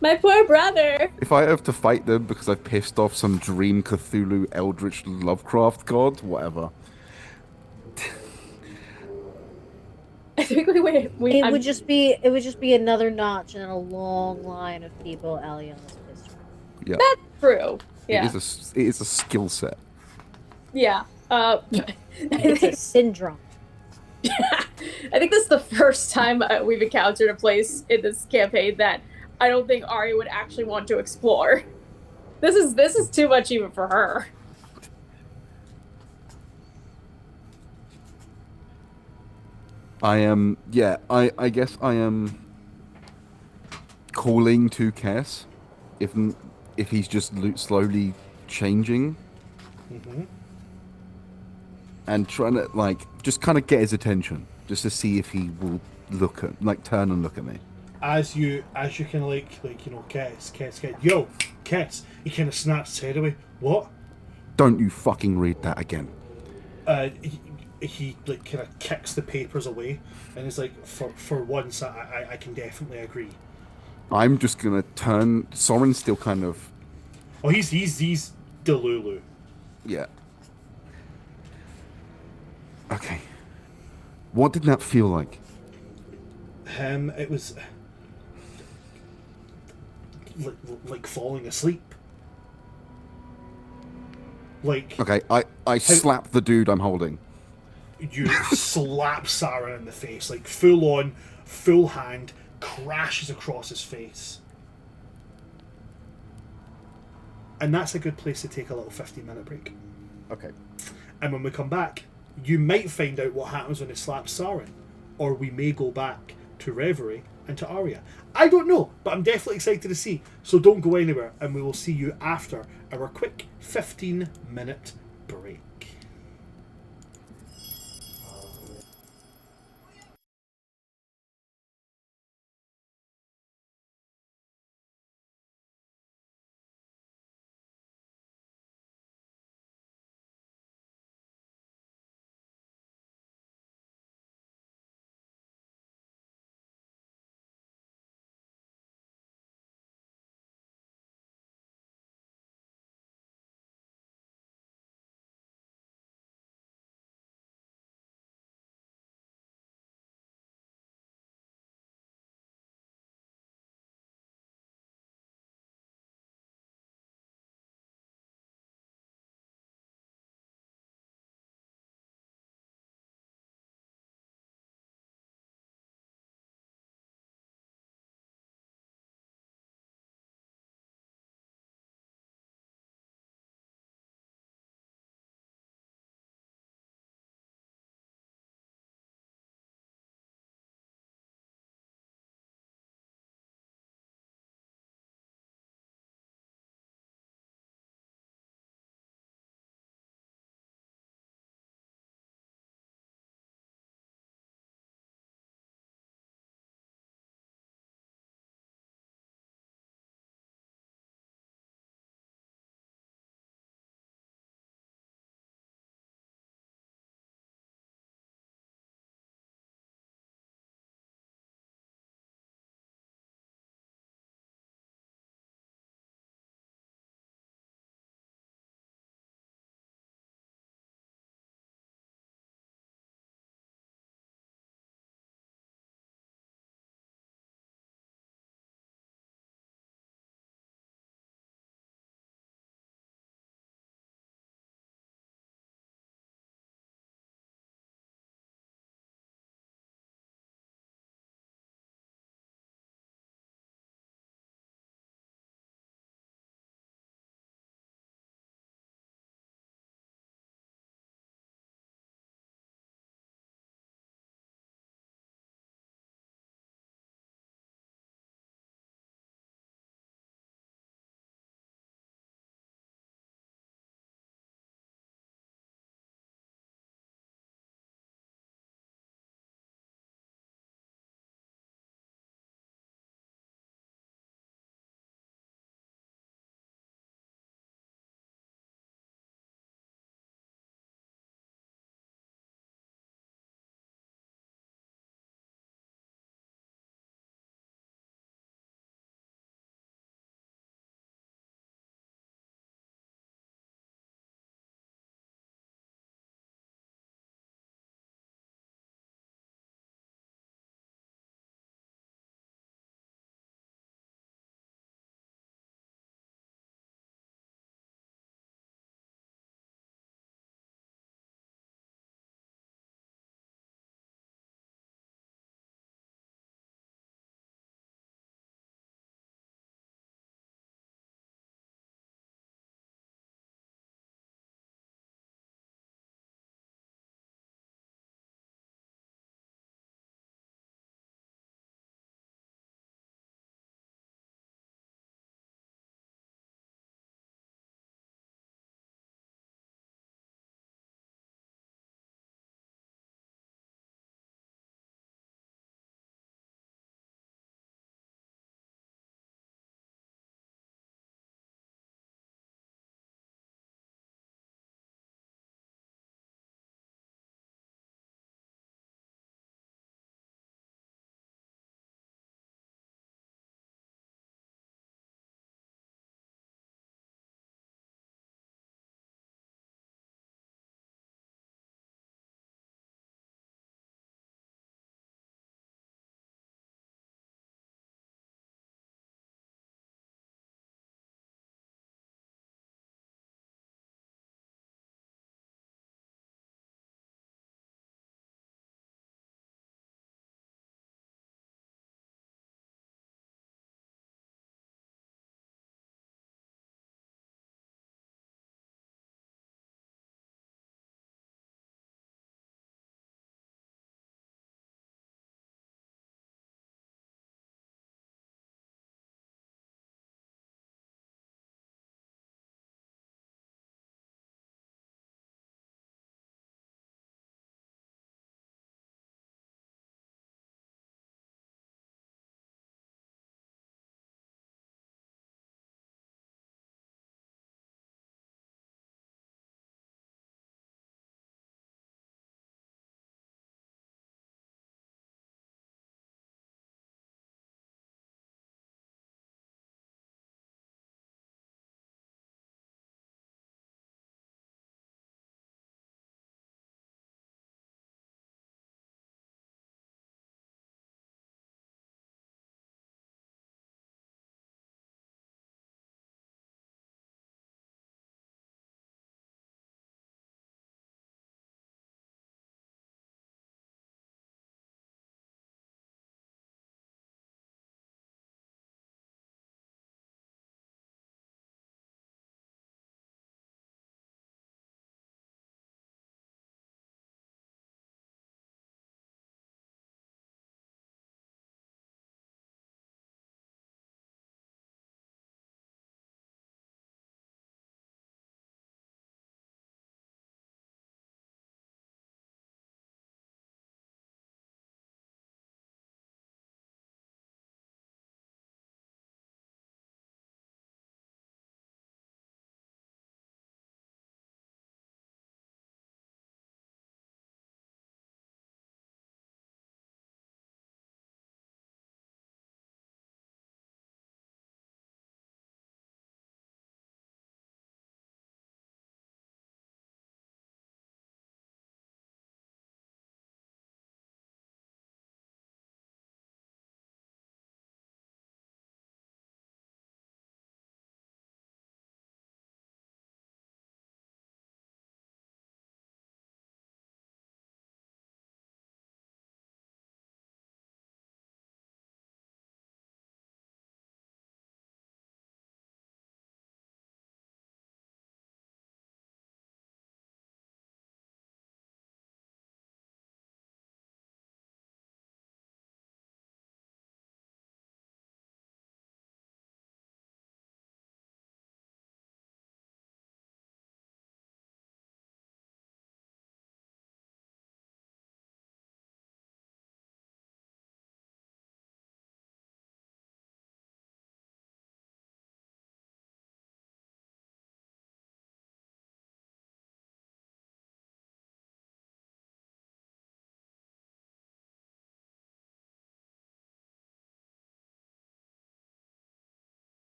S6: My poor brother.
S5: If I have to fight them because I've pissed off some Dream Cthulhu Eldritch Lovecraft god, whatever.
S6: I think
S2: It would just be another notch in a long line of people Eliana's pissed off.
S5: Yeah,
S6: That's true. Yeah.
S5: it is a skill set.
S6: Yeah.
S2: It's a syndrome.
S6: I think this is the first time we've encountered a place in this campaign that I don't think Ari would actually want to explore. This is too much even for her.
S5: I guess I am calling to Kess if he's just slowly changing and trying to just kind of get his attention just to see if he will turn and look at me.
S3: As you kind of Kess, yo, Kess, he kind of snaps his head away. What?
S5: Don't you fucking read that again.
S3: He kind of kicks the papers away and is like, for once I can definitely agree.
S5: I'm just gonna turn. Soren's still kind of.
S3: Oh, he's Delulu.
S5: Yeah. Okay. What did that feel like?
S3: It was like falling asleep. Like,
S5: Okay, I slap the dude I'm holding.
S3: You slap Sarah in the face, like full on, full hand, crashes across his face. And that's a good place to take a little 15-minute break.
S5: Okay.
S3: And when we come back, you might find out what happens when he slaps Saren. Or we may go back to Reverie and to Arya. I don't know, but I'm definitely excited to see. So don't go anywhere, and we will see you after our quick 15-minute break.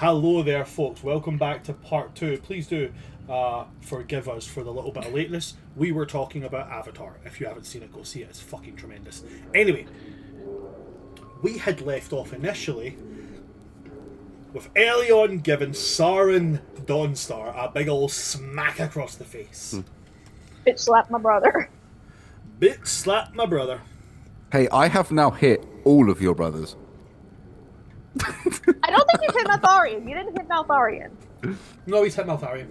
S3: Hello there, folks. Welcome back to part 2. Please do forgive us for the little bit of lateness. We were talking about Avatar. If you haven't seen it, go see it. It's fucking tremendous. Anyway, we had left off initially with Elion giving Saren Dawnstar a big ol' smack across the face.
S4: Bitch slapped my brother.
S3: Bitch slap my brother.
S5: Hey, I have now hit all of your brothers.
S4: I don't think you hit Maltharion. You didn't hit Maltharion.
S3: No, he's hit Maltharion.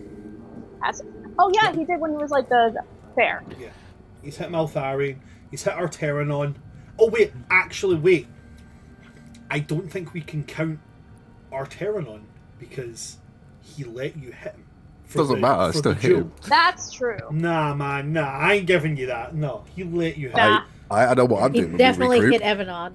S4: Oh yeah, he did when he was like the fair.
S3: Yeah. He's hit Maltharion. He's hit Arteranon. Oh wait, actually wait. I don't think we can count Arteranon because he let you hit him.
S5: Doesn't matter, I still hit him.
S4: That's true.
S3: Nah, man, nah, I ain't giving you that. No, he let you hit him.
S4: Nah.
S5: I know what I'm
S2: He
S5: doing.
S2: definitely
S5: Regroup.
S2: hit Evanon.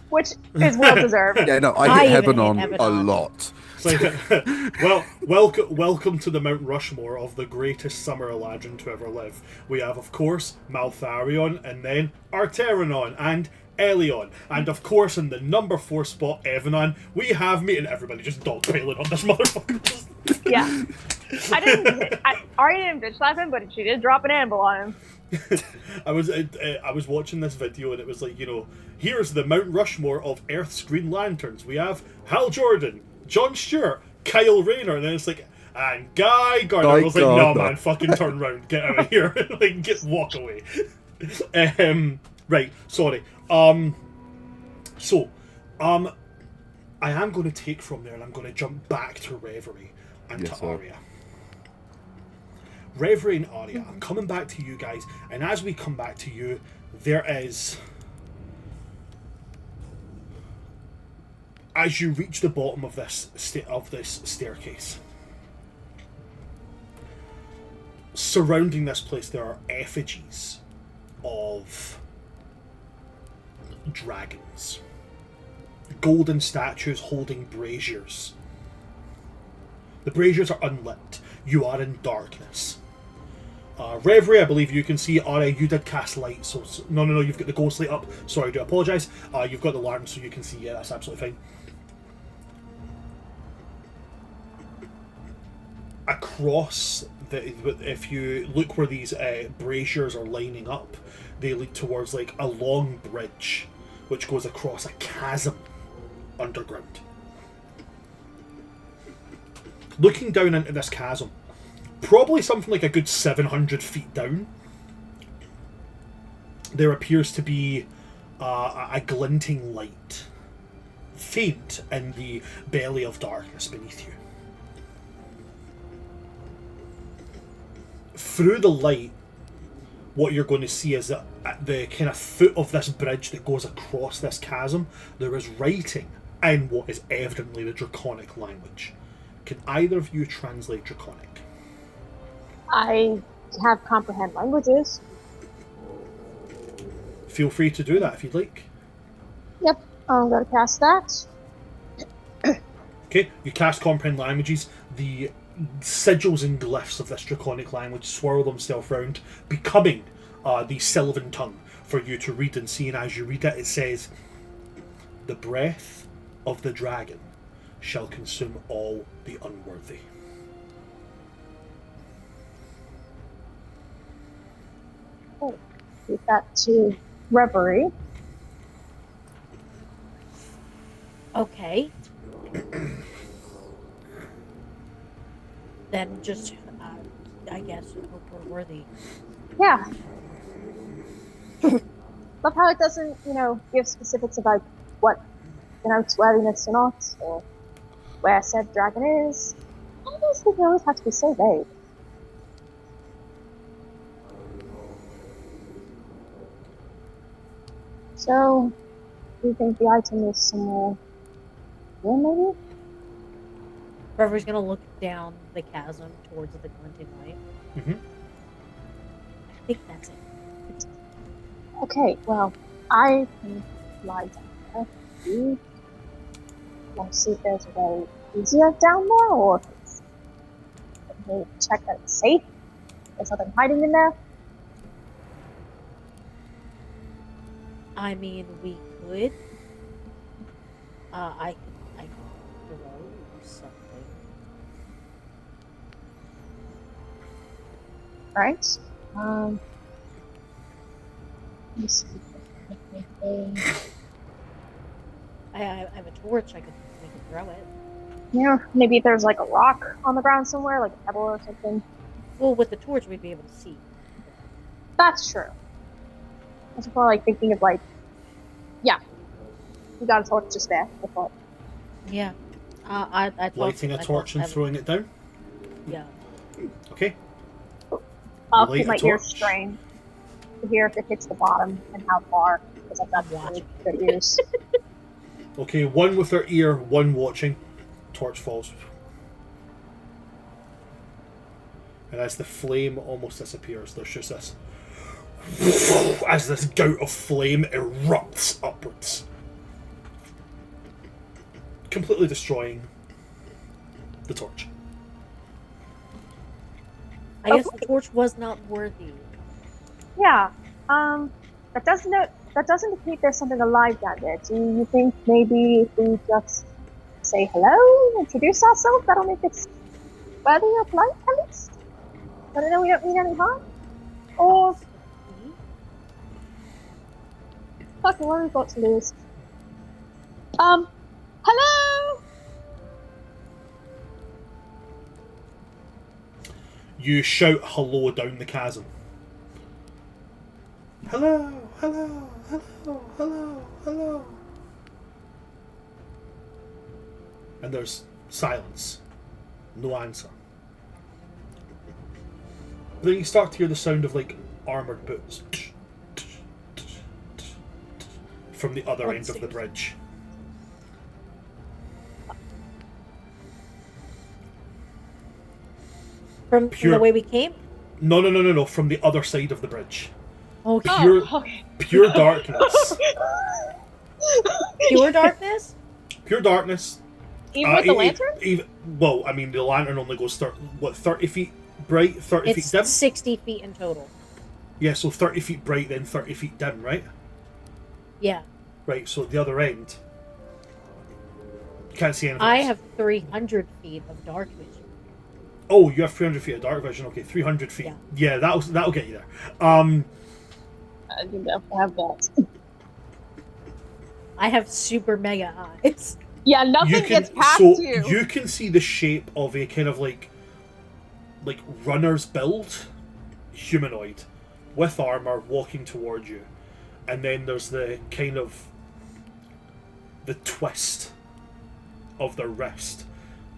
S4: Which is well deserved.
S5: Yeah, no,
S2: I
S5: I hit
S2: even
S5: Heaven
S2: hit
S5: on a
S2: Evanon.
S5: lot.
S3: It's like, welcome to the Mount Rushmore of the greatest summer Eladrin to ever live. We have, of course, Maltharion, and then Arteranon, and Elion, and of course, in the number 4 spot, Evanon, we have me, and everybody just dogpailing on this motherfucker.
S4: Yeah. Ari didn't bitch slap him, but she did drop an anvil on him.
S3: I was watching this video and it was like, you know, here's the Mount Rushmore of Earth's Green Lanterns. We have Hal Jordan, Jon Stewart, Kyle Rayner, and then it's like, and Guy Gardner. I was like, no man, fucking turn round, get out of here, like walk away. Right, sorry. I am going to take from there and I'm going to jump back to Reverie and to Arya. Reverie and Arya, I'm coming back to you guys, and as we come back to you, there is, as you reach the bottom of this staircase, surrounding this place there are effigies of dragons, golden statues holding braziers. The braziers are unlit. You are in darkness. Reverie, I believe you can see. Arya, you did cast light, so no, you've got the ghost light up. Sorry, I do apologise. You've got the lantern, so you can see. Yeah, that's absolutely fine. Across if you look where these braziers are lining up, they lead towards like a long bridge, which goes across a chasm underground. Looking down into this chasm, probably something like a good 700 feet down, there appears to be a glinting light, faint in the belly of darkness beneath you. Through the light, what you're going to see is that at the kind of foot of this bridge that goes across this chasm, there is writing in what is evidently the Draconic language. Can either of you translate Draconic?
S4: I have comprehend languages.
S3: Feel free to do that if you'd like.
S4: Yep, I'm going to cast that.
S3: Okay, you cast comprehend languages. The sigils and glyphs of this Draconic language swirl themselves round, becoming the Sylvan tongue for you to read and see. And as you read it, it says, "The breath of the dragon shall consume all the unworthy."
S4: Oh, give that to Reverie.
S2: Okay. Then just, I guess, hope we're worthy.
S4: Yeah. Love how it doesn't, give specifics about what denotes worthiness or not, or where said dragon is. I guess they always have to be so vague. So, do you think the item is somewhere here, maybe?
S2: Reverie's gonna look down the chasm towards the glinting light.
S3: Mm-hmm.
S2: I think that's it.
S4: Okay, well, I can lie down there. You want to see if there's a way easier down there, or if it's... Can we check that it's safe? There's nothing hiding in there?
S2: I mean, we could. I could throw something.
S4: Right. Let me see.
S2: I have a torch. We could throw it.
S4: Yeah, maybe there's like a rock on the ground somewhere, like a pebble or something.
S2: Well, with the torch, we'd be able to see.
S4: That's true. I was more like thinking of like, yeah, we got a torch just there. I thought.
S2: Yeah. I
S3: Lighting a torch and throwing it down.
S2: Yeah.
S3: Okay.
S4: I'll
S3: Light
S4: keep
S3: a
S4: my ears
S3: torch.
S4: strained to hear if it hits the bottom and how far, because I've got really good ears.
S3: Okay, one with their ear, one watching. Torch falls. And as the flame almost disappears, there's just this. As this gout of flame erupts upwards. Completely destroying the torch.
S2: I guess the torch was not worthy.
S4: Yeah. That does indicate there's something alive down there. Do you think maybe if we just say hello, introduce ourselves, that'll make it worthy of life at least? I don't know, we don't mean any harm? Or fuck it, what have we got to lose? Hello?
S3: You shout hello down the chasm. Hello, hello, hello, hello, hello. And there's silence. No answer. But then you start to hear the sound of like armoured boots from the other end of the bridge.
S2: From the way we came?
S3: No. From the other side of the bridge.
S2: Oh,
S3: Pure darkness.
S2: Pure darkness?
S3: Pure darkness.
S4: Even with the lantern?
S3: Well, I mean, the lantern only goes 30 feet bright, 30 feet dim?
S2: It's 60 feet in total.
S3: Yeah, so 30 feet bright, then 30 feet dim, right?
S2: Yeah.
S3: Right, so at the other end, you can't see anything.
S2: I
S3: else.
S2: have 300 feet of dark vision.
S3: Oh, you have 300 feet of dark vision. Okay, 300 feet. Yeah, that'll get you there.
S4: I do definitely have that.
S2: I have super mega eyes.
S4: Yeah, nothing gets past
S3: so
S4: you.
S3: You can see the shape of a kind of like runner's build, humanoid, with armor, walking towards you, and then there's the kind of the twist of their wrist,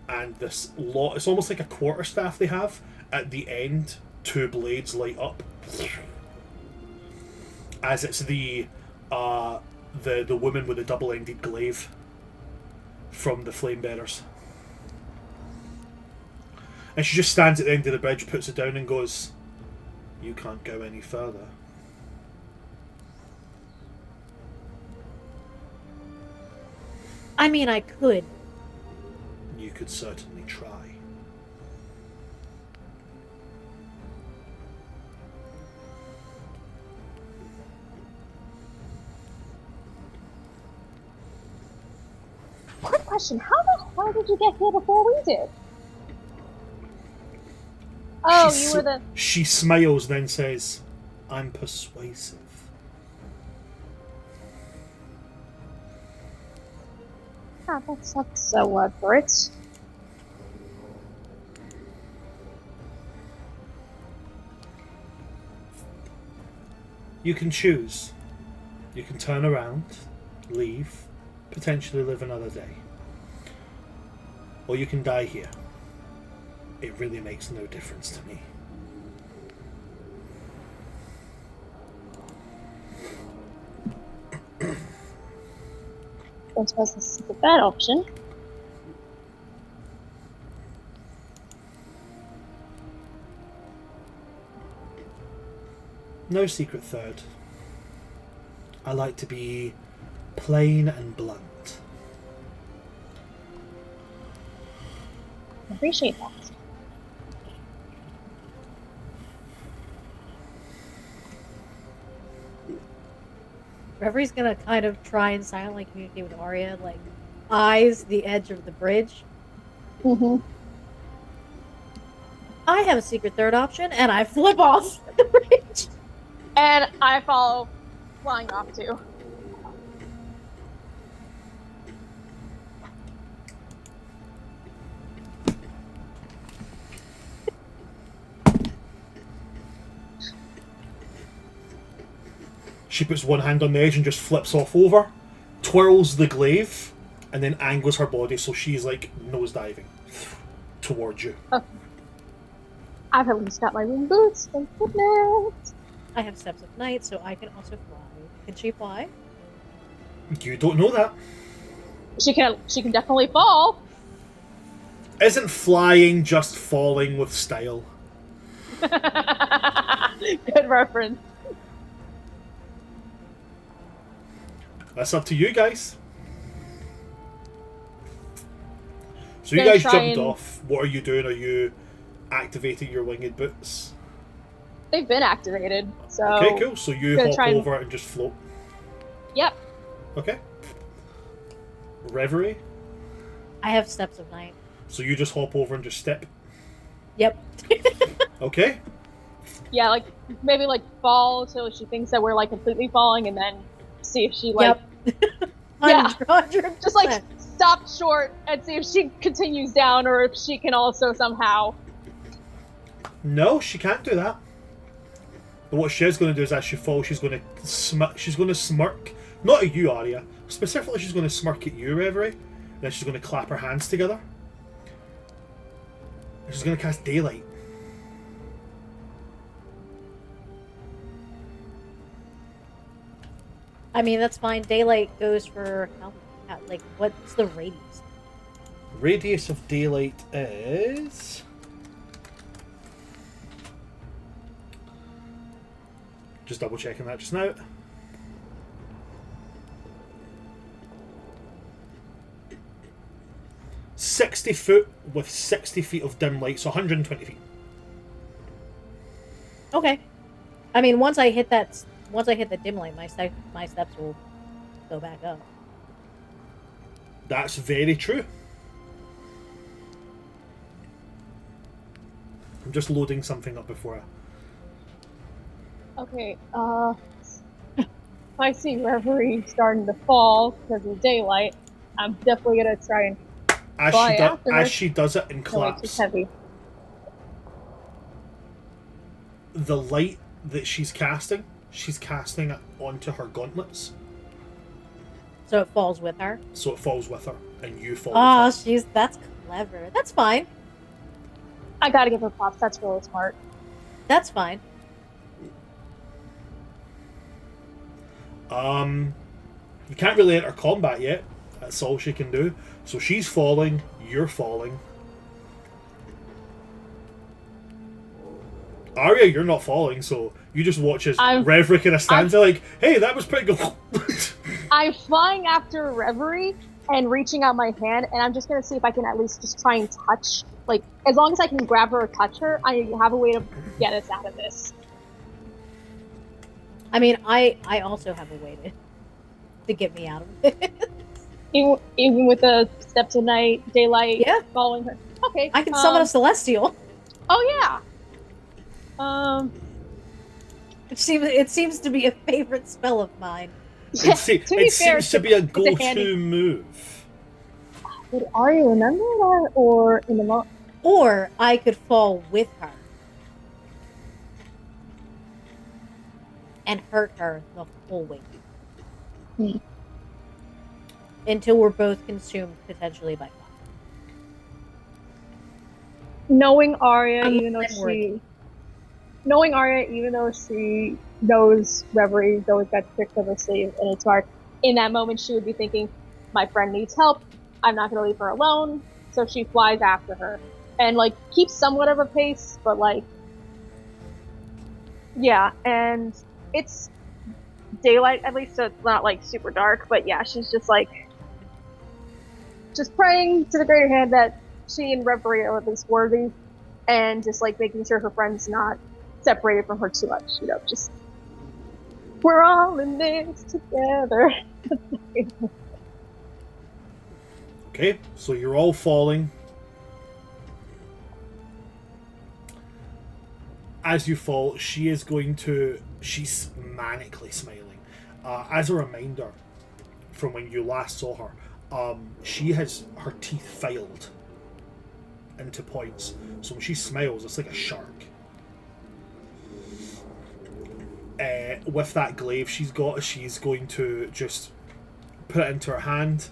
S3: and this lot. It's almost like a quarterstaff they have at the end. Two blades light up, as it's the woman with the double-ended glaive from the flame bearers. And she just stands at the end of the bridge, puts it down and goes, "You can't go any further."
S2: I mean, I could.
S3: You could certainly try.
S4: Quick question, how the hell did you get here before we did? Oh, you were the...
S3: She smiles, then says, "I'm persuasive."
S4: Ah, that's a word for it.
S3: You can choose. You can turn around, leave, potentially live another day. Or you can die here. It really makes no difference to me.
S4: I suppose this is the third option.
S3: No secret third. I like to be plain and blunt.
S4: I appreciate that.
S2: Reverie gonna kind of try and silently communicate with Arya, like eyes the edge of the bridge,
S4: Mm-hmm.
S2: I have a secret third option, and I flip off the bridge.
S4: And I follow, flying off too.
S3: She puts one hand on the edge and just flips off over, twirls the glaive, and then angles her body so she's like nosediving towards you.
S4: I've at least got my wing boots. Thank goodness.
S2: I have steps of night, so I can also fly. Can she fly?
S3: You don't know that.
S4: She can definitely fall.
S3: Isn't flying just falling with style?
S4: Good reference.
S3: That's up to you guys. So you
S4: Gonna
S3: guys
S4: try
S3: jumped
S4: and-
S3: off. What are you doing? Are you activating your winged boots?
S4: They've been activated, so.
S3: Okay, cool. So you
S4: Gonna
S3: hop
S4: try and-
S3: over and just float.
S4: Yep.
S3: Okay. Reverie.
S2: I have steps of night.
S3: So you just hop over and just step.
S2: Yep.
S3: Okay.
S4: Yeah, like maybe like fall so she thinks that we're like completely falling, and then see if she like
S2: Yep.
S4: Yeah.
S2: 100%.
S4: just like stop short and see if she continues down or if she can also somehow.
S3: No, she can't do that. But what she's going to do is, as she falls, she's going to smirk. Not at you, Arya. Specifically, she's going to smirk at you, Reverie. Then she's going to clap her hands together. And she's going to cast Daylight.
S2: I mean, that's fine. Daylight goes for how like what's the radius?
S3: Radius of Daylight is... Just double checking that just now. £60 with 60 feet of dim light, so 120 feet.
S2: Okay. I mean, once I hit the dim light, my steps will go back up.
S3: That's very true. I'm just loading something up before I...
S4: Okay, if I see Reverie starting to fall because of daylight, I'm definitely gonna try and fly after her.
S3: As she does it and
S4: No, wait,
S3: claps,
S4: she's heavy.
S3: the light that she's casting it onto her gauntlets,
S2: So it falls with her.
S3: so it falls with her, and you fall
S2: Oh,
S3: with her.
S2: that's clever. That's fine.
S4: I gotta give her props. That's really smart.
S2: That's fine.
S3: You can't really enter combat yet. That's all she can do. So she's falling, you're falling. Arya, you're not falling, so you just watch as Reverie kind of stands there like, hey, that was pretty good.
S4: I'm flying after Reverie and reaching out my hand, and I'm just gonna see if I can at least just try and touch. Like, as long as I can grab her or touch her, I have a way to get us out of this.
S2: I mean, I also have a way to get me out of it.
S4: Even with the steps of night, daylight,
S2: Yeah.
S4: following her. Okay.
S2: I can summon a celestial.
S4: Oh yeah.
S2: It seems to be a favorite spell of mine.
S4: Yeah,
S3: It seems to be a go-to
S4: handy-
S3: move.
S4: Would Arya remember that, or in the moment?
S2: Or I could fall with her and hurt her the whole way.
S4: Hmm.
S2: Until we're both consumed potentially by fire.
S4: Knowing Arya,
S2: I'm
S4: even though
S2: working.
S4: she knows Reverie's always got tricks up her sleeve and it's hard, in that moment she would be thinking, my friend needs help, I'm not going to leave her alone, so she flies after her. And, like, keeps somewhat of a pace, but, like, yeah, and it's daylight, at least so it's not, like, super dark, but yeah, she's just, like, just praying to the greater hand that she and Reverie are at least worthy, and just, like, making sure her friend's not separated from her too much, you know, just, we're all in this together.
S3: Okay, so you're all falling. as you fall, she's manically smiling. As a reminder from when you last saw her, she has her teeth filed into points. So when she smiles, it's like a shark. With that glaive she's got, she's going to just put it into her hand.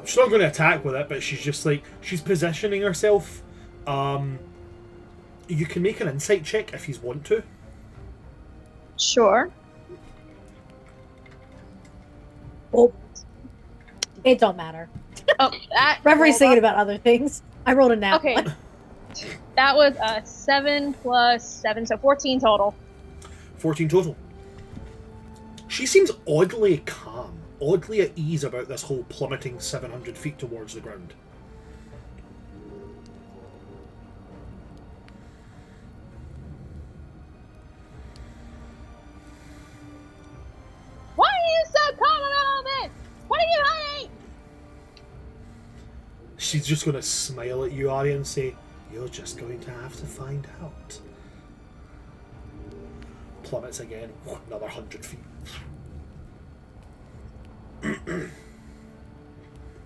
S3: She's not going to attack with it, but she's positioning herself. You can make an insight check if you want to.
S4: Sure.
S2: Oh, it don't matter.
S4: Oh, that.
S2: Referee's thinking about other things. I rolled a nat
S4: Okay.
S2: one.
S4: That was 7 plus 7, so 14 total.
S3: 14 total. She seems oddly calm, oddly at ease about this whole plummeting 700 feet towards the ground.
S4: Why are you so calm about all this? What are you hiding?
S3: She's just going to smile at you, Arya, and say, "You're just going to have to find out." Plummets again, another 100 feet.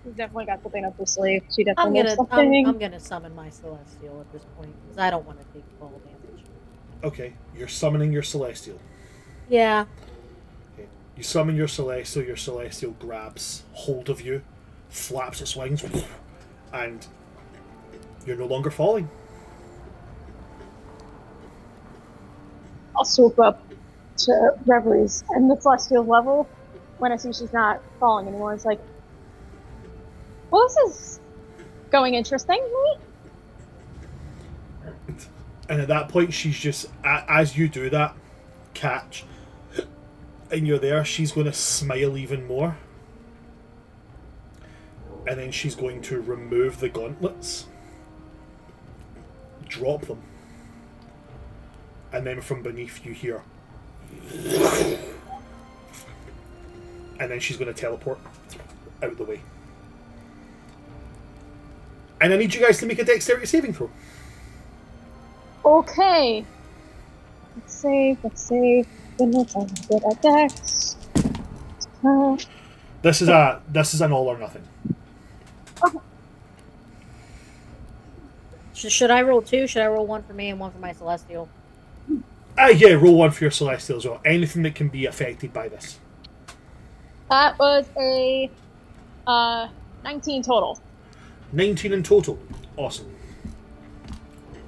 S4: She's definitely got something up her sleeve. She
S2: I'm
S4: definitely
S2: gonna
S4: knows something.
S2: I'm gonna summon my Celestial at this point because I don't want to take fall damage.
S3: Okay, you're summoning your Celestial.
S2: Yeah.
S3: Okay. You summon your Celestial grabs hold of you, flaps its wings, and you're no longer falling.
S4: I'll swoop up to Reveries and the Celestial level when I see she's not falling anymore. It's like, well, this is going interestingly.
S3: And at that point, she's just, as you do that, catch, and you're there, she's going to smile even more. And then she's going to remove the gauntlets, drop them, and then from beneath you hear. And then she's going to teleport out the way. And I need you guys to make a dexterity saving throw.
S4: Okay. Let's save. Goodness, I'm good at dex.
S3: This is an all or nothing.
S4: Okay.
S2: Should I roll two? Should I roll one for me and one for my Celestial?
S3: Yeah, roll one for your Celestial as well. Anything that can be affected by this.
S4: That was a 19 total.
S3: 19 in total. Awesome.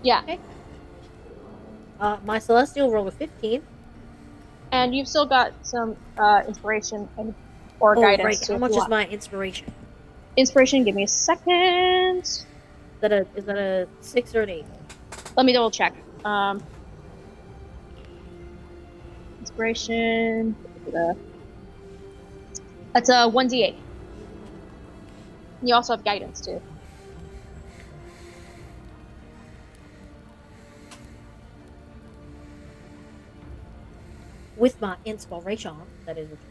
S4: Yeah.
S2: Okay. My Celestial rolled a 15.
S4: And you've still got some inspiration or
S2: Oh,
S4: guidance.
S2: right.
S4: too,
S2: How
S4: if
S2: much
S4: you
S2: is
S4: want.
S2: my inspiration?
S4: Inspiration? Give me a second.
S2: Is that a 6 or an 8?
S4: Let me double check. Inspiration. That's a 1d8. You also have guidance too.
S2: With my inspiration, that is what you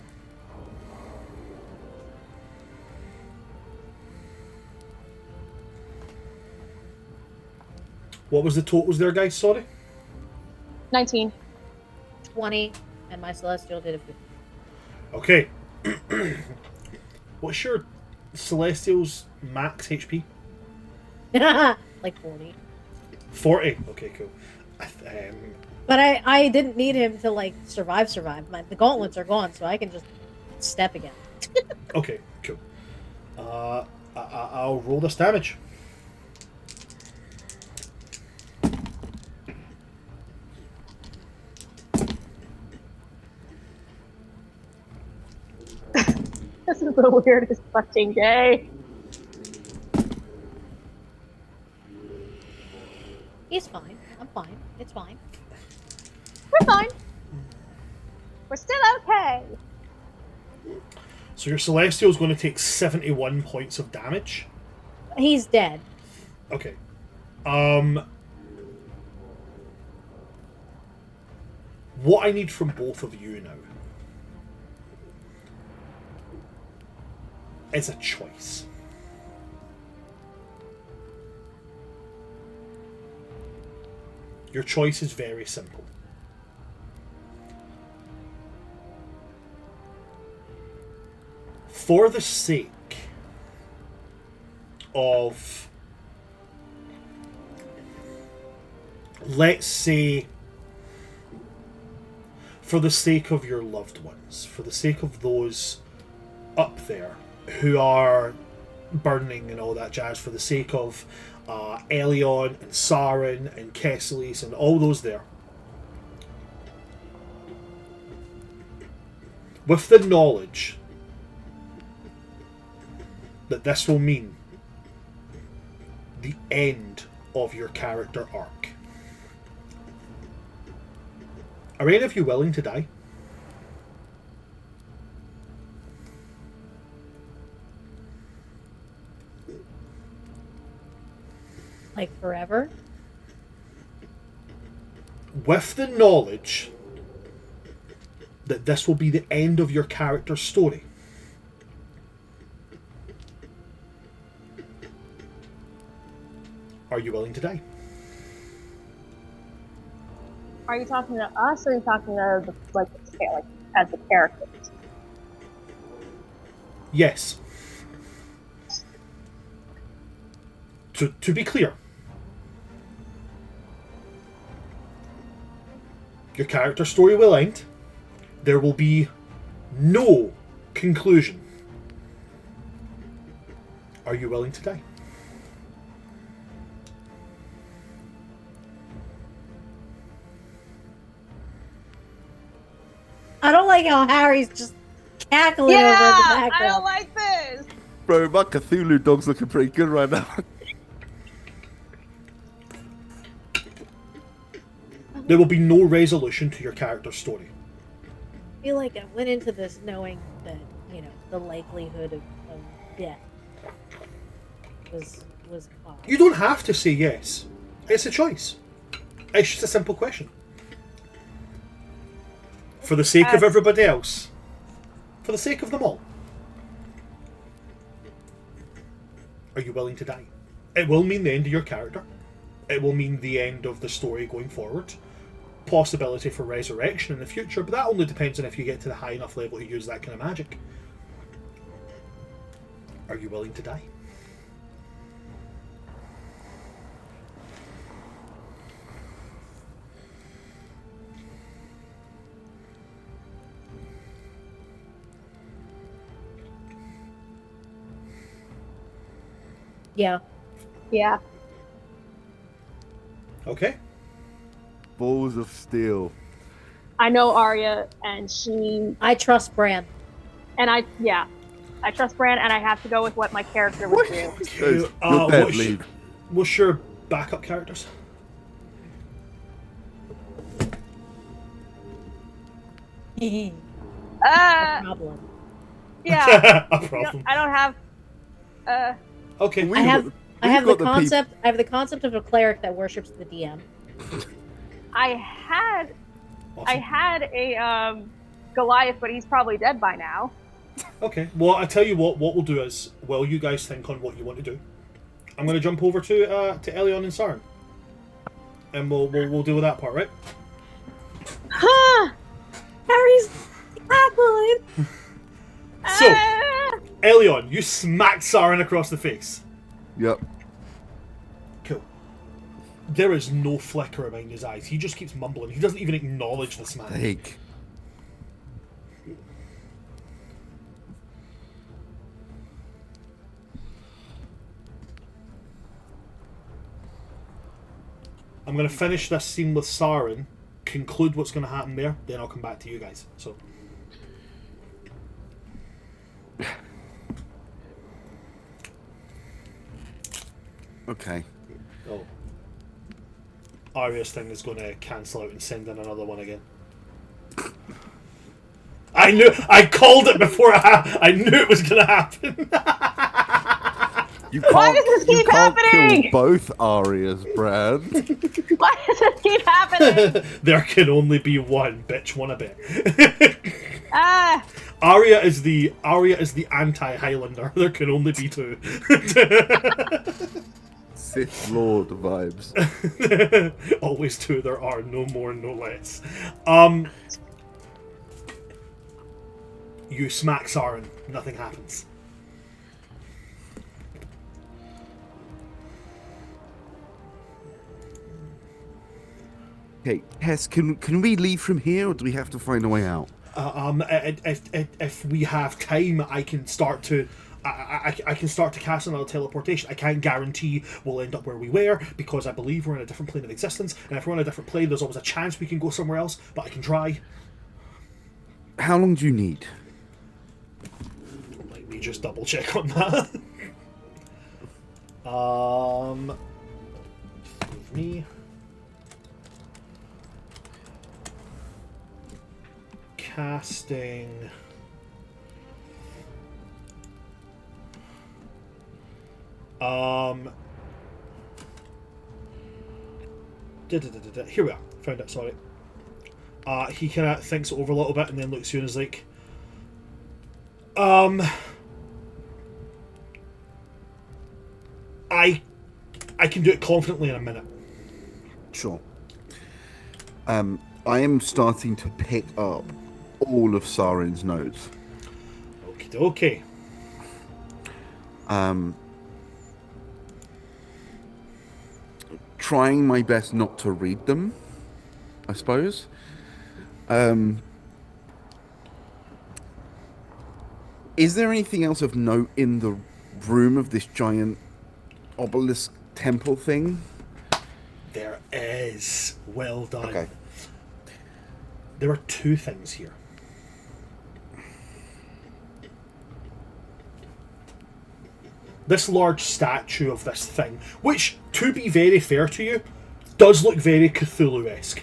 S3: What was the totals there, guys? Sorry?
S4: 19.
S2: 20, and my Celestial did a 15.
S3: Okay. What's your Celestial's max HP?
S2: Like 40.
S3: 40. Okay, cool.
S2: But I didn't need him to like survive. The gauntlets are gone, so I can just step again.
S3: Okay, cool. I'll roll this damage.
S4: This is the weirdest fucking day.
S2: He's fine. I'm fine. It's fine.
S4: We're fine. We're still okay.
S3: So your Celestial is going to take 71 points of damage.
S2: He's dead.
S3: Okay. What I need from both of you now is a choice. Your choice is very simple. For the sake of, let's say, for the sake of your loved ones, for the sake of those up there who are burning and all that jazz, for the sake of Elion and Saren and Kesslis and all those there, with the knowledge that this will mean the end of your character arc, are any of you willing to die?
S2: Like forever?
S3: With the knowledge that this will be the end of your character's story, are you willing to die?
S4: Are you talking to us, or are you talking to like as the characters?
S3: Yes. To be clear, your character story will end. There will be no conclusion. Are you willing to die?
S2: I don't like how Harry's just cackling over in the
S4: I
S2: background.
S4: don't like this.
S5: Bro, my Cthulhu dog's looking pretty good right now.
S3: There will be no resolution to your character's story.
S2: I feel like I went into this knowing that, you know, the likelihood of death was high.
S3: You don't have to say yes. It's a choice. It's just a simple question. For the sake of everybody else. For the sake of them all. Are you willing to die? It will mean the end of your character. It will mean the end of the story going forward. Possibility for resurrection in the future, but that only depends on if you get to the high enough level to use that kind of magic. Are you willing to die?
S2: Yeah.
S4: Yeah.
S3: Okay.
S5: Balls of steel.
S4: I know Arya, and she
S2: I trust Bran.
S4: and I trust Bran, and I have to go with what my character would do.
S5: You're dead,
S3: What's,
S5: leave.
S3: what's your backup characters?
S2: Problem.
S4: Yeah.
S3: A problem.
S4: I don't have.
S3: Okay.
S5: We-
S2: I have the
S5: got the
S2: concept. I have the concept of a cleric that worships the DM.
S4: I had
S3: Awesome.
S4: a Goliath, but he's probably dead by now.
S3: Okay. Well, I tell you what we'll do is, while you guys think on what you want to do, I'm going to jump over to Elion and Saren, and we'll deal with that part, right?
S2: Harry's cackling.
S3: So, Elion, you smacked Saren across the face.
S5: Yep.
S3: Cool. There is no flicker behind his eyes. He just keeps mumbling. He doesn't even acknowledge this man.
S5: Take.
S3: I'm going to finish this scene with Saren, conclude what's going to happen there, then I'll come back to you guys. So,
S5: Okay.
S3: oh. Arya's thing is going to cancel out and send in another one again. I called it before I knew it was going to happen.
S5: You
S4: Why
S5: can't,
S4: does this keep
S5: you can't
S4: happening?
S5: kill both Arias, Brad.
S4: Why does this keep happening?
S3: There can only be one, bitch, wanna bet.
S4: Ah,
S3: Arya is the anti-Highlander. There can only be two.
S5: Sith Lord vibes.
S3: Always two there are, no more, no less. You smack Saren, nothing happens.
S5: Okay, Tess, can we leave from here, or do we have to find a way out?
S3: If we have time, I can start to. I can start to cast another teleportation. I can't guarantee we'll end up where we were, because I believe we're in a different plane of existence, and if we're on a different plane, there's always a chance we can go somewhere else, but I can try.
S5: How long do you need?
S3: Let me just double check on that. With me. Casting. Here we are. Found it. Sorry. He kind of thinks it over a little bit and then looks at you and is like, I can do it confidently in a minute.
S5: Sure. I am starting to pick up all of Saren's notes.
S3: Okay.
S5: Trying my best not to read them, I suppose. Is there anything else of note in the room of this giant obelisk temple thing?
S3: There is. Well done.
S5: Okay.
S3: There are two things here. This large statue of this thing, which, to be very fair to you, does look very Cthulhu-esque.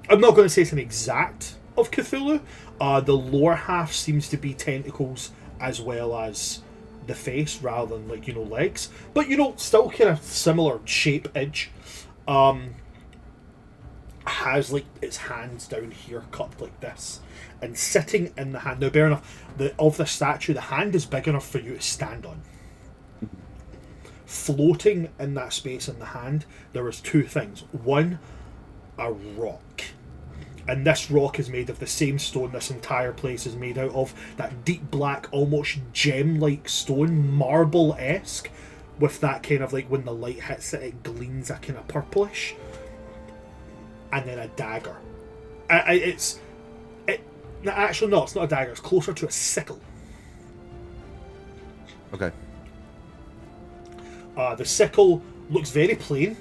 S3: I'm not going to say it's an exact of Cthulhu. The lower half seems to be tentacles as well as the face, rather than, like, legs. But, still kind of similar shape edge. Has, like, its hands down here cupped like this. And sitting in the hand... Now, bear enough, of the statue, the hand is big enough for you to stand on. Floating in that space in the hand, there is two things. One, a rock. And this rock is made of the same stone this entire place is made out of. That deep black, almost gem-like stone, marble-esque, with that kind of, like, when the light hits it, it gleams a kind of purplish. And then a dagger. Actually, no, it's not a dagger. It's closer to a sickle.
S5: Okay.
S3: The sickle looks very plain,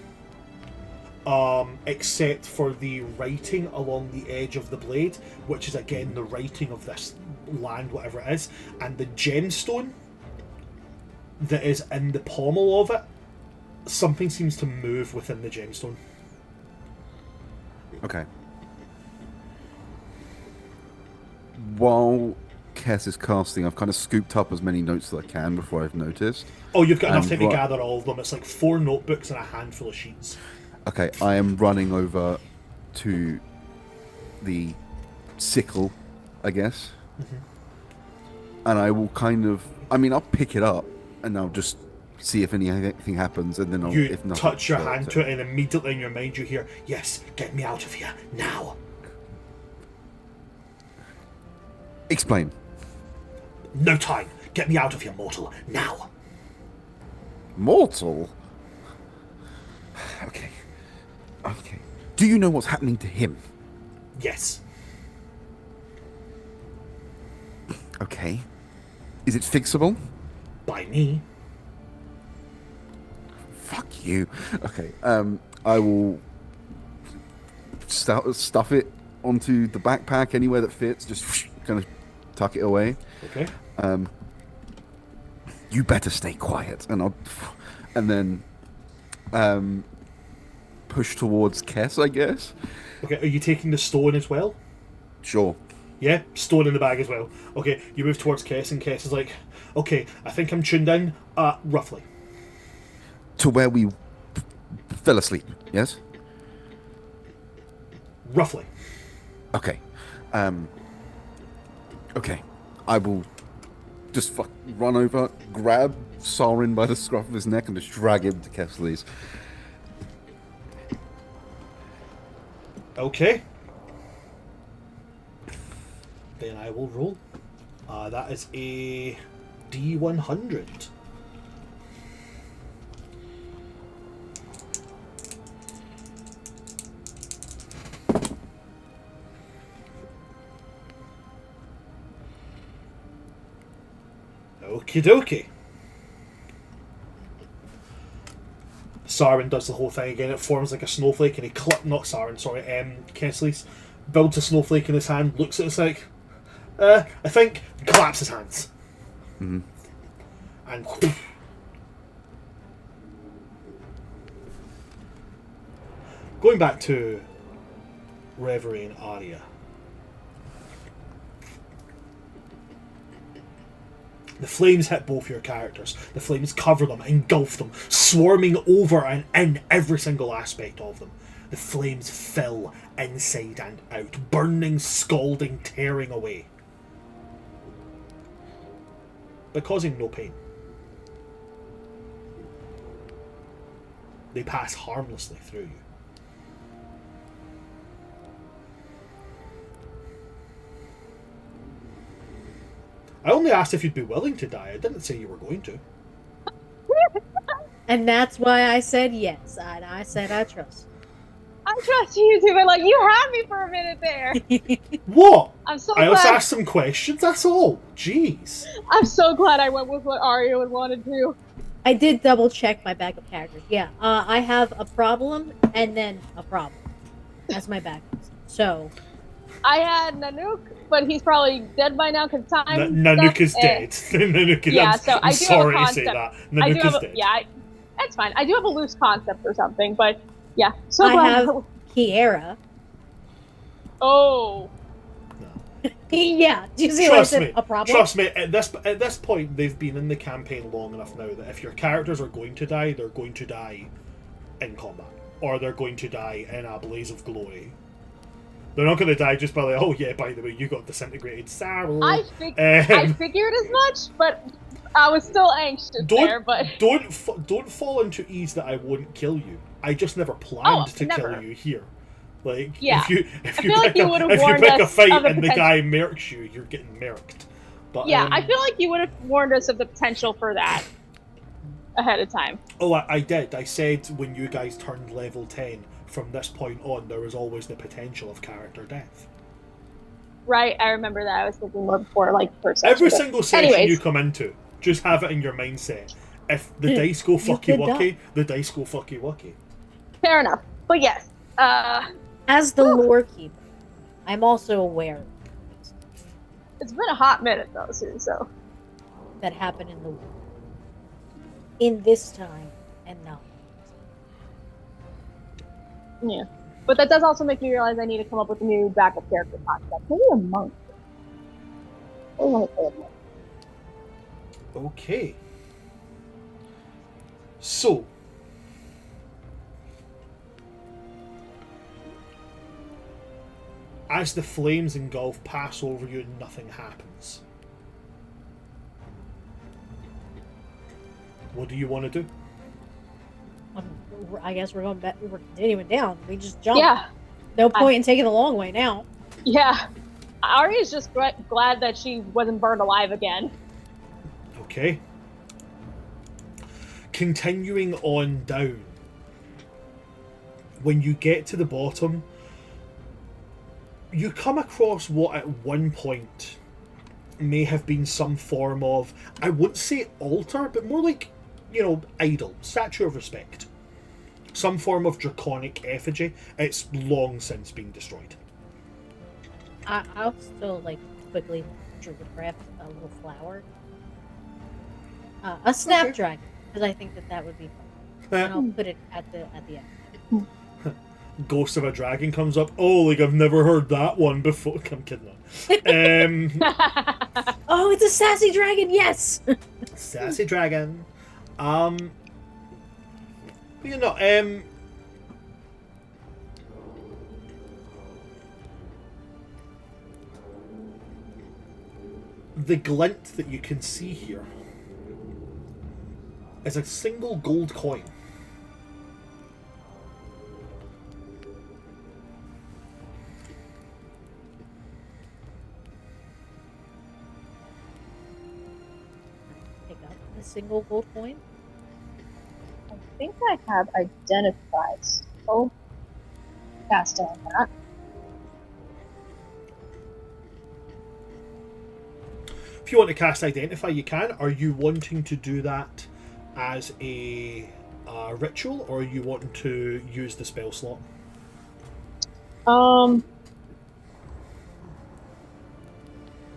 S3: except for the writing along the edge of the blade, which is again the writing of this land, whatever it is, and the gemstone that is in the pommel of it. Something seems to move within the gemstone.
S5: Okay. While Kess is casting, I've kind of scooped up as many notes as I can before I've noticed.
S3: Oh, you've got enough time to gather all of them. It's like 4 notebooks and a handful of sheets.
S5: Okay, I am running over to the sickle, I guess. Mm-hmm. And I will I'll pick it up and I'll just see if anything happens, and then I'll...
S3: You touch your hand to it, and immediately in your mind you hear, "Yes, get me out of here, now."
S5: Explain.
S3: No time. Get me out of here, mortal, now.
S5: Mortal? Okay. Do you know what's happening to him?
S3: Yes.
S5: Okay. Is it fixable?
S3: By me.
S5: Fuck you. Okay. I will stuff it onto the backpack anywhere that fits. Just kind of tuck it away.
S3: Okay.
S5: You better stay quiet, and then push towards Kess, I guess.
S3: Okay. Are you taking the stone as well?
S5: Sure.
S3: Yeah, stone in the bag as well. Okay, you move towards Kess, and Kess is like, "Okay, I think I'm tuned in. Roughly."
S5: To where we fell asleep, yes?
S3: Roughly.
S5: Okay. Okay. I will just run over, grab Sarin by the scruff of his neck and just drag him to Kesley's.
S3: Okay. Then I will roll. That is a D100. Okie dokie. Sarin does the whole thing again. It forms like a snowflake, and he not Sarin, sorry, Kesley's builds a snowflake in his hand, looks at us like, I think, claps his hands.
S5: Mm-hmm.
S3: And going back to Reverie and Arya. The flames hit both your characters. The flames cover them, engulf them, swarming over and in every single aspect of them. The flames fill inside and out, burning, scalding, tearing away, but causing no pain. They pass harmlessly through you. I only asked if you'd be willing to die. I didn't say you were going to.
S2: And that's why I said yes. And I said I trust.
S4: I trust you too, but like you had me for a minute there.
S3: What?
S4: I'm so
S3: I
S4: glad.
S3: just asked some questions, that's all. Jeez.
S4: I'm so glad I went with what Arya would want to do.
S2: I did double check my backup characters. Yeah, I have a problem and then a problem. That's my backup. So
S4: I had Nanook, but he's probably dead by now because time.
S3: Nanook is dead. Nanook is,
S4: Yeah,
S3: I'm,
S4: so I
S3: I'm
S4: do
S3: sorry
S4: have a
S3: to say
S4: concept.
S3: that.
S4: I do
S3: Nanook
S4: have
S3: is dead.
S4: that's fine. I do have a loose concept or something, but yeah. So
S2: I
S4: glad.
S2: have Kiera.
S4: Oh.
S2: Yeah, do you see
S3: Trust
S2: what I
S3: me.
S2: said? A problem?
S3: Trust me. At this point, they've been in the campaign long enough now that if your characters are going to die, they're going to die in combat, or they're going to die in a blaze of glory. They're not going to die just by like, oh yeah, by the way, you got disintegrated. Sorry.
S4: I figured as much, but I was still anxious there. But
S3: don't fall into ease that I wouldn't kill you. I just never planned to
S4: never.
S3: kill you here. Like,
S4: Yeah.
S3: if you
S4: feel like
S3: pick
S4: you would've
S3: if you
S4: warned
S3: pick a
S4: us
S3: fight
S4: of the
S3: and the
S4: potential.
S3: guy mercs you, you're getting merked. But
S4: yeah, I feel like you would have warned us of the potential for that ahead of time.
S3: Oh, I did. I said when you guys turned level 10, from this point on, there was always the potential of character death.
S4: Right, I remember that. I was thinking more before, like, first
S3: Every
S4: session.
S3: single session
S4: Anyways.
S3: you come into, just have it in your mindset. If the dice go fucky
S2: could
S3: wucky, the dice go fucky wucky.
S4: Fair enough. But yes,
S2: As the lore keeper, I'm also aware
S4: it's been a hot minute though, too. So
S2: that happened in the war. In this time and now.
S4: yeah, but that does also make me realize I need to come up with a new backup character concept. Maybe a monk. I want to play a monk.
S3: Okay. So, as the flames engulf, pass over you, and nothing happens. What do you want to do?
S2: I guess we're going back. We're continuing down. We just jumped.
S4: Yeah,
S2: No point in taking the long way now.
S4: yeah. Arya's just glad that she wasn't burned alive again.
S3: Okay. Continuing on down. When you get to the bottom, you come across what at one point may have been some form of, I wouldn't say altar, but more like, idol, statue of respect. Some form of draconic effigy. It's long since been destroyed.
S2: I'll still quickly craft a little flower. A snapdragon, because I think that would be fun. And I'll put it at the end.
S3: Ghost of a Dragon comes up. Oh, I've never heard that one before. I'm kidding.
S2: Oh, it's a sassy dragon, yes!
S3: Sassy Dragon. The glint that you can see here is a single gold coin.
S2: Pick up the single gold coin.
S4: I think I have identified. So cast on that.
S3: If you want to cast Identify, you can. Are you wanting to do that as a ritual, or are you wanting to use the spell slot?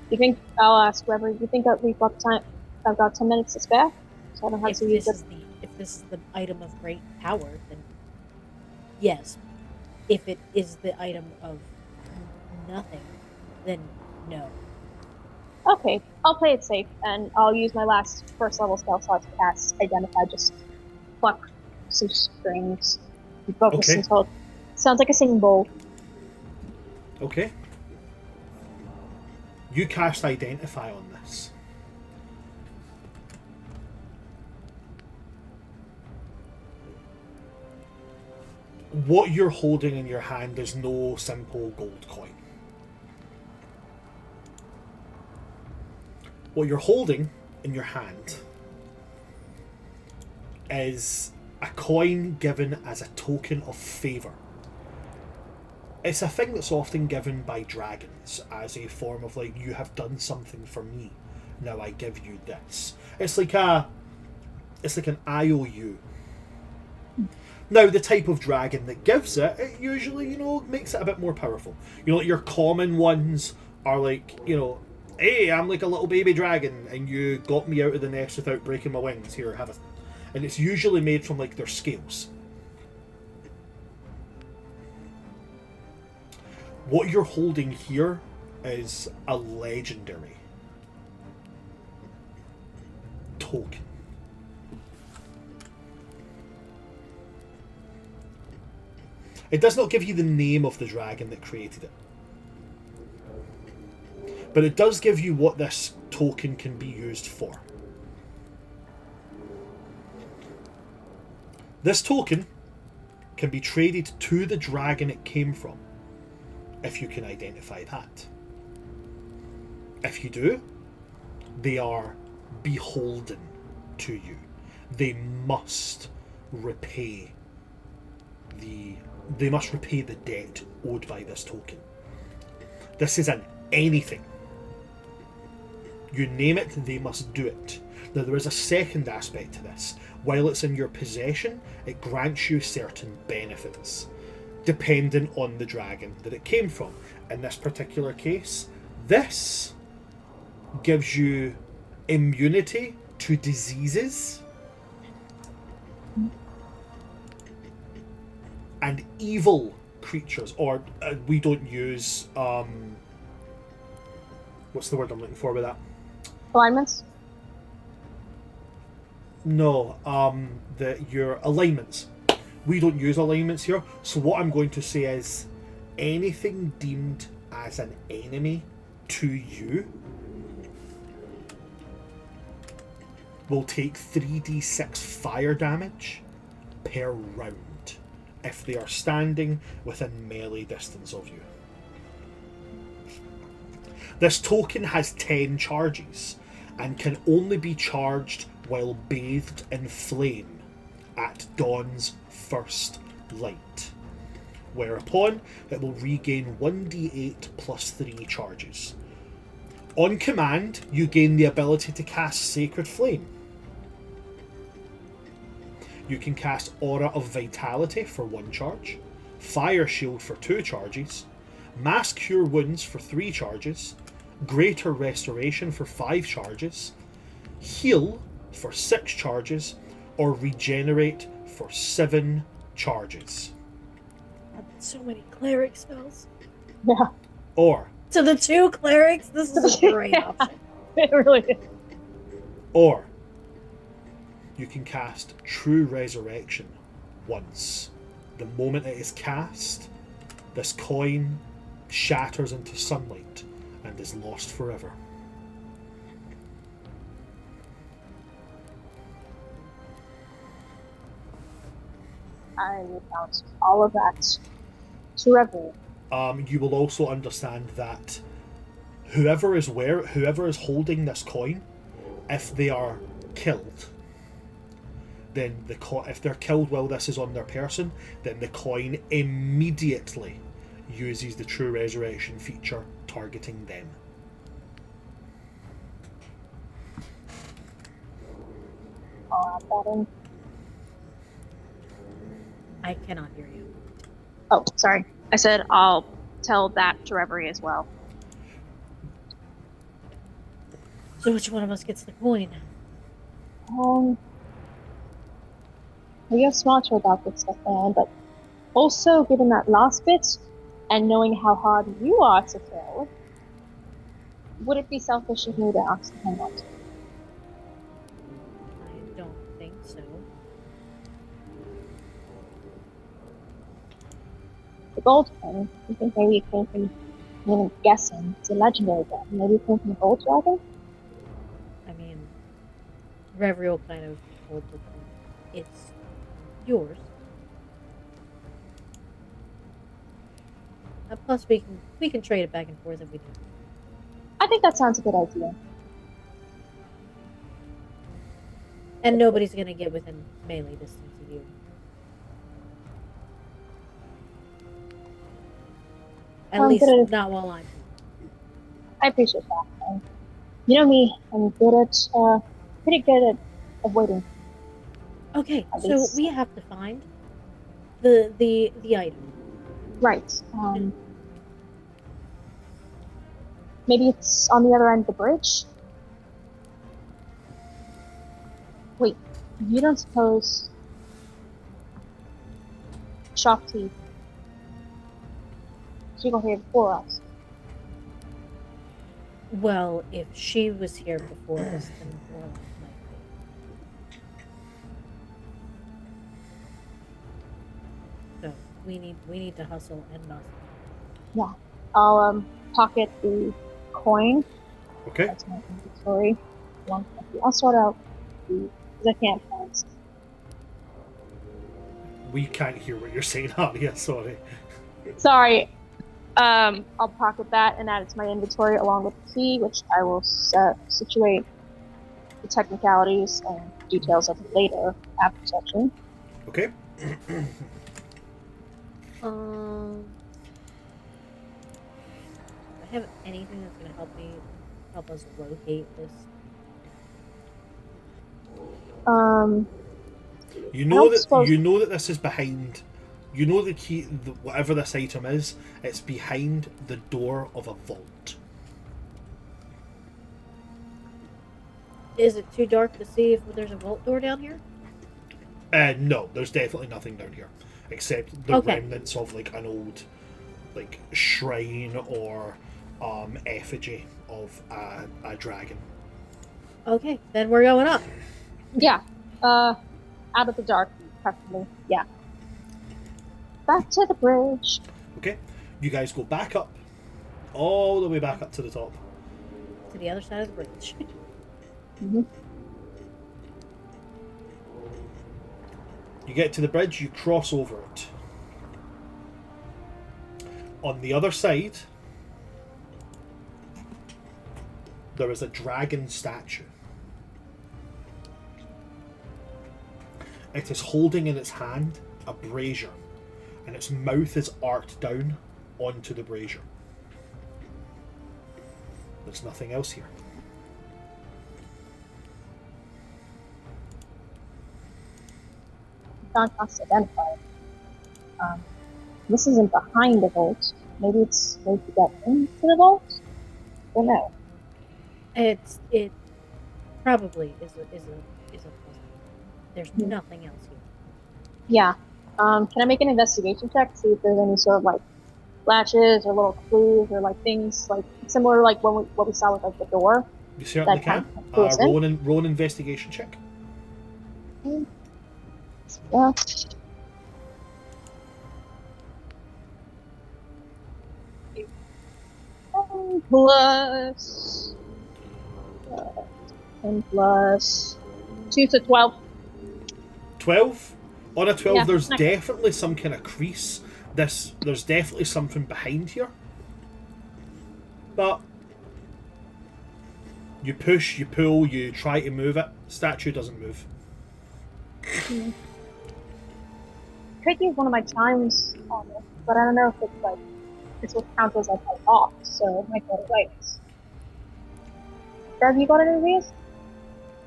S4: You think I'll ask whoever you think that we've got time? I've got 10 minutes to spare, so I don't have
S2: If
S4: to use
S2: this
S4: it.
S2: if this is the item of great power, then yes. If it is the item of nothing, then no.
S4: Okay, I'll play it safe, and I'll use my last first level spell slot to cast Identify. Just pluck some strings and focus
S3: Okay.
S4: until. Sounds like a singing bowl.
S3: Okay. You cast Identify on this. What you're holding in your hand is no simple gold coin. What you're holding in your hand is a coin given as a token of favour. It's a thing that's often given by dragons as a form of like, you have done something for me, now I give you this. It's like an IOU. Now, the type of dragon that gives it, it usually, makes it a bit more powerful. Like your common ones are like, hey, I'm like a little baby dragon, and you got me out of the nest without breaking my wings. Here, have it. And it's usually made from like their scales. What you're holding here is a legendary token. It does not give you the name of the dragon that created it. But it does give you what this token can be used for. This token can be traded to the dragon it came from, if you can identify that. If you do, they are beholden to you. They must repay the debt owed by this token. This is an anything. You name it, they must do it. Now, there is a second aspect to this. While it's in your possession, it grants you certain benefits, dependent on the dragon that it came from. In this particular case, this gives you immunity to diseases and evil creatures, or we don't use what's the word I'm looking for with that?
S4: Alignments?
S3: No, your alignments. We don't use alignments here, so what I'm going to say is anything deemed as an enemy to you will take 3d6 fire damage per round if they are standing within melee distance of you. This token has 10 charges and can only be charged while bathed in flame at dawn's first light, whereupon it will regain 1d8 plus 3 charges. On command, you gain the ability to cast Sacred Flame. You can cast Aura of Vitality for 1 charge, Fire Shield for 2 charges, Mass Cure Wounds for 3 charges, Greater Restoration for 5 charges, Heal for 6 charges, or Regenerate for 7 charges.
S2: So many cleric spells.
S4: Yeah,
S3: Or,
S2: So the 2 clerics, this is a great
S4: Yeah.
S2: option.
S4: it really is.
S3: or you can cast True Resurrection once. The moment it is cast, this coin shatters into sunlight and is lost forever.
S4: I will bounce all of that to Reverie.
S3: You will also understand that whoever is holding this coin, if they are killed, then if they're killed while this is on their person, then the coin immediately uses the True Resurrection feature, targeting them.
S4: I'll add that in.
S2: I cannot hear you.
S4: Oh, sorry. I said I'll tell that to Reverie as well.
S2: So which one of us gets the coin?
S4: We are smarter about this stuff, man, but also given that last bit and knowing how hard you are to kill, would it be selfish of me to ask him out?
S2: I don't think so.
S4: The gold coin, you think maybe it came from, I'm guessing, it's a legendary one. Maybe it came from the gold dragon?
S2: I mean, Reverie will kind of hold the coin. It's yours. Plus, we can trade it back and forth if we do.
S4: I think that sounds a good idea.
S2: And nobody's gonna get within melee distance of you. At least not while I'm here.
S4: I appreciate that. You know me, I'm pretty good at avoiding.
S2: Okay,
S4: At
S2: so
S4: least.
S2: we have to find the item.
S4: Right. Maybe it's on the other end of the bridge? Wait, you don't suppose Shakti, she got here before us?
S2: Well, if she was here before us, then more likely. So we need to hustle and muscle.
S4: Yeah. I'll pocket the coin.
S3: Okay.
S4: That's my inventory. I'll sort out because I can't find.
S3: We can't hear what you're saying, Aria. Sorry.
S4: Sorry. I'll pocket that and add it to my inventory along with the key, which I will situate the technicalities and details of it later after section.
S3: Okay.
S2: Do I have anything that's gonna help us locate this?
S3: You know that this is behind. You know the key, whatever this item is, it's behind the door of a vault.
S2: Is it too dark to see if there's a vault door down here?
S3: No, there's definitely nothing down here except the remnants of like an old, like shrine or effigy of a dragon.
S2: Okay, then we're going up.
S4: Yeah. Out of the dark, preferably. Yeah. Back to the bridge.
S3: Okay, you guys go back up, all the way back up to the top.
S2: To the other side of the bridge.
S4: Mm-hmm.
S3: You get to the bridge, you cross over it. On the other side, there is a dragon statue. It is holding in its hand a brazier, and its mouth is arced down onto the brazier. There's nothing else here.
S4: Can't identify it. This isn't behind the vault. Maybe it's a way to get into the vault? I don't know.
S2: It probably is a puzzle. There's nothing else here.
S4: Yeah. Can I make an investigation check to see if there's any sort of like latches or little clues or like things like similar to like what we saw with like the door?
S3: You certainly can. Roll an investigation check.
S4: Yeah. Plus 10 plus 2 to 12.
S3: 12? On a 12,
S4: Yeah.
S3: there's definitely some kind of crease. There's definitely something behind here. But you push, you pull, you try to move it. Statue doesn't move.
S4: Could use one of my chimes on it, but I don't know if it's like this will count as like off, so it might go away. Have you got any of these?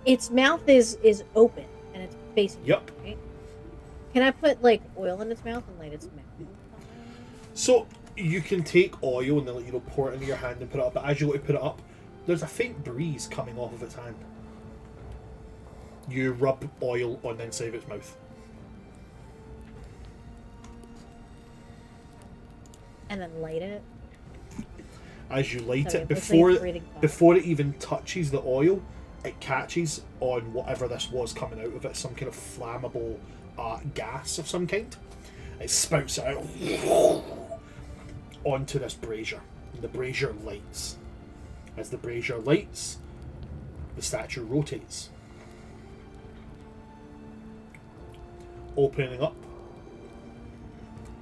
S2: Its mouth is open and it's facing.
S3: Yep.
S2: You, right? Can I put like oil in its mouth and light its mouth on fire?
S3: So you can take oil and then pour it into your hand and put it up. But as you go to put it up, there's a faint breeze coming off of its hand. You rub oil on the inside of its mouth.
S2: And then light it.
S3: As you light
S2: So
S3: it,
S2: it's like breathing fire.
S3: before it even touches the oil, it catches on whatever this was coming out of it, some kind of flammable gas of some kind. It spouts it out onto this brazier. And the brazier lights. As the brazier lights, the statue rotates, opening up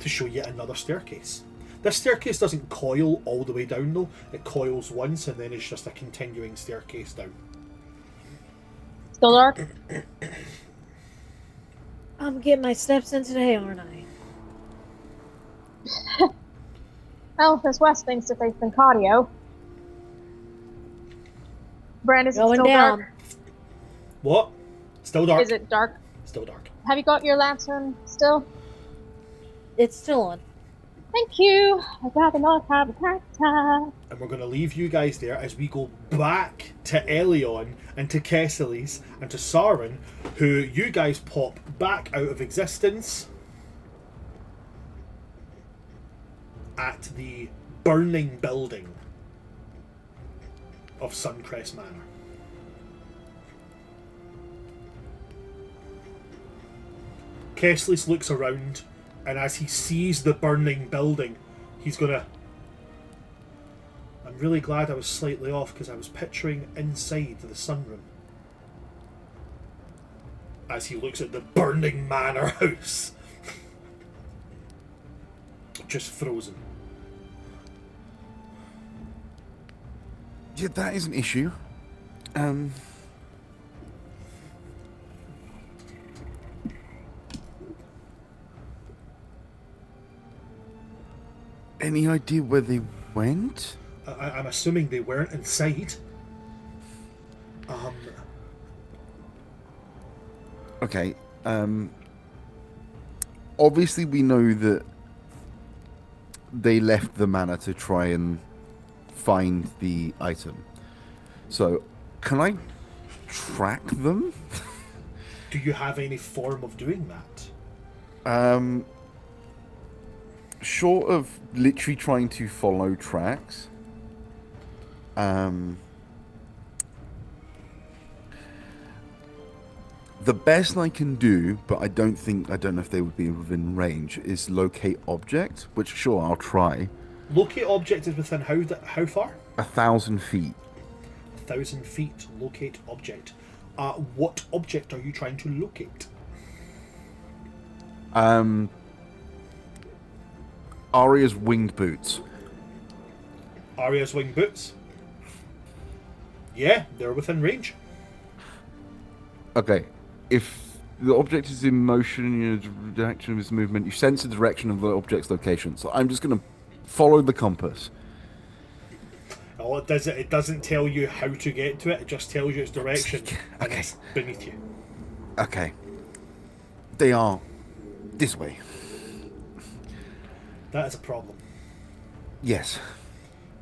S3: to show you another staircase. This staircase doesn't coil all the way down though. It coils once and then it's just a continuing staircase down.
S4: Still dark?
S2: I'm getting my steps in today, aren't I?
S4: Oh, this West thinks that they've been cardio. Brand, is it
S2: Going
S4: still
S2: down.
S4: dark?
S3: What? Still dark.
S4: Is it dark?
S3: Still dark.
S4: Have you got your lantern still?
S2: It's still on.
S4: Thank you. I'd rather not have a character.
S3: And we're going to leave you guys there as we go back to Elion and to Kessilis and to Sauron, who you guys pop back out of existence at the burning building of Suncrest Manor. Kessilis looks around, and as he sees the burning building, he's gonna... I'm really glad I was slightly off because I was picturing inside the sunroom. As he looks at the burning manor house. Just frozen.
S5: Yeah, that is an issue. Any idea where they went?
S3: I'm assuming they weren't inside.
S5: Okay. Obviously, we know that they left the manor to try and find the item. So, can I track them?
S3: Do you have any form of doing that?
S5: Short of literally trying to follow tracks. The best I can do, but I don't know if they would be within range, is locate object, which sure, I'll try.
S3: Locate object is within how far?
S5: 1,000 feet.
S3: 1,000 feet. Locate object. What object are you trying to locate?
S5: Arya's winged boots.
S3: Arya's wing boots? Yeah, they're within range.
S5: Okay. If the object is in motion in the direction of its movement, you sense the direction of the object's location. So I'm just going to follow the compass.
S3: Oh, it doesn't tell you how to get to it, it just tells you its direction. And
S5: Okay.
S3: it's beneath you.
S5: Okay. They are this way.
S3: That is a problem.
S5: Yes.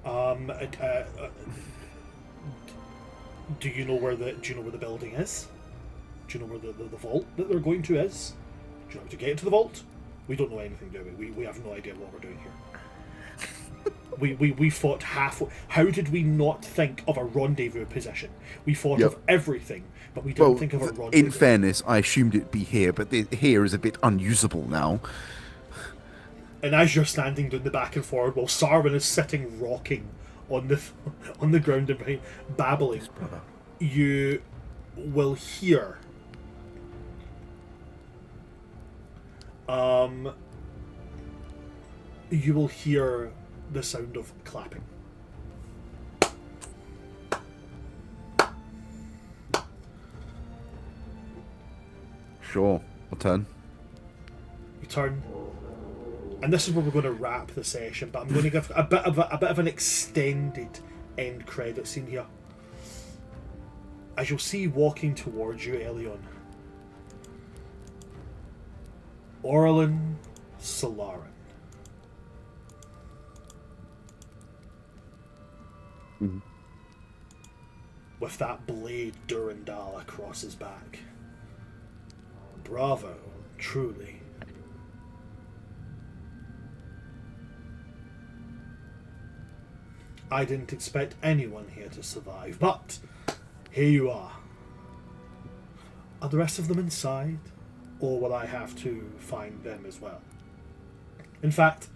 S3: Do you know where the building is? Do you know where the vault that they're going to is? Do you know how to get to the vault? We don't know anything, do we? We have no idea what we're doing here. we fought halfway. How did we not think of a rendezvous position? We thought
S5: Yep.
S3: of everything, but we didn't think of a rendezvous.
S5: in fairness, I assumed it'd be here, but here is a bit unusable now.
S3: And as you're standing down the back and forward while Sarwin is sitting rocking on the ground and behind, babbling, you will hear You will hear the sound of clapping.
S5: Sure, I'll turn.
S3: You turn, and this is where we're going to wrap the session. But I'm going to give a bit of an extended end credit scene here. As you'll see walking towards you, Elion, Orlin Solarin.
S5: Mm-hmm.
S3: With that blade Durandal across his back. Bravo, truly. I didn't expect anyone here to survive, but here you are. Are the rest of them inside? Or will I have to find them as well? In fact,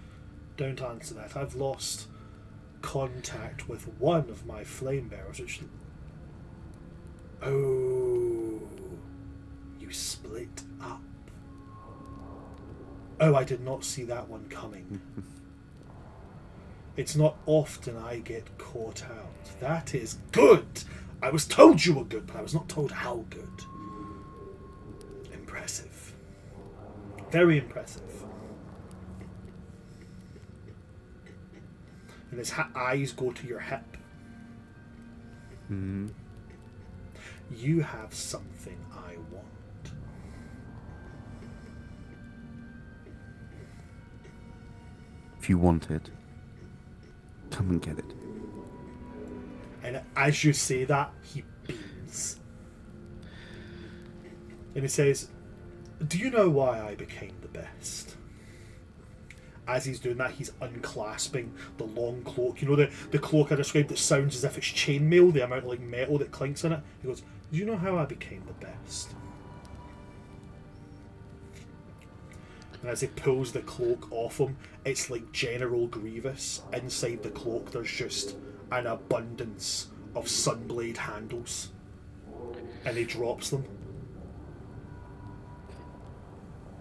S3: don't answer that. I've lost contact with one of my flame bearers, which... Oh, you split up. Oh, I did not see that one coming. It's not often I get caught out. That is good! I was told you were good, but I was not told how good. Impressive. Very impressive. And his eyes go to your hip.
S5: Mm-hmm.
S3: You have something I want.
S5: If you want it, come and get it.
S3: And as you say that, he beams. And he says, do you know why I became the best? As he's doing that, he's unclasping the long cloak. You know, the cloak I described that sounds as if it's chainmail, the amount of like metal that clinks in it. He goes, do you know how I became the best? And as he pulls the cloak off him, it's like General Grievous. Inside the cloak, there's just an abundance of Sunblade handles. And he drops them.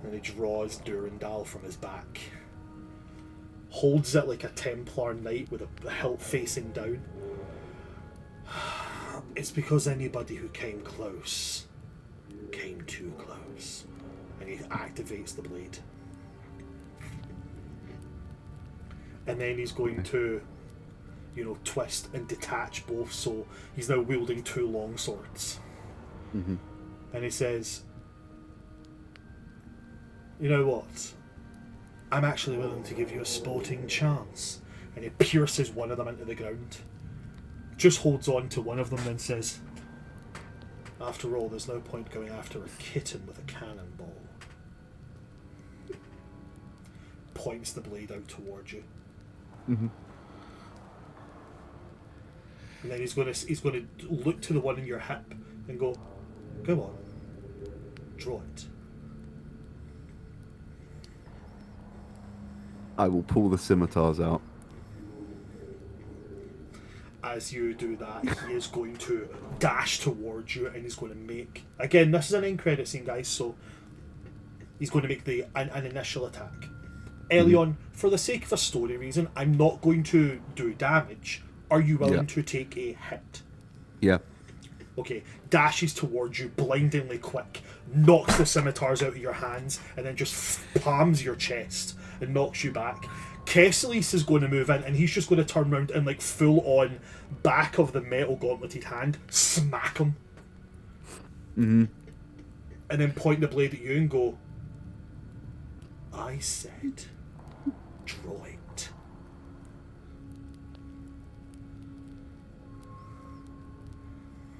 S3: And he draws Durandal from his back. Holds it like a Templar knight with the hilt facing down. It's because anybody who came close came too close. And he activates the blade. And then he's going to, you know, twist and detach both, so he's now wielding two long swords.
S5: Mm-hmm.
S3: And he says, you know what? I'm actually willing to give you a sporting chance. And he pierces one of them into the ground. Just holds on to one of them, then says, after all, there's no point going after a kitten with a cannonball. Points the blade out towards you.
S5: Mm-hmm.
S3: And then he's going to look to the one in your hip and go on, draw it.
S5: I will pull the scimitars out.
S3: As you do that, he is going to dash towards you, and he's going to make... Again, this is an end credit scene, guys, so he's going to make an initial attack. Elion, for the sake of a story reason, I'm not going to do damage. Are you willing to take a hit?
S5: Yeah.
S3: Okay, dashes towards you, blindingly quick, knocks the scimitars out of your hands, and then just palms your chest and knocks you back. Kesselis is going to move in, and he's just going to turn around and, like, full on back of the metal gauntleted hand, smack him.
S5: Mm-hmm.
S3: And then point the blade at you and go, I said, draw it.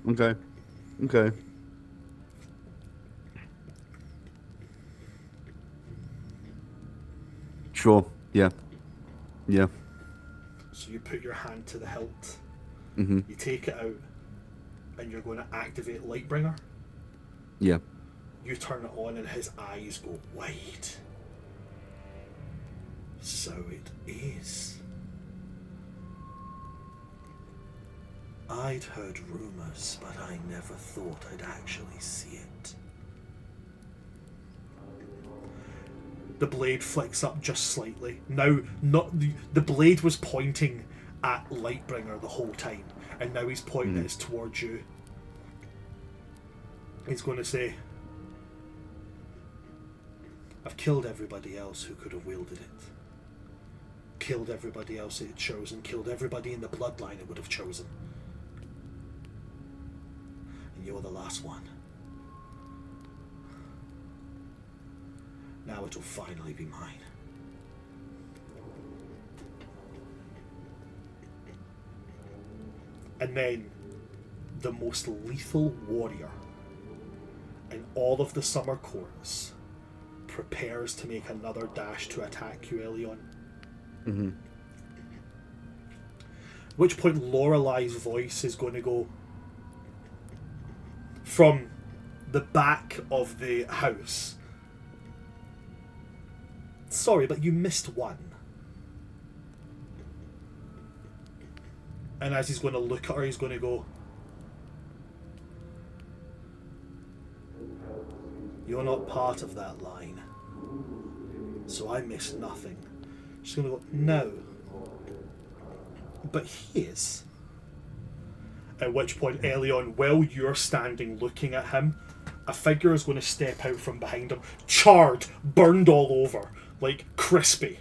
S5: Okay. Okay. Sure. Yeah. Yeah.
S3: So you put your hand to the hilt,
S5: Mm-hmm.
S3: you take it out, and you're going to activate Lightbringer.
S5: Yeah.
S3: You turn it on and his eyes go wide. So it is. I'd heard rumours, but I never thought I'd actually see it. The blade flicks up just slightly. Now, not the blade was pointing at Lightbringer the whole time, and now he's pointing it towards you. He's going to say, I've killed everybody else who could have wielded it. Killed everybody else it had chosen. Killed everybody in the bloodline it would have chosen. And you're the last one. Now it'll finally be mine. And then the most lethal warrior in all of the summer courts prepares to make another dash to attack you, Elion.
S5: Mm-hmm.
S3: At which point Lorelai's voice is going to go from the back of the house. Sorry, but you missed one. And as he's going to look at her, he's going to go, you're not part of that line, so I missed nothing. She's going to go, no, but he is. At which point, Elion, while you're standing looking at him, a figure is going to step out from behind him, charred, burned all over, like crispy,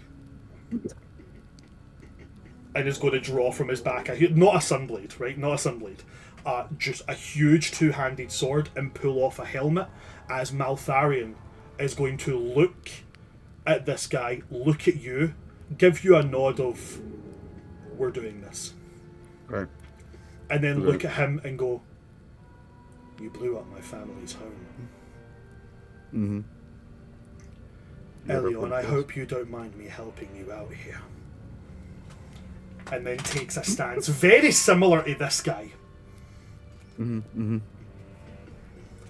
S3: and is going to draw from his back not a sunblade, right? Not a sunblade. Just a huge two-handed sword and pull off a helmet as Maltharion is going to look at this guy, look at you, give you a nod of, we're doing this.
S5: Right.
S3: And then look at him and go, you blew up my family's home.
S5: Mm-hmm.
S3: Elion, I hope you don't mind me helping you out here. And then takes a stance very similar to this guy.
S5: Mm-hmm. Mm-hmm.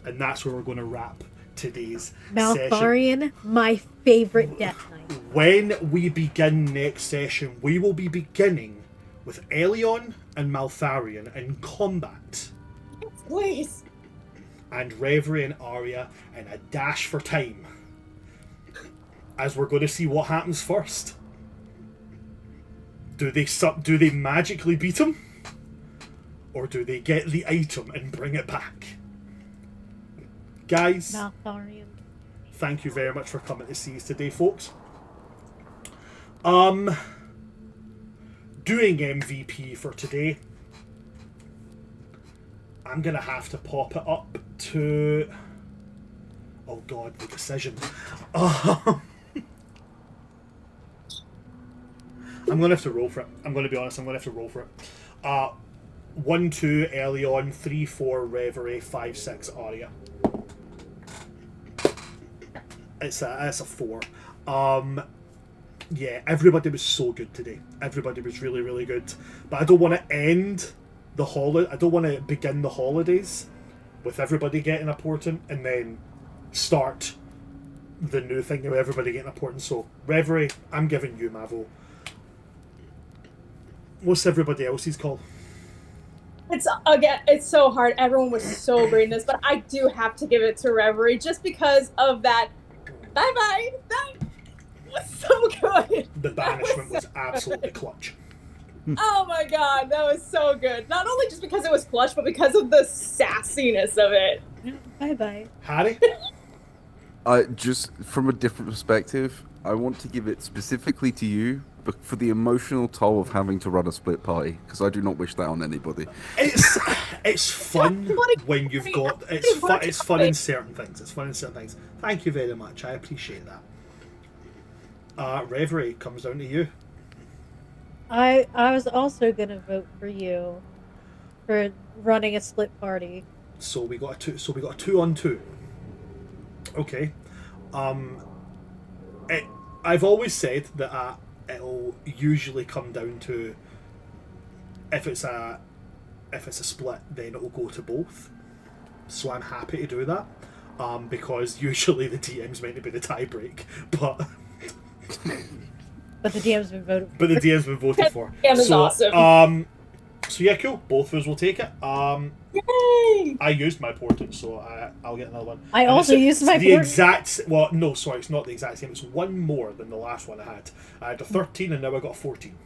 S3: And that's where we're going to wrap today's session.
S2: Maltharion, my favorite Death Knight.
S3: When we begin next session, we will be beginning with Elion and Maltharion in combat.
S6: Please.
S3: And Reverie and Arya in a dash for time. As we're going to see what happens first. Do they magically beat him? Or do they get the item and bring it back? Guys,
S2: Maltharion.
S3: thank you very much for coming to see us today, folks. Doing MVP for today, I'm going to have to pop it up to... Oh god, the decision. I'm going to have to roll for it. I'm going to be honest, I'm going to have to roll for it. 1, 2, Elion, 3, 4, Reverie, 5, 6, Arya. It's a 4. Yeah, everybody was so good today. Everybody was really, really good. But I don't want to end the I don't want to begin the holidays with everybody getting important and then start the new thing with everybody getting important. So, Reverie, I'm giving you my vote. What's everybody else's call?
S6: It's so hard. Everyone was so great in this, but I do have to give it to Reverie just because of that. Bye. That was so good.
S3: The banishment was absolutely clutch.
S6: Oh my god, that was so good. Not only just because it was clutch, but because of the sassiness of it.
S2: Bye.
S3: Harry?
S5: Just from a different perspective, I want to give it specifically to you, but for the emotional toll of having to run a split party, because I do not wish that on anybody.
S3: It's fun when you've got it's fun in certain things. It's fun in certain things. Thank you very much. I appreciate that. Reverie, comes down to you.
S2: I was also gonna vote for you for running a split party.
S3: So we got a 2 on 2. Okay. I've always said that it'll usually come down to if it's a split, then it'll go to both. So I'm happy to do that. Because usually the DM's meant to be the tie break, but
S2: the DM's been voted for.
S3: But the DM's been voted for.
S6: DM is awesome.
S3: So yeah, cool. Both of us will take it.
S6: Yay!
S3: I used my portent, so I'll get another one.
S2: I
S3: And
S2: also
S3: it's
S2: used my
S3: the
S2: portent.
S3: exact. Well, no, sorry, it's not the exact same. It's one more than the last one I had. I had a 13, and now I got a 14.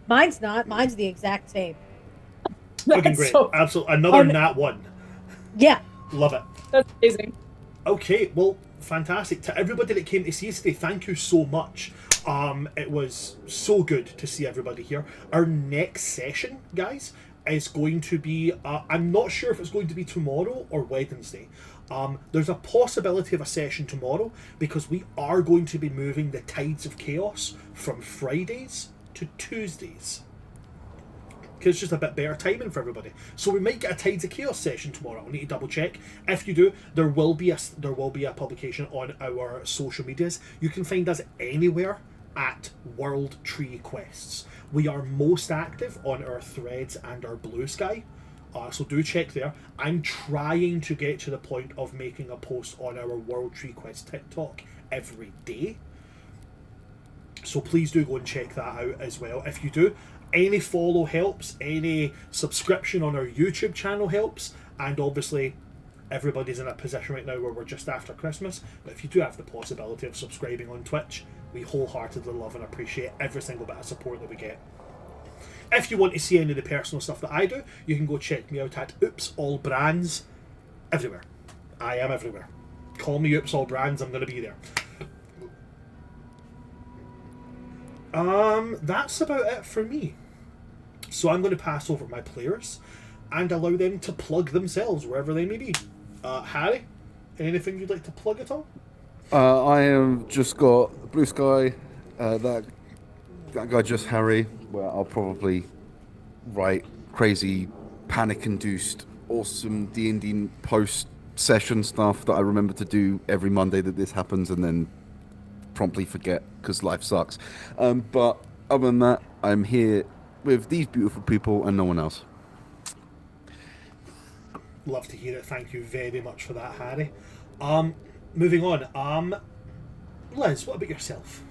S2: Mine's not. Mine's the exact same.
S3: Fucking
S6: That's
S3: great.
S6: so-
S3: Absolutely. Another
S2: Oh, no.
S3: nat 1.
S2: Yeah.
S3: Love it.
S6: That's amazing.
S3: Okay, well, fantastic. To everybody that came to see us today, thank you so much. It was so good to see everybody here. Our next session, guys, is going to be, I'm not sure if it's going to be tomorrow or Wednesday. There's a possibility of a session tomorrow because we are going to be moving the Tides of Chaos from Fridays to Tuesdays. Because it's just a bit better timing for everybody. So we might get a Tides of Chaos session tomorrow. I'll need to double check. If you do, there will be a publication on our social medias. You can find us anywhere at World Tree Quests. We are most active on our Threads and our Blue Sky. So do check there. I'm trying to get to the point of making a post on our World Tree Quest TikTok every day. So please do go and check that out as well. If you do, any follow helps, any subscription on our YouTube channel helps, and obviously everybody's in a position right now where we're just after Christmas, but if you do have the possibility of subscribing on Twitch, we wholeheartedly love and appreciate every single bit of support that we get. If you want to see any of the personal stuff that I do, you can go check me out at Oops All Brands everywhere. I am everywhere. Call me Oops All Brands, I'm going to be there. That's about it for me. So I'm going to pass over my players and allow them to plug themselves wherever they may be. Harry, anything you'd like to plug at all?
S5: I have just got Blue Sky, that guy just Harry, where I'll probably write crazy, panic-induced, awesome D&D post-session stuff that I remember to do every Monday that this happens and then promptly forget because life sucks. But other than that, I'm here with these beautiful people and no one else.
S3: Love to hear it. Thank you very much for that, Harry. Moving on. Liz, what about yourself?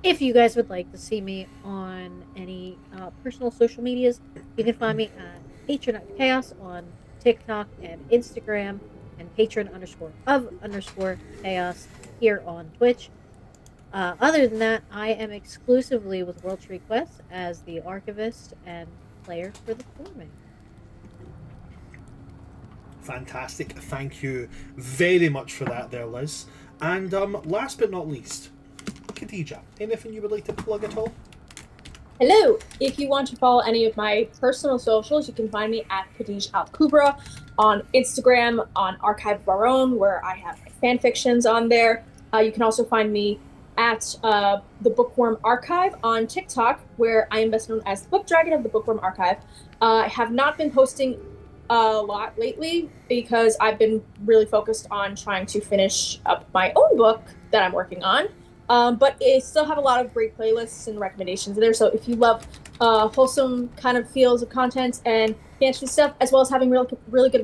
S2: If you guys would like to see me on any personal social medias, you can find me at Patron_Chaos on TikTok and Instagram, and patron_of_chaos here on Twitch. Other than that, I am exclusively with World Tree Quest as the archivist and player for the forming.
S3: Fantastic. Thank you very much for that there, Liz. And last but not least, Khadija, anything you would like to plug at all?
S6: Hello. If you want to follow any of my personal socials, you can find me at Khadij Al Kubra on Instagram, on Archive of Our Own, where I have fan fictions on there. You can also find me at the Bookworm Archive on TikTok, where I am best known as the Book Dragon of the Bookworm Archive. I have not been posting a lot lately because I've been really focused on trying to finish up my own book that I'm working on. But I still have a lot of great playlists and recommendations there. So if you love wholesome kind of feels of content and fantasy stuff, as well as having really good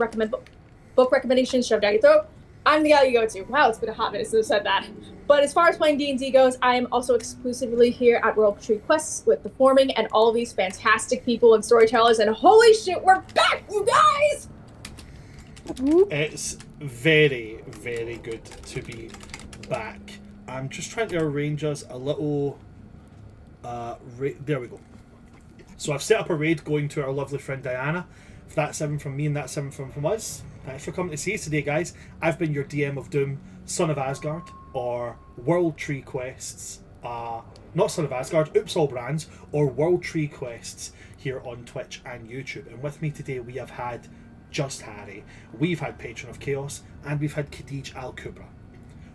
S6: book recommendations shoved down your throat, I'm the guy you go to. Wow, it's been a hot minute since I've said that. But as far as playing D&D goes, I am also exclusively here at World Tree Quests with the forming and all of these fantastic people and storytellers. And holy shit, we're back, you guys!
S3: It's very, very good to be back. I'm just trying to arrange us a little... there we go. So I've set up a raid going to our lovely friend Diana. If that's 7 from me and that's 7 from us. Thanks for coming to see us today, guys. I've been your DM of Doom, Son of Asgard, or World Tree Quests. Not Son of Asgard, Oops All Brands, or World Tree Quests here on Twitch and YouTube. And with me today we have had Just Harry, we've had Patron of Chaos, and we've had Khadij Al Kubra.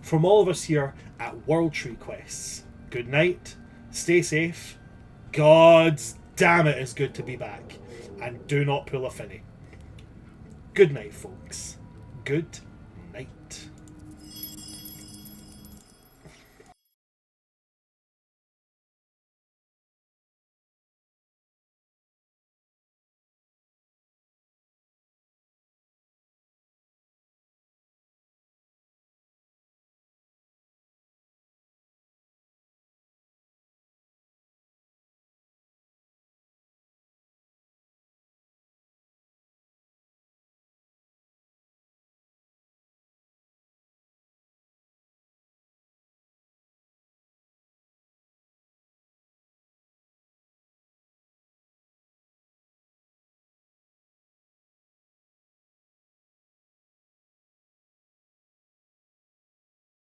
S3: From all of us here at World Tree Quests, good night, stay safe, gods damn it is good to be back, and do not pull a finny. Good night, folks. Good